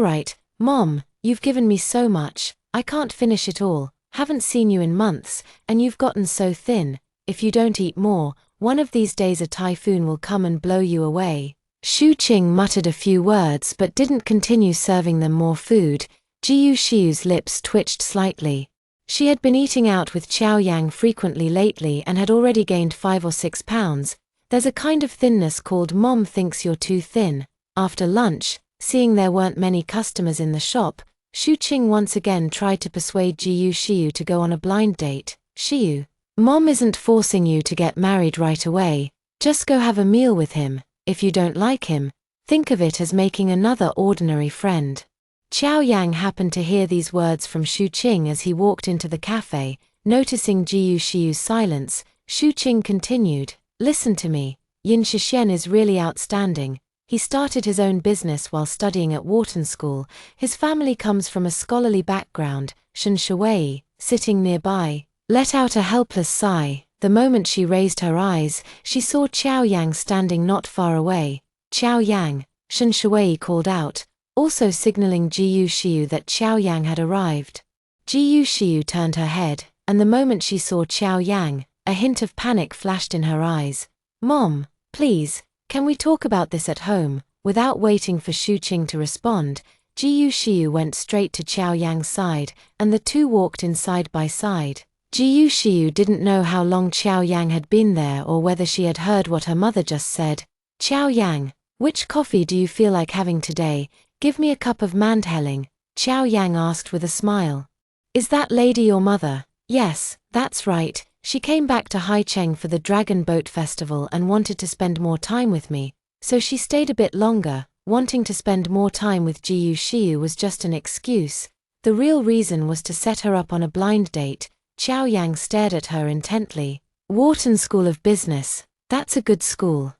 right, Mom, you've given me so much, I can't finish it all. Haven't seen you in months, and you've gotten so thin. If you don't eat more, one of these days a typhoon will come and blow you away." Xu Qing muttered a few words but didn't continue serving them more food. Jiyu Shiyu's lips twitched slightly. She had been eating out with Qiao Yang frequently lately and had already gained 5 or 6 pounds. There's a kind of thinness called "Mom thinks you're too thin." After lunch, seeing there weren't many customers in the shop, Xu Qing once again tried to persuade Jiyu Shiyu to go on a blind date. "Shiyu, Mom isn't forcing you to get married right away. Just go have a meal with him. If you don't like him, think of it as making another ordinary friend." Qiao Yang happened to hear these words from Xu Qing as he walked into the cafe. Noticing Jiyu Shiyu's silence, Xu Qing continued, "Listen to me, Yin Shixian is really outstanding. He started his own business while studying at Wharton School. His family comes from a scholarly background." Shen Shuwei, sitting nearby, let out a helpless sigh. The moment she raised her eyes, she saw Qiao Yang standing not far away. "Qiao Yang," Shen Shuwei called out, also signaling Jiyu Shiyu that Qiao Yang had arrived. Jiyu Shiyu turned her head, and the moment she saw Qiao Yang, a hint of panic flashed in her eyes. "Mom, please, can we talk about this at home?" Without waiting for Xu Qing to respond, Jiyu Shiyu went straight to Qiao Yang's side, and the two walked in side by side. Jiyu Shiyu didn't know how long Qiao Yang had been there or whether she had heard what her mother just said. "Qiao Yang, which coffee do you feel like having today? Give me a cup of mandheling," Qiao Yang asked with a smile. "Is that lady your mother?" "Yes, that's right. She came back to Haicheng for the Dragon Boat Festival and wanted to spend more time with me, so she stayed a bit longer." Wanting to spend more time with Jiyu Shiyu was just an excuse. The real reason was to set her up on a blind date. Qiao Yang stared at her intently. "Wharton School of Business, that's a good school."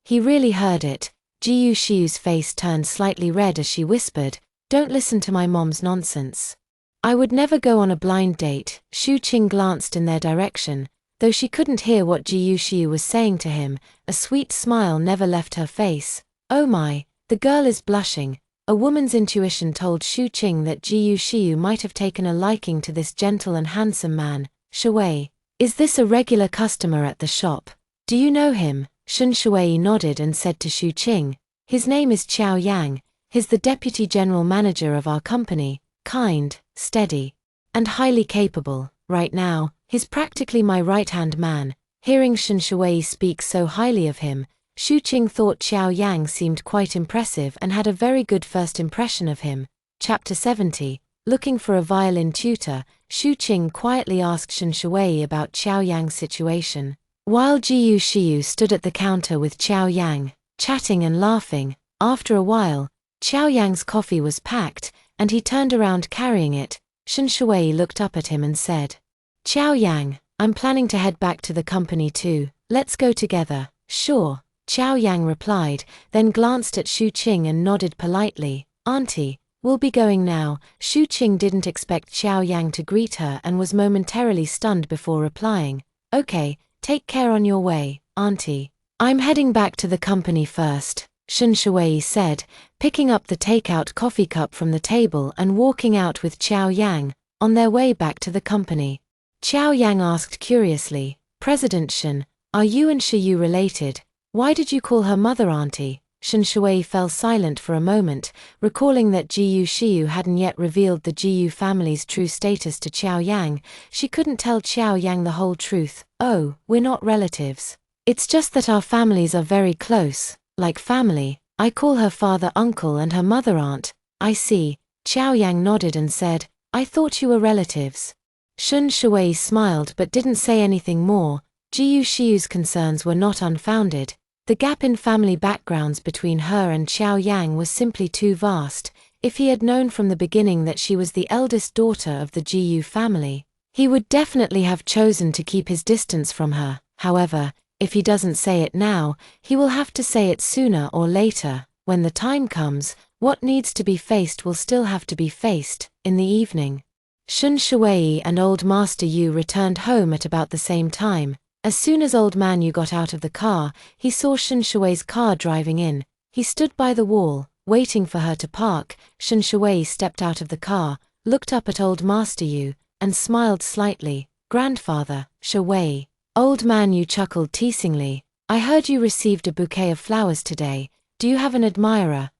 He really heard it. Jiyu Shiyu's face turned slightly red as she whispered, "Don't listen to my mom's nonsense. I would never go on a blind date." Xu Qing glanced in their direction. Though she couldn't hear what Jiyu Shiyu was saying to him, a sweet smile never left her face. "Oh my, the girl is blushing." A woman's intuition told Xu Qing that Jiyu Shiyu might have taken a liking to this gentle and handsome man. "Shuwei, is this a regular customer at the shop? Do you know him?" Shen Shuwei nodded and said to Xu Qing, "His name is Qiao Yang. He's the deputy general manager of our company, kind, steady, and highly capable. Right now, he's practically my right-hand man. Hearing Shen Shui speak so highly of him, Shu Qing thought Xiao Yang seemed quite impressive and had a very good first impression of him. Chapter 70. Looking for a violin tutor, Shu Qing quietly asked Shen Shui about Xiao Yang's situation. While Jiyu Shiyu stood at the counter with Xiao Yang, chatting and laughing, after a while, Xiao Yang's coffee was packed, and he turned around carrying it. Shen Shui looked up at him and said, "Xiao Yang, I'm planning to head back to the company too. Let's go together." "Sure," Xiao Yang replied, then glanced at Shu Qing and nodded politely. "Auntie, we'll be going now." Shu Qing didn't expect Xiao Yang to greet her and was momentarily stunned before replying, "Okay, take care on your way, Auntie. I'm heading back to the company first," Shen Shui said, picking up the takeout coffee cup from the table and walking out with Xiao Yang, on their way back to the company. Xiao Yang asked curiously, "President Shen, are you and Shiyu related? Why did you call her mother Auntie?" Shen Shui fell silent for a moment, recalling that Jiyu Shiyu hadn't yet revealed the Jiyu family's true status to Xiao Yang. She couldn't tell Xiao Yang the whole truth. "Oh, we're not relatives. It's just that our families are very close, like family. I call her father uncle and her mother aunt." "I see." Xiao Yang nodded and said, "I thought you were relatives." Shen Shui smiled but didn't say anything more. Jiyu Shiyu's concerns were not unfounded. The gap in family backgrounds between her and Xiao Yang was simply too vast. If he had known from the beginning that she was the eldest daughter of the Jiyu family, he would definitely have chosen to keep his distance from her. However, if he doesn't say it now, he will have to say it sooner or later. When the time comes, what needs to be faced will still have to be faced. In the evening, Shen Shui and Old Master Yu returned home at about the same time. As soon as Old Man Yu got out of the car, he saw Shen Shui's car driving in. He stood by the wall, waiting for her to park. Shen Shui stepped out of the car, looked up at Old Master Yu, and smiled slightly. "Grandfather, Shui." Old Man Yu chuckled teasingly. "I heard you received a bouquet of flowers today. Do you have an admirer?"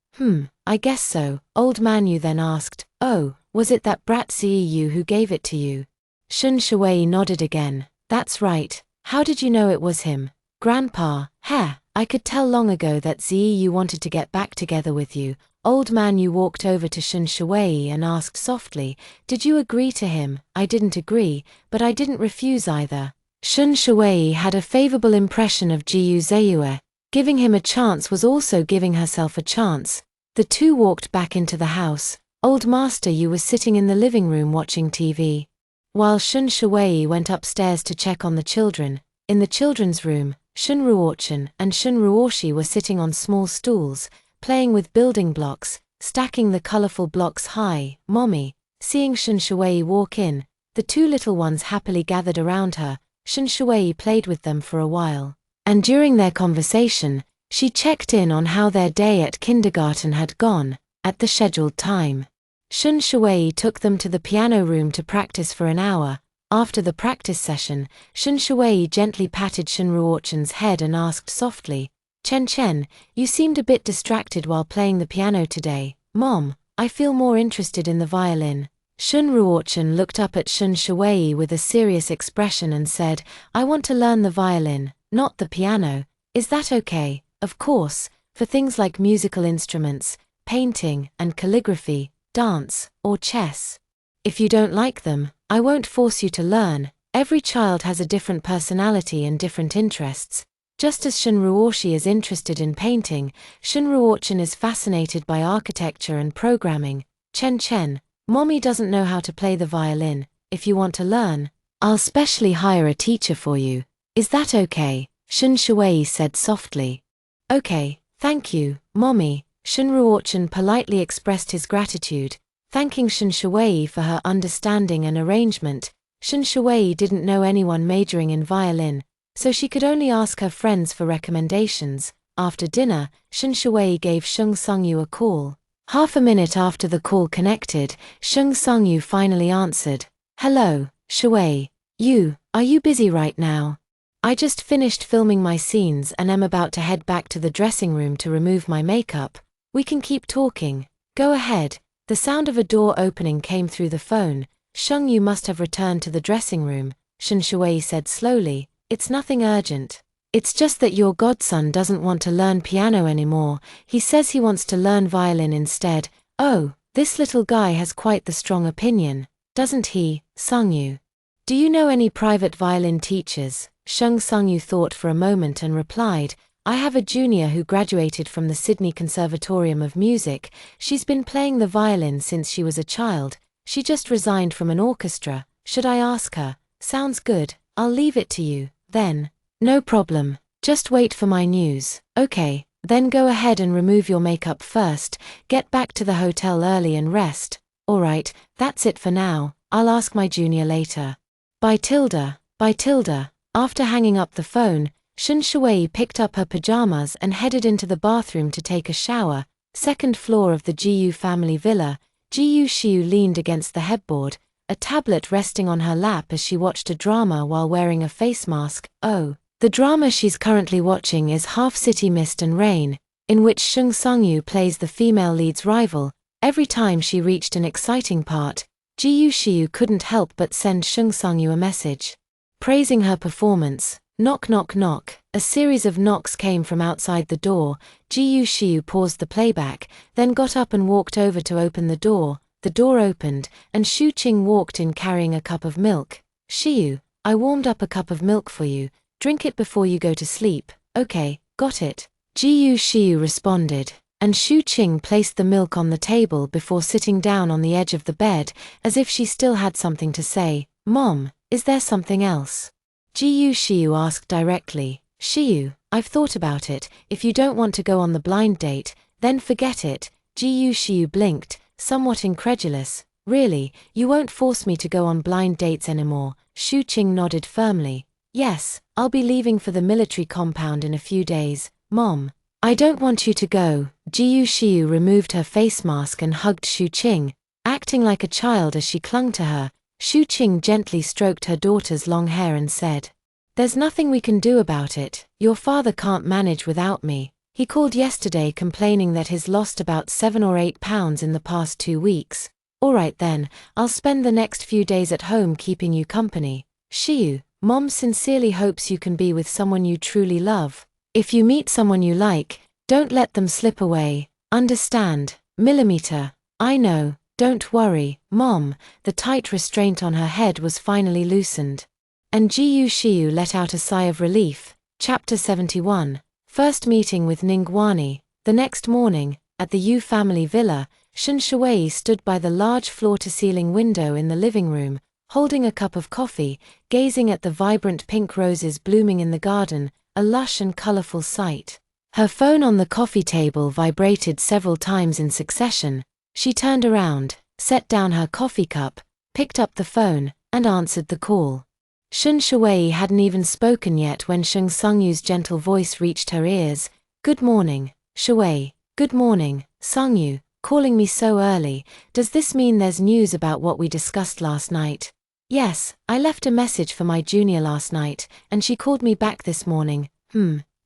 I guess so." Old Man Yu then asked, "Oh, was it that brat Ziyu who gave it to you?" Shen Shui nodded again. "That's right. How did you know it was him?" "Grandpa, I could tell long ago that Ziyu wanted to get back together with you." Old Man Yu walked over to Shen Shui and asked softly, "Did you agree to him?" "I didn't agree, but I didn't refuse either." Shen Shui had a favorable impression of Jiyu Zeyue. Giving him a chance was also giving herself a chance. The two walked back into the house. Old Master Yu was sitting in the living room watching TV, while Shen Shui went upstairs to check on the children. In the children's room, Shun Ruochen and Shun Ruoshi were sitting on small stools, playing with building blocks, stacking the colorful blocks high. "Mommy." Seeing Shen Shui walk in, the two little ones happily gathered around her. Shen Shui played with them for a while, and during their conversation, she checked in on how their day at kindergarten had gone. At the scheduled time, Shen Shui took them to the piano room to practice for an hour. After the practice session, Shen Shui gently patted Shun Ruochen's head and asked softly, Chen, you seemed a bit distracted while playing the piano today." "Mom, I feel more interested in the violin." Shun Ruochen looked up at Shun Shui with a serious expression and said, "I want to learn the violin, not the piano. Is that okay?" "Of course, for things like musical instruments, painting and calligraphy, dance, or chess. If you don't like them, I won't force you to learn. Every child has a different personality and different interests. Just as Shun Ruoshi is interested in painting, Shun Ruochen is fascinated by architecture and programming. Chen, Mommy doesn't know how to play the violin. If you want to learn, I'll specially hire a teacher for you. Is that okay?" Shun Shui said softly. "Okay, thank you, Mommy." Shun Ruochen politely expressed his gratitude, thanking Shun Shui for her understanding and arrangement. Shun Shui didn't know anyone majoring in violin, so she could only ask her friends for recommendations. After dinner, Shun Shui gave Shung Sungyu a call. Half a minute after the call connected, Shung Sungyu finally answered. "Hello, Shui. Are you busy right now? I just finished filming my scenes and am about to head back to the dressing room to remove my makeup. We can keep talking. Go ahead." The sound of a door opening came through the phone. Shung Yu must have returned to the dressing room, Shun Shui said slowly. it's nothing urgent. It's just that your godson doesn't want to learn piano anymore, he says he wants to learn violin instead. Oh, this little guy has quite the strong opinion, doesn't he, Sungyu? Do you know any private violin teachers? Sungyu thought for a moment and replied, I have a junior who graduated from the Sydney Conservatorium of Music. She's been playing the violin since she was a child. She just resigned from an orchestra. Should I ask her? Sounds good, I'll leave it to you, then. No problem, just wait for my news. Okay, then go ahead and remove your makeup first, get back to the hotel early and rest. Alright, that's it for now, I'll ask my junior later. Bye Tilda. After hanging up the phone, Shun Shui picked up her pajamas and headed into the bathroom to take a shower. Second floor of the Jiyu family villa, Jiyu Shiu leaned against the headboard, a tablet resting on her lap as she watched a drama while wearing a face mask. Oh, the drama she's currently watching is Half City Mist and Rain, in which Shung Sungyu plays the female lead's rival. Every time she reached an exciting part, Jiyu Shiu couldn't help but send Shung Sungyu a message, praising her performance. Knock knock knock. A series of knocks came from outside the door. Jiyu Shiu paused the playback, then got up and walked over to open the door. The door opened, and Shu Qing walked in carrying a cup of milk. Shiu, I warmed up a cup of milk for you. Drink it before you go to sleep. Okay, got it. Jiyu Shiu responded, and Shu Qing placed the milk on the table before sitting down on the edge of the bed, as if she still had something to say. Mom, is there something else? Jiyu Shiu asked directly. Shiu, I've thought about it. If you don't want to go on the blind date, then forget it. Jiyu Shiu blinked, somewhat incredulous. Really, you won't force me to go on blind dates anymore? Shu Qing nodded firmly. Yes, I'll be leaving for the military compound in a few days. Mom, I don't want you to go. Jiyu Shiu removed her face mask and hugged Shu Qing, acting like a child as she clung to her. Shu Qing gently stroked her daughter's long hair and said, There's nothing we can do about it. Your father can't manage without me. He called yesterday complaining that he's lost about 7 or 8 pounds in the past 2 weeks. Alright then, I'll spend the next few days at home keeping you company. Shiu, Mom sincerely hopes you can be with someone you truly love. If you meet someone you like, don't let them slip away. Understand? Millimeter. I know, don't worry, Mom. The tight restraint on her head was finally loosened. And Jiyu Shiu let out a sigh of relief. Chapter 71. First meeting with Ningguani. The next morning, at the Yu family villa, Shun Shui stood by the large floor-to-ceiling window in the living room, holding a cup of coffee, gazing at the vibrant pink roses blooming in the garden, a lush and colorful sight. Her phone on the coffee table vibrated several times in succession. She turned around, set down her coffee cup, picked up the phone, and answered the call. Shun Shui hadn't even spoken yet when Shung Sungyu's gentle voice reached her ears. Good morning, Shui. Good morning, Sungyu. Calling me so early, does this mean there's news about what we discussed last night? Yes, I left a message for my junior last night, and she called me back this morning.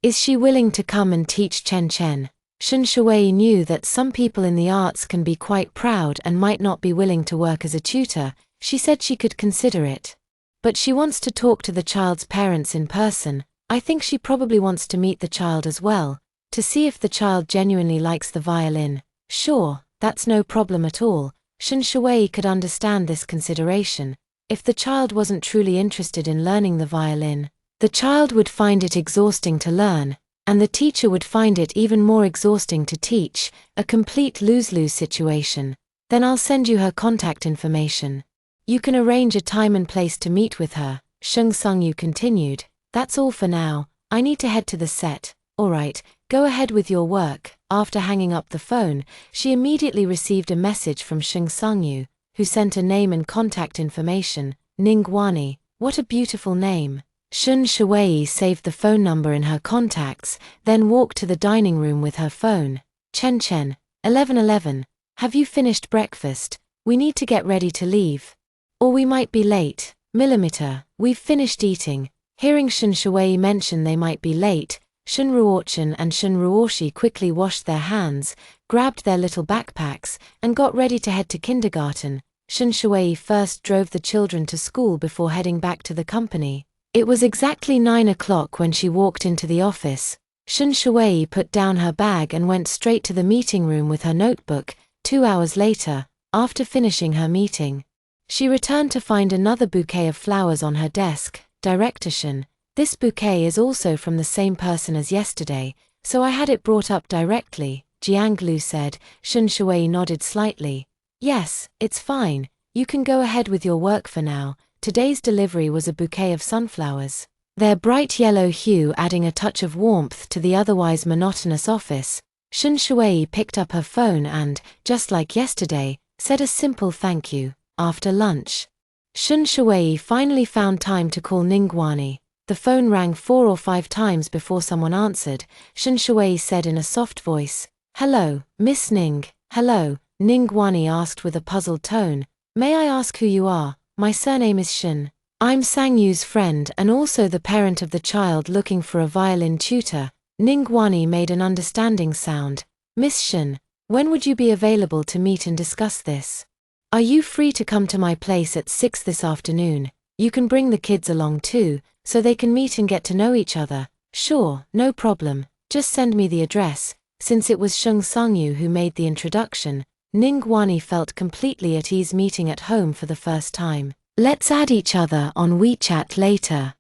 Is she willing to come and teach Chen Chen? Shun Shui knew that some people in the arts can be quite proud and might not be willing to work as a tutor. She said she could consider it. But she wants to talk to the child's parents in person. I think she probably wants to meet the child as well, to see if the child genuinely likes the violin. Sure, that's no problem at all. Shun Shui could understand this consideration. If the child wasn't truly interested in learning the violin, the child would find it exhausting to learn, and the teacher would find it even more exhausting to teach, a complete lose-lose situation. Then I'll send you her contact information. You can arrange a time and place to meet with her, Shung Sungyu continued. That's all for now, I need to head to the set. Alright, go ahead with your work. After hanging up the phone, she immediately received a message from Shung Sungyu, who sent a name and contact information. Ningguani, what a beautiful name. Shun Shui saved the phone number in her contacts, then walked to the dining room with her phone. Chen Chen, 11:11. Have you finished breakfast? We need to get ready to leave. Or we might be late. Millimeter, we've finished eating. Hearing Shun Shui mention they might be late, Shun Ruochen and Shun Ruoshi quickly washed their hands, grabbed their little backpacks, and got ready to head to kindergarten. Shun Shui first drove the children to school before heading back to the company. It was exactly 9 o'clock when she walked into the office. Shun Shui put down her bag and went straight to the meeting room with her notebook. 2 hours later, after finishing her meeting, she returned to find another bouquet of flowers on her desk. Director Shun, this bouquet is also from the same person as yesterday, so I had it brought up directly, Jiang Lu said. Shun Shui nodded slightly. Yes, it's fine, you can go ahead with your work for now. Today's delivery was a bouquet of sunflowers, their bright yellow hue adding a touch of warmth to the otherwise monotonous office. Shun Shui picked up her phone and, just like yesterday, said a simple thank you. After lunch, Shun Shui finally found time to call Ningguani. The phone rang 4 or 5 times before someone answered. Shun Shui said in a soft voice, "Hello, Miss Ning." "Hello," Ningguani asked with a puzzled tone. "May I ask who you are?" "My surname is Shun. I'm Sang Yu's friend and also the parent of the child looking for a violin tutor." Ningguani made an understanding sound. "Miss Shun, when would you be available to meet and discuss this? Are you free to come to my place at 6 this afternoon? You can bring the kids along too, so they can meet and get to know each other." "Sure, no problem, just send me the address." Since it was Shun Sangyu who made the introduction, Ningguani felt completely at ease meeting at home for the first time. "Let's add each other on WeChat later.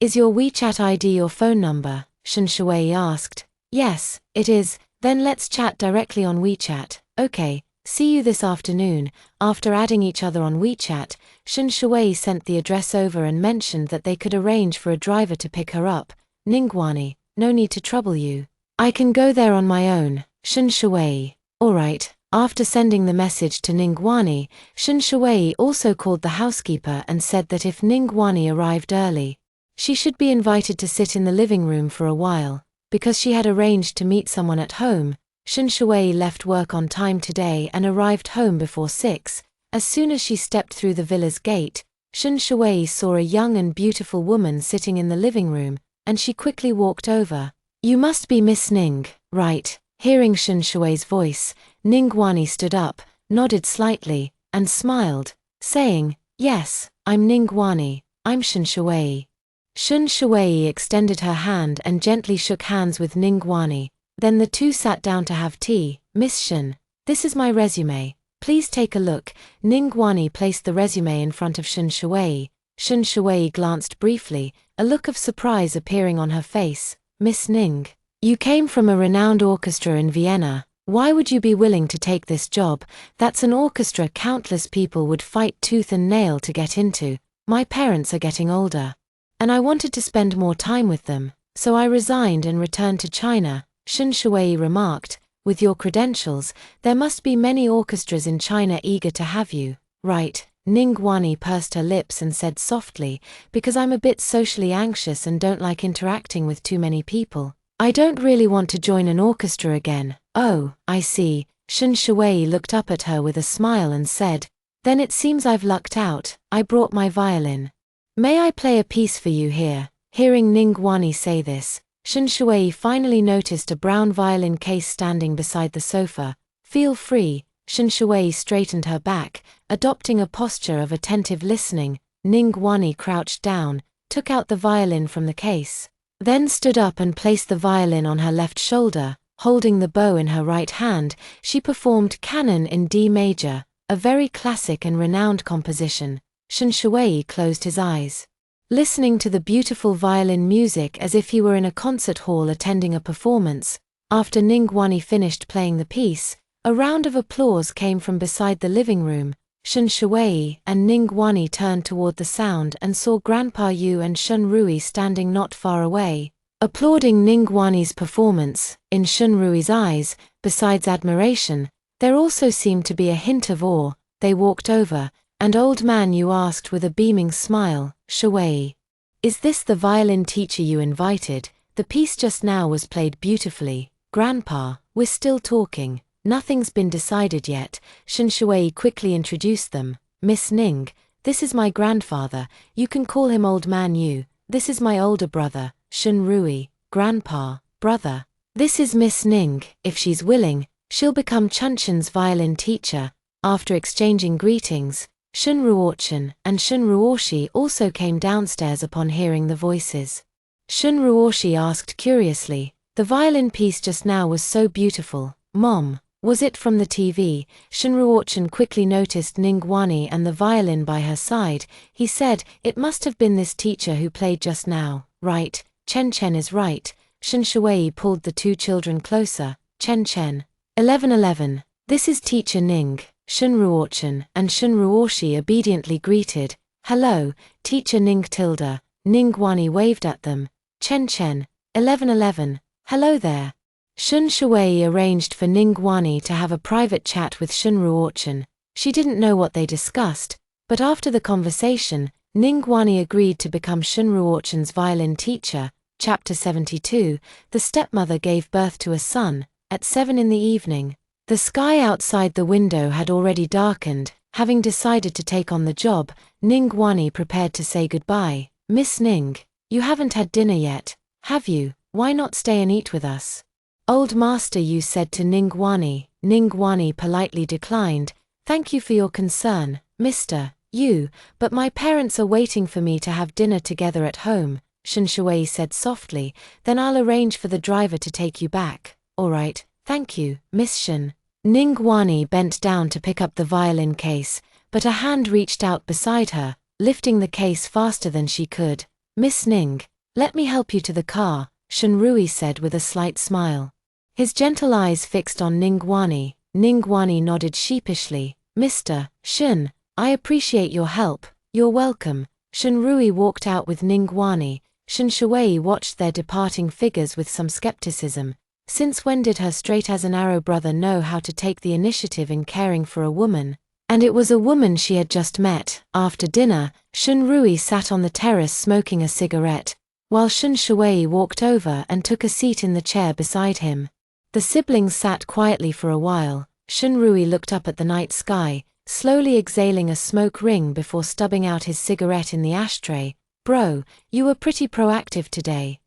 Is your WeChat ID your phone number?" Shun Shui asked. "Yes, it is, then let's chat directly on WeChat." "Okay, see you this afternoon." After adding each other on WeChat, Shun Shui sent the address over and mentioned that they could arrange for a driver to pick her up. "Ningguani, no need to trouble you. I can go there on my own." Shun Shui, "Alright." After sending the message to Ningguani, Shun Shui also called the housekeeper and said that if Ningguani arrived early, she should be invited to sit in the living room for a while. Because she had arranged to meet someone at home, Shun Shui left work on time today and arrived home before 6. As soon as she stepped through the villa's gate, Shun Shui saw a young and beautiful woman sitting in the living room, and she quickly walked over. "You must be Miss Ning, right?" Hearing Shun Shui's voice, Ningguani stood up, nodded slightly, and smiled, saying, "Yes, I'm Ningguani, I'm Shun Shui." Shun Shui extended her hand and gently shook hands with Ningguani. Then the two sat down to have tea. "Miss Shun, this is my resume. Please take a look." Ningguani placed the resume in front of Shun Shui. Shun Shui glanced briefly, a look of surprise appearing on her face. "Miss Ning, you came from a renowned orchestra in Vienna. Why would you be willing to take this job? That's an orchestra countless people would fight tooth and nail to get into. My parents are getting older, and I wanted to spend more time with them, so I resigned and returned to China." Shun Shui remarked, "With your credentials, there must be many orchestras in China eager to have you, right?" Ningguani pursed her lips and said softly, "Because I'm a bit socially anxious and don't like interacting with too many people. I don't really want to join an orchestra again." "Oh, I see." Shun Shui looked up at her with a smile and said, "Then it seems I've lucked out. I brought my violin. May I play a piece for you here?" Hearing Ningguani say this, Shun Shui finally noticed a brown violin case standing beside the sofa. "Feel free." Shun Shui straightened her back, adopting a posture of attentive listening. Ningguani crouched down, took out the violin from the case, then stood up and placed the violin on her left shoulder. Holding the bow in her right hand, she performed Canon in D major, a very classic and renowned composition. Shun Shui closed his eyes, listening to the beautiful violin music as if he were in a concert hall attending a performance. After Ningguani finished playing the piece, a round of applause came from beside the living room. Shun Shui and Ningguani turned toward the sound and saw Grandpa Yu and Shun Rui standing not far away, applauding Ningguani's performance. In Shun Rui's eyes, besides admiration, there also seemed to be a hint of awe. They walked over, and Old Man Yu asked with a beaming smile, "Shui, is this the violin teacher you invited? The piece just now was played beautifully." "Grandpa, we're still talking. Nothing's been decided yet." Shun Shui quickly introduced them. "Miss Ning, this is my grandfather. You can call him Old Man Yu. This is my older brother, Shun Rui." "Grandpa, brother. This is Miss Ning. If she's willing, she'll become Chunshan's violin teacher." After exchanging greetings, Shun Ruochen and Shun Ruoshi also came downstairs upon hearing the voices. Shun Ruoshi asked curiously, "The violin piece just now was so beautiful, Mom. Was it from the TV?" Shun Ruochen quickly noticed Ningguani and the violin by her side. He said, "It must have been this teacher who played just now, right?" Chen Chen is right. Shun Shuwei pulled the two children closer. Chen Chen. 11:11. This is Teacher Ning. Shun Ruochen and Shun Ruoshi obediently greeted. "Hello, Teacher Ning tilde." Ningguani waved at them. Chen Chen. 11:11. Hello there. Shun Shuwei arranged for Ningguani to have a private chat with Shun Ruochen. She didn't know what they discussed, but after the conversation, Ningguani agreed to become Shun Ruochen's violin teacher. Chapter 72. The stepmother gave birth to a son. At 7 in the evening. The sky outside the window had already darkened. Having decided to take on the job, Ningguani prepared to say goodbye. "Miss Ning, you haven't had dinner yet, have you? Why not stay and eat with us?" Old Master Yu said to Ningguani. Ningguani politely declined. "Thank you for your concern, Mr. Yu, but my parents are waiting for me to have dinner together at home," Shun Shuwei said softly. "Then I'll arrange for the driver to take you back." "All right, thank you, Miss Shun." Ningguani bent down to pick up the violin case, but a hand reached out beside her, lifting the case faster than she could. "Miss Ning, let me help you to the car," Shun Rui said with a slight smile. His gentle eyes fixed on Ningguani. Ningguani nodded sheepishly. "Mr. Shun, I appreciate your help. You're welcome." Shun Rui walked out with Ningguani. Shun Shuwei watched their departing figures with some skepticism. Since when did her straight-as-an-arrow brother know how to take the initiative in caring for a woman? And it was a woman she had just met. After dinner, Shun Rui sat on the terrace smoking a cigarette, while Shun Shuwei walked over and took a seat in the chair beside him. The siblings sat quietly for a while. Shun Rui looked up at the night sky, slowly exhaling a smoke ring before stubbing out his cigarette in the ashtray. "Bro, you were pretty proactive today."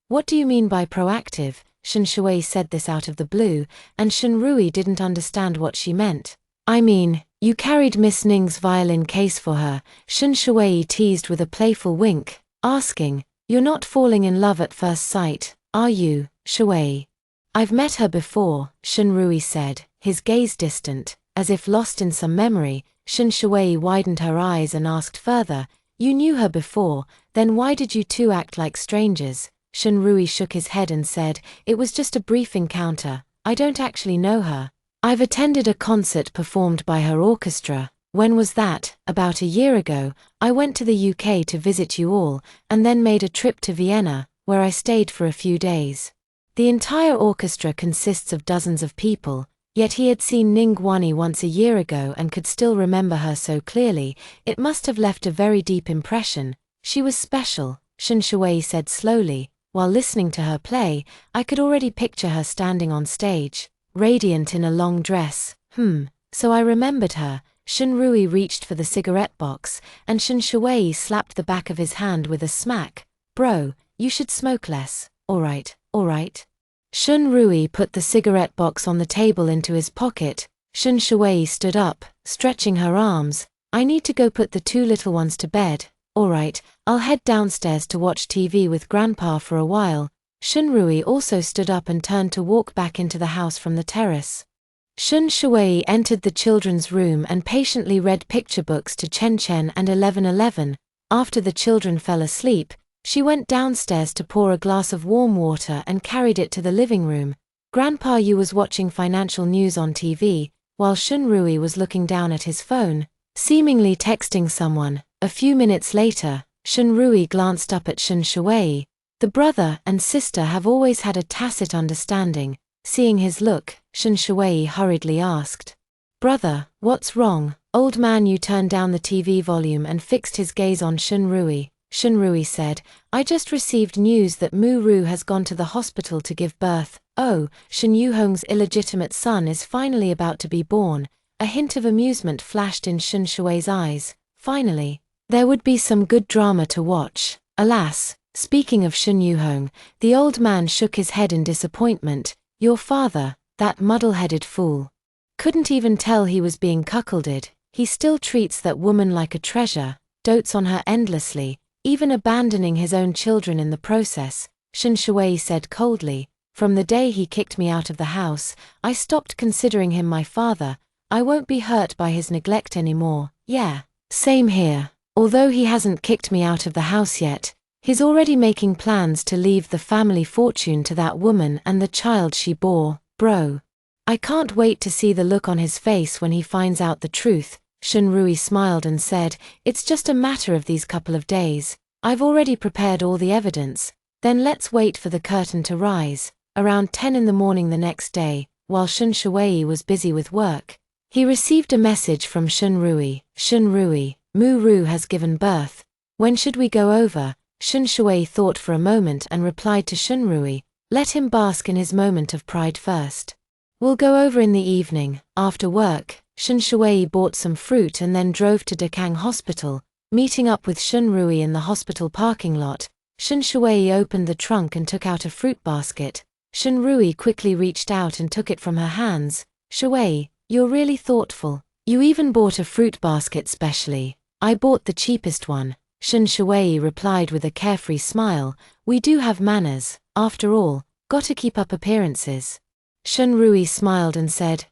What do you mean by proactive?" Shun Shuwei said this out of the blue, and Shun Rui didn't understand what she meant. "I mean, you carried Miss Ning's violin case for her," Shun Shuwei teased with a playful wink, asking, "You're not falling in love at first sight, are you, Shuwei?" "I've met her before," Shun Rui said, his gaze distant, as if lost in some memory. Shun Shuwei widened her eyes and asked further, "You knew her before, then why did you two act like strangers?" Shun Rui shook his head and said, "It was just a brief encounter. I don't actually know her. I've attended a concert performed by her orchestra." "When was that?" "About a year ago. I went to the UK to visit you all, and then made a trip to Vienna, where I stayed for a few days." The entire orchestra consists of dozens of people, yet he had seen Ningguani once a year ago and could still remember her so clearly. It must have left a very deep impression. "She was special," Shun Shuwei said slowly. "While listening to her play, I could already picture her standing on stage, radiant in a long dress. So I remembered her." Shun Rui reached for the cigarette box, and Shun Shuwei slapped the back of his hand with a smack. "Bro, you should smoke less." All right. Shun Rui put the cigarette box on the table into his pocket. Shun Shuwei stood up, stretching her arms. "I need to go put the two little ones to bed." "All right, I'll head downstairs to watch TV with Grandpa for a while." Shun Rui also stood up and turned to walk back into the house from the terrace. Shun Shuwei entered the children's room and patiently read picture books to Chen Chen and 11:11. After the children fell asleep, she went downstairs to pour a glass of warm water and carried it to the living room. Grandpa Yu was watching financial news on TV, while Shun Rui was looking down at his phone, seemingly texting someone. A few minutes later, Shun Rui glanced up at Shun Shuwei. The brother and sister have always had a tacit understanding. Seeing his look, Shun Shuwei hurriedly asked, "Brother, what's wrong?" Old man Yu turned down the TV volume and fixed his gaze on Shun Rui. Shun Rui said, "I just received news that Mu Ru has gone to the hospital to give birth. Oh, Shun Yuhong's illegitimate son is finally about to be born." A hint of amusement flashed in Shun Shuwei's eyes. Finally, there would be some good drama to watch. Alas, speaking of Shun Yuhong, the old man shook his head in disappointment. "Your father, that muddle-headed fool. Couldn't even tell he was being cuckolded. he still treats that woman like a treasure, dotes on her endlessly, even abandoning his own children in the process, Shen Shui said coldly. From the day he kicked me out of the house, I stopped considering him my father. I won't be hurt by his neglect anymore. Yeah, same here. Although he hasn't kicked me out of the house yet, he's already making plans to leave the family fortune to that woman and the child she bore, bro. I can't wait to see the look on his face when he finds out the truth. Shunrui smiled and said, it's just a matter of these couple of days. I've already prepared all the evidence. Then let's wait for the curtain to rise. Around 10 in the morning the next day, while Shun Shuwei was busy with work, he received a message from Shunrui. Shunrui, Mu-Ru has given birth. When should we go over? Shun Shuwei thought for a moment and replied to Shunrui, let him bask in his moment of pride first. We'll go over in the evening. After work, Shun Shuwei bought some fruit and then drove to Dekang Hospital, meeting up with Shunrui in the hospital parking lot. Shun Shuwei opened the trunk and took out a fruit basket. Shunrui quickly reached out and took it from her hands. Shuwei, you're really thoughtful. You even bought a fruit basket specially. I bought the cheapest one. Shun Shuwei replied with a carefree smile, we do have manners, after all, gotta keep up appearances. Shunrui smiled and said,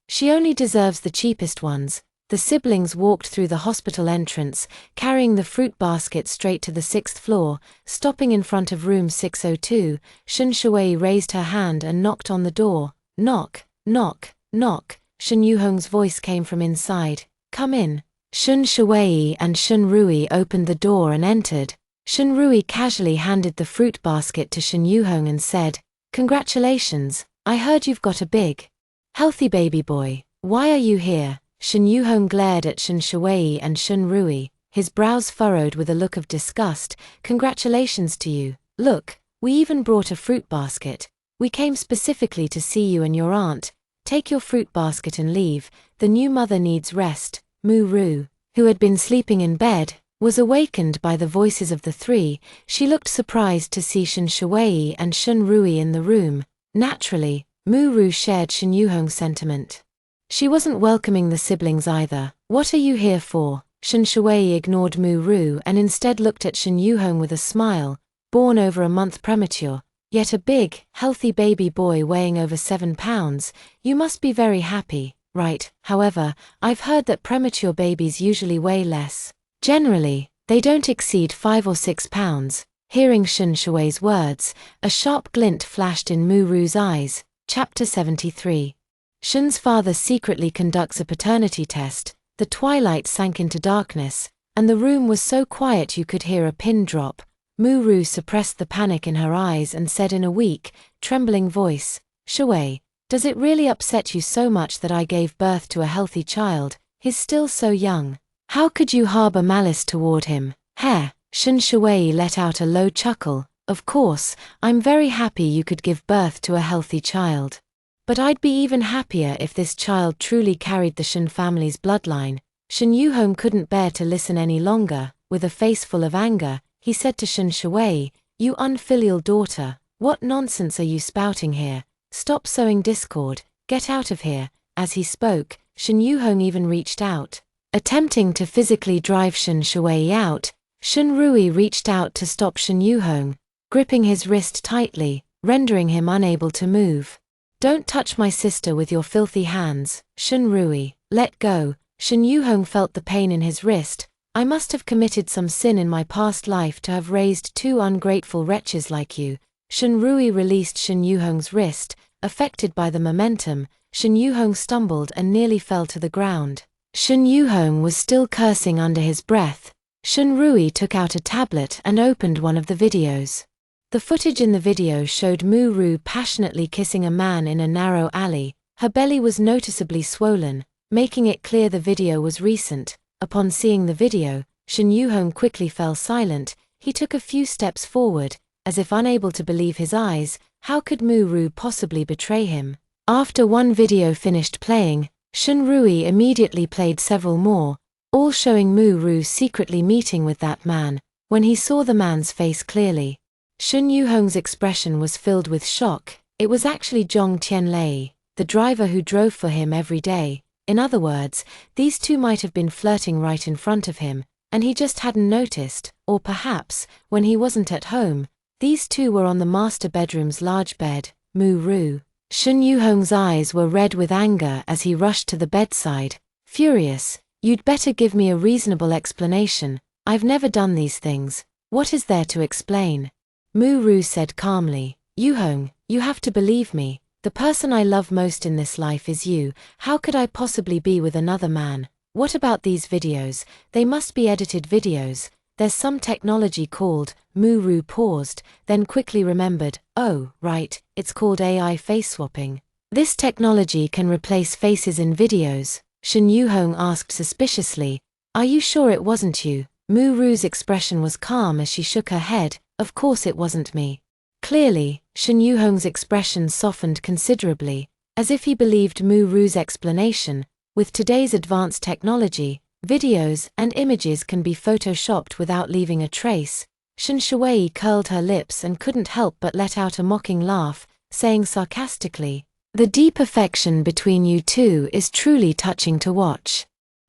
she only deserves the cheapest ones. The siblings walked through the hospital entrance, carrying the fruit basket straight to the 6th floor, stopping in front of room 602. Shun Shuwei raised her hand and knocked on the door. Knock, knock, knock. Shun Yuhong's voice came from inside. Come in. Shun Shuwei and Shunrui opened the door and entered. Shunrui casually handed the fruit basket to Shun Yuhong and said, congratulations, I heard you've got a big, healthy baby boy. Why are you here? Shun Yuhong glared at Shun Shuwei and Shunrui, his brows furrowed with a look of disgust. Congratulations to you. Look, we even brought a fruit basket. We came specifically to see you and your aunt. Take your fruit basket and leave. The new mother needs rest. Mu-Ru, who had been sleeping in bed, was awakened by the voices of the three. She looked surprised to see Shun Shuwei and Shunrui in the room. Naturally, Mu-Ru shared Shun Yuhong's sentiment. She wasn't welcoming the siblings either. What are you here for? Shun Shuwei ignored Mu-Ru and instead looked at Shun Yuhong with a smile. Born over a month premature, yet a big, healthy baby boy weighing over 7 pounds, you must be very happy, right? However, I've heard that premature babies usually weigh less. Generally, they don't exceed 5 or 6 pounds. Hearing Shun Shuwei's words, a sharp glint flashed in Mu-Ru's eyes. Chapter 73. Shun's father secretly conducts a paternity test. The twilight sank into darkness, and the room was so quiet you could hear a pin drop. Mu-Ru suppressed the panic in her eyes and said in a weak, trembling voice, Shuwei, does it really upset you so much that I gave birth to a healthy child? He's still so young. How could you harbor malice toward him? Heir. Shun Shuwei let out a low chuckle. Of course, I'm very happy you could give birth to a healthy child. But I'd be even happier if this child truly carried the Shun family's bloodline. Shun Yuhong couldn't bear to listen any longer. With a face full of anger, he said to Shun Shuwei, you unfilial daughter, what nonsense are you spouting here? Stop sowing discord, get out of here. As he spoke, Shun Yuhong even reached out. Attempting to physically drive Shun Shuwei out, Shunrui reached out to stop Shun Yuhong, gripping his wrist tightly, rendering him unable to move. Don't touch my sister with your filthy hands, Shunrui, let go. Shun Yuhong felt the pain in his wrist. I must have committed some sin in my past life to have raised two ungrateful wretches like you. Shunrui released Shun Yuhong's wrist. Affected by the momentum, Shun Yuhong stumbled and nearly fell to the ground. Shun Yuhong was still cursing under his breath. Shunrui took out a tablet and opened one of the videos. The footage in the video showed Mu-Ru passionately kissing a man in a narrow alley. Her belly was noticeably swollen, making it clear the video was recent. Upon seeing the video, Shun Yuhong quickly fell silent. He took a few steps forward, as if unable to believe his eyes. How could Mu-Ru possibly betray him? After one video finished playing, Shunrui immediately played several more, all showing Mu-Ru secretly meeting with that man. When he saw the man's face clearly, Shun Yuhong's expression was filled with shock. It was actually Zhong Tianlei, the driver who drove for him every day. In other words, these two might have been flirting right in front of him, and he just hadn't noticed, or perhaps, when he wasn't at home, these two were on the master bedroom's large bed. Moo-roo. Shun Yu-hong's eyes were red with anger as he rushed to the bedside, furious. You'd better give me a reasonable explanation. I've never done these things. What is there to explain? Moo-roo said calmly. Yu-hong, you have to believe me. The person I love most in this life is you. How could I possibly be with another man? What about these videos? They must be edited videos. There's some technology called. Moo-roo paused, then quickly remembered. Oh, right, it's called AI face swapping. This technology can replace faces in videos. Shun Yu-hong asked suspiciously. Are you sure it wasn't you? Moo-roo's expression was calm as she shook her head. Of course it wasn't me. Clearly, Shun Yu-hong's expression softened considerably, as if he believed Moo-roo's explanation. With today's advanced technology, videos and images can be photoshopped without leaving a trace. Shun Shui curled her lips and couldn't help but let out a mocking laugh, saying sarcastically, the deep affection between you two is truly touching to watch.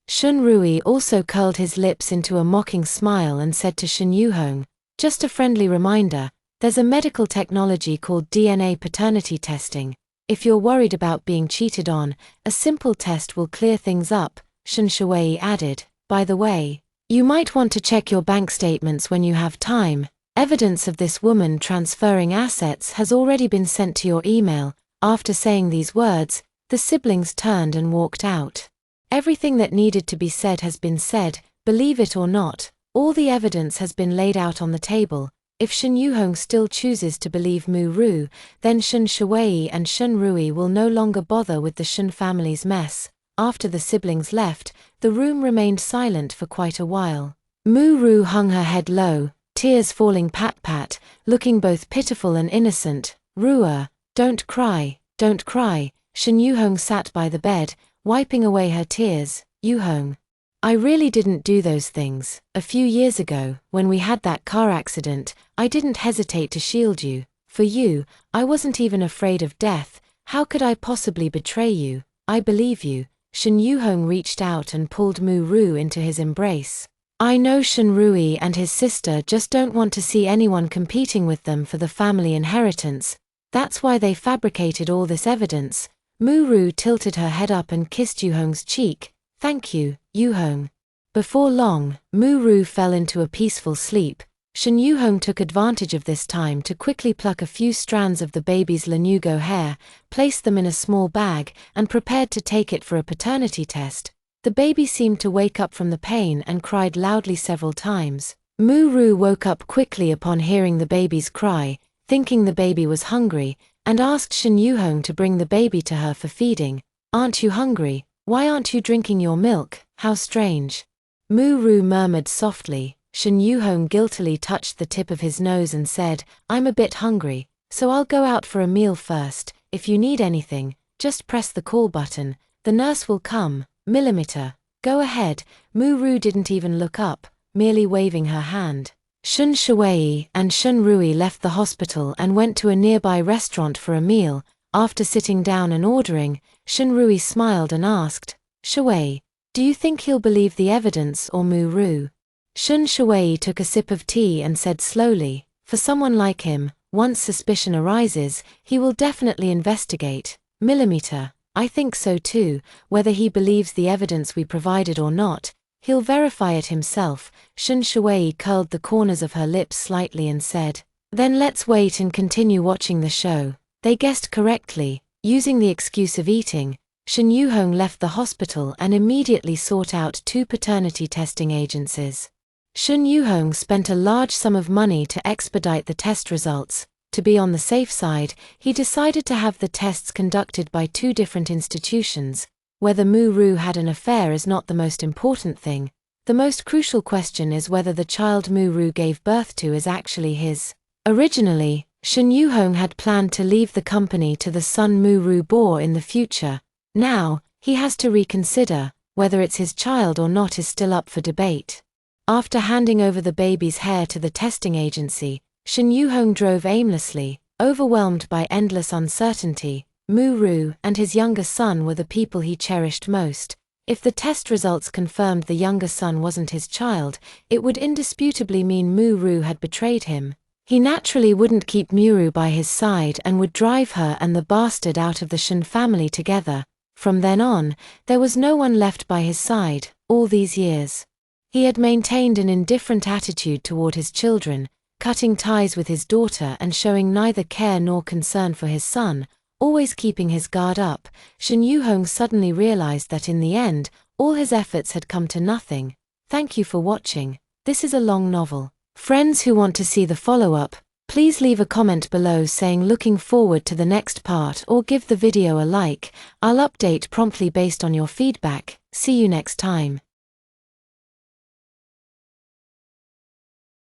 Shun Rui also curled his lips into a mocking smile and said to Shun Yu-hong, just a friendly reminder, there's a medical technology called DNA paternity testing. If you're worried about being cheated on, a simple test will clear things up, Shun Shui added. By the way, you might want to check your bank statements when you have time. Evidence of this woman transferring assets has already been sent to your email. After saying these words, the siblings turned and walked out. Everything that needed to be said has been said, believe it or not. All the evidence has been laid out on the table. If Shun Yu-hong still chooses to believe Moo-roo, then Shun Shui and Shun Rui will no longer bother with the Shun family's mess. After the siblings left, the room remained silent for quite a while. Moo-roo hung her head low, tears falling pat-pat, looking both pitiful and innocent. Rua, don't cry, don't cry. Shun Yu-hong sat by the bed, wiping away her tears. Yu-hong, I really didn't do those things. A few years ago, when we had that car accident, I didn't hesitate to shield you. For you, I wasn't even afraid of death. How could I possibly betray you? I believe you. Shun Yu-hong reached out and pulled Moo-roo into his embrace. I know Shun Rui and his sister just don't want to see anyone competing with them for the family inheritance. That's why they fabricated all this evidence. Moo-roo tilted her head up and kissed Yu-hong's cheek. Thank you, Yu-hong. Before long, Moo-roo fell into a peaceful sleep. Shun Yu-hong took advantage of this time to quickly pluck a few strands of the baby's lanugo hair, placed them in a small bag, and prepared to take it for a paternity test. The baby seemed to wake up from the pain and cried loudly several times. Moo-roo woke up quickly upon hearing the baby's cry, thinking the baby was hungry, and asked Shun Yu-hong to bring the baby to her for feeding. Aren't you hungry? Why aren't you drinking your milk? How strange. Moo-roo murmured softly. Shun Yu-hong guiltily touched the tip of his nose and said, I'm a bit hungry, so I'll go out for a meal first. If you need anything, just press the call button. The nurse will come. Millimeter. Go ahead. Moo-roo didn't even look up, merely waving her hand. Shun Shui and Shun Rui left the hospital and went to a nearby restaurant for a meal. After sitting down and ordering, Shun Rui smiled and asked, Shui, do you think he'll believe the evidence or Moo-roo? Shun Shui took a sip of tea and said slowly, for someone like him, once suspicion arises, he will definitely investigate. Millimeter. I think so too. Whether he believes the evidence we provided or not, he'll verify it himself. Shun Shui curled the corners of her lips slightly and said, then let's wait and continue watching the show. They guessed correctly. Using the excuse of eating, Shun Yu-hong left the hospital and immediately sought out 2 paternity testing agencies. Shun Yu-hong spent a large sum of money to expedite the test results. To be on the safe side, he decided to have the tests conducted by 2 different institutions. Whether Moo-roo had an affair is not the most important thing. The most crucial question is whether the child Moo-roo gave birth to is actually his. Originally, Shun Yu-hong had planned to leave the company to the son Moo-roo bore in the future. Now, he has to reconsider. Whether it's his child or not is still up for debate. After handing over the baby's hair to the testing agency, Shun Yu-hong drove aimlessly, overwhelmed by endless uncertainty. Mu-Ru, and his younger son were the people he cherished most. If the test results confirmed the younger son wasn't his child, it would indisputably mean Mu-Ru had betrayed him. He naturally wouldn't keep Mu-Ru by his side and would drive her and the bastard out of the Shen family together. From then on, there was no one left by his side. All these years, he had maintained an indifferent attitude toward his children, cutting ties with his daughter and showing neither care nor concern for his son, always keeping his guard up. Shen Yuhong suddenly realized that in the end, all his efforts had come to nothing. Thank you for watching. This is a long novel. Friends who want to see the follow-up, please leave a comment below saying looking forward to the next part or give the video a like. I'll update promptly based on your feedback. See you next time.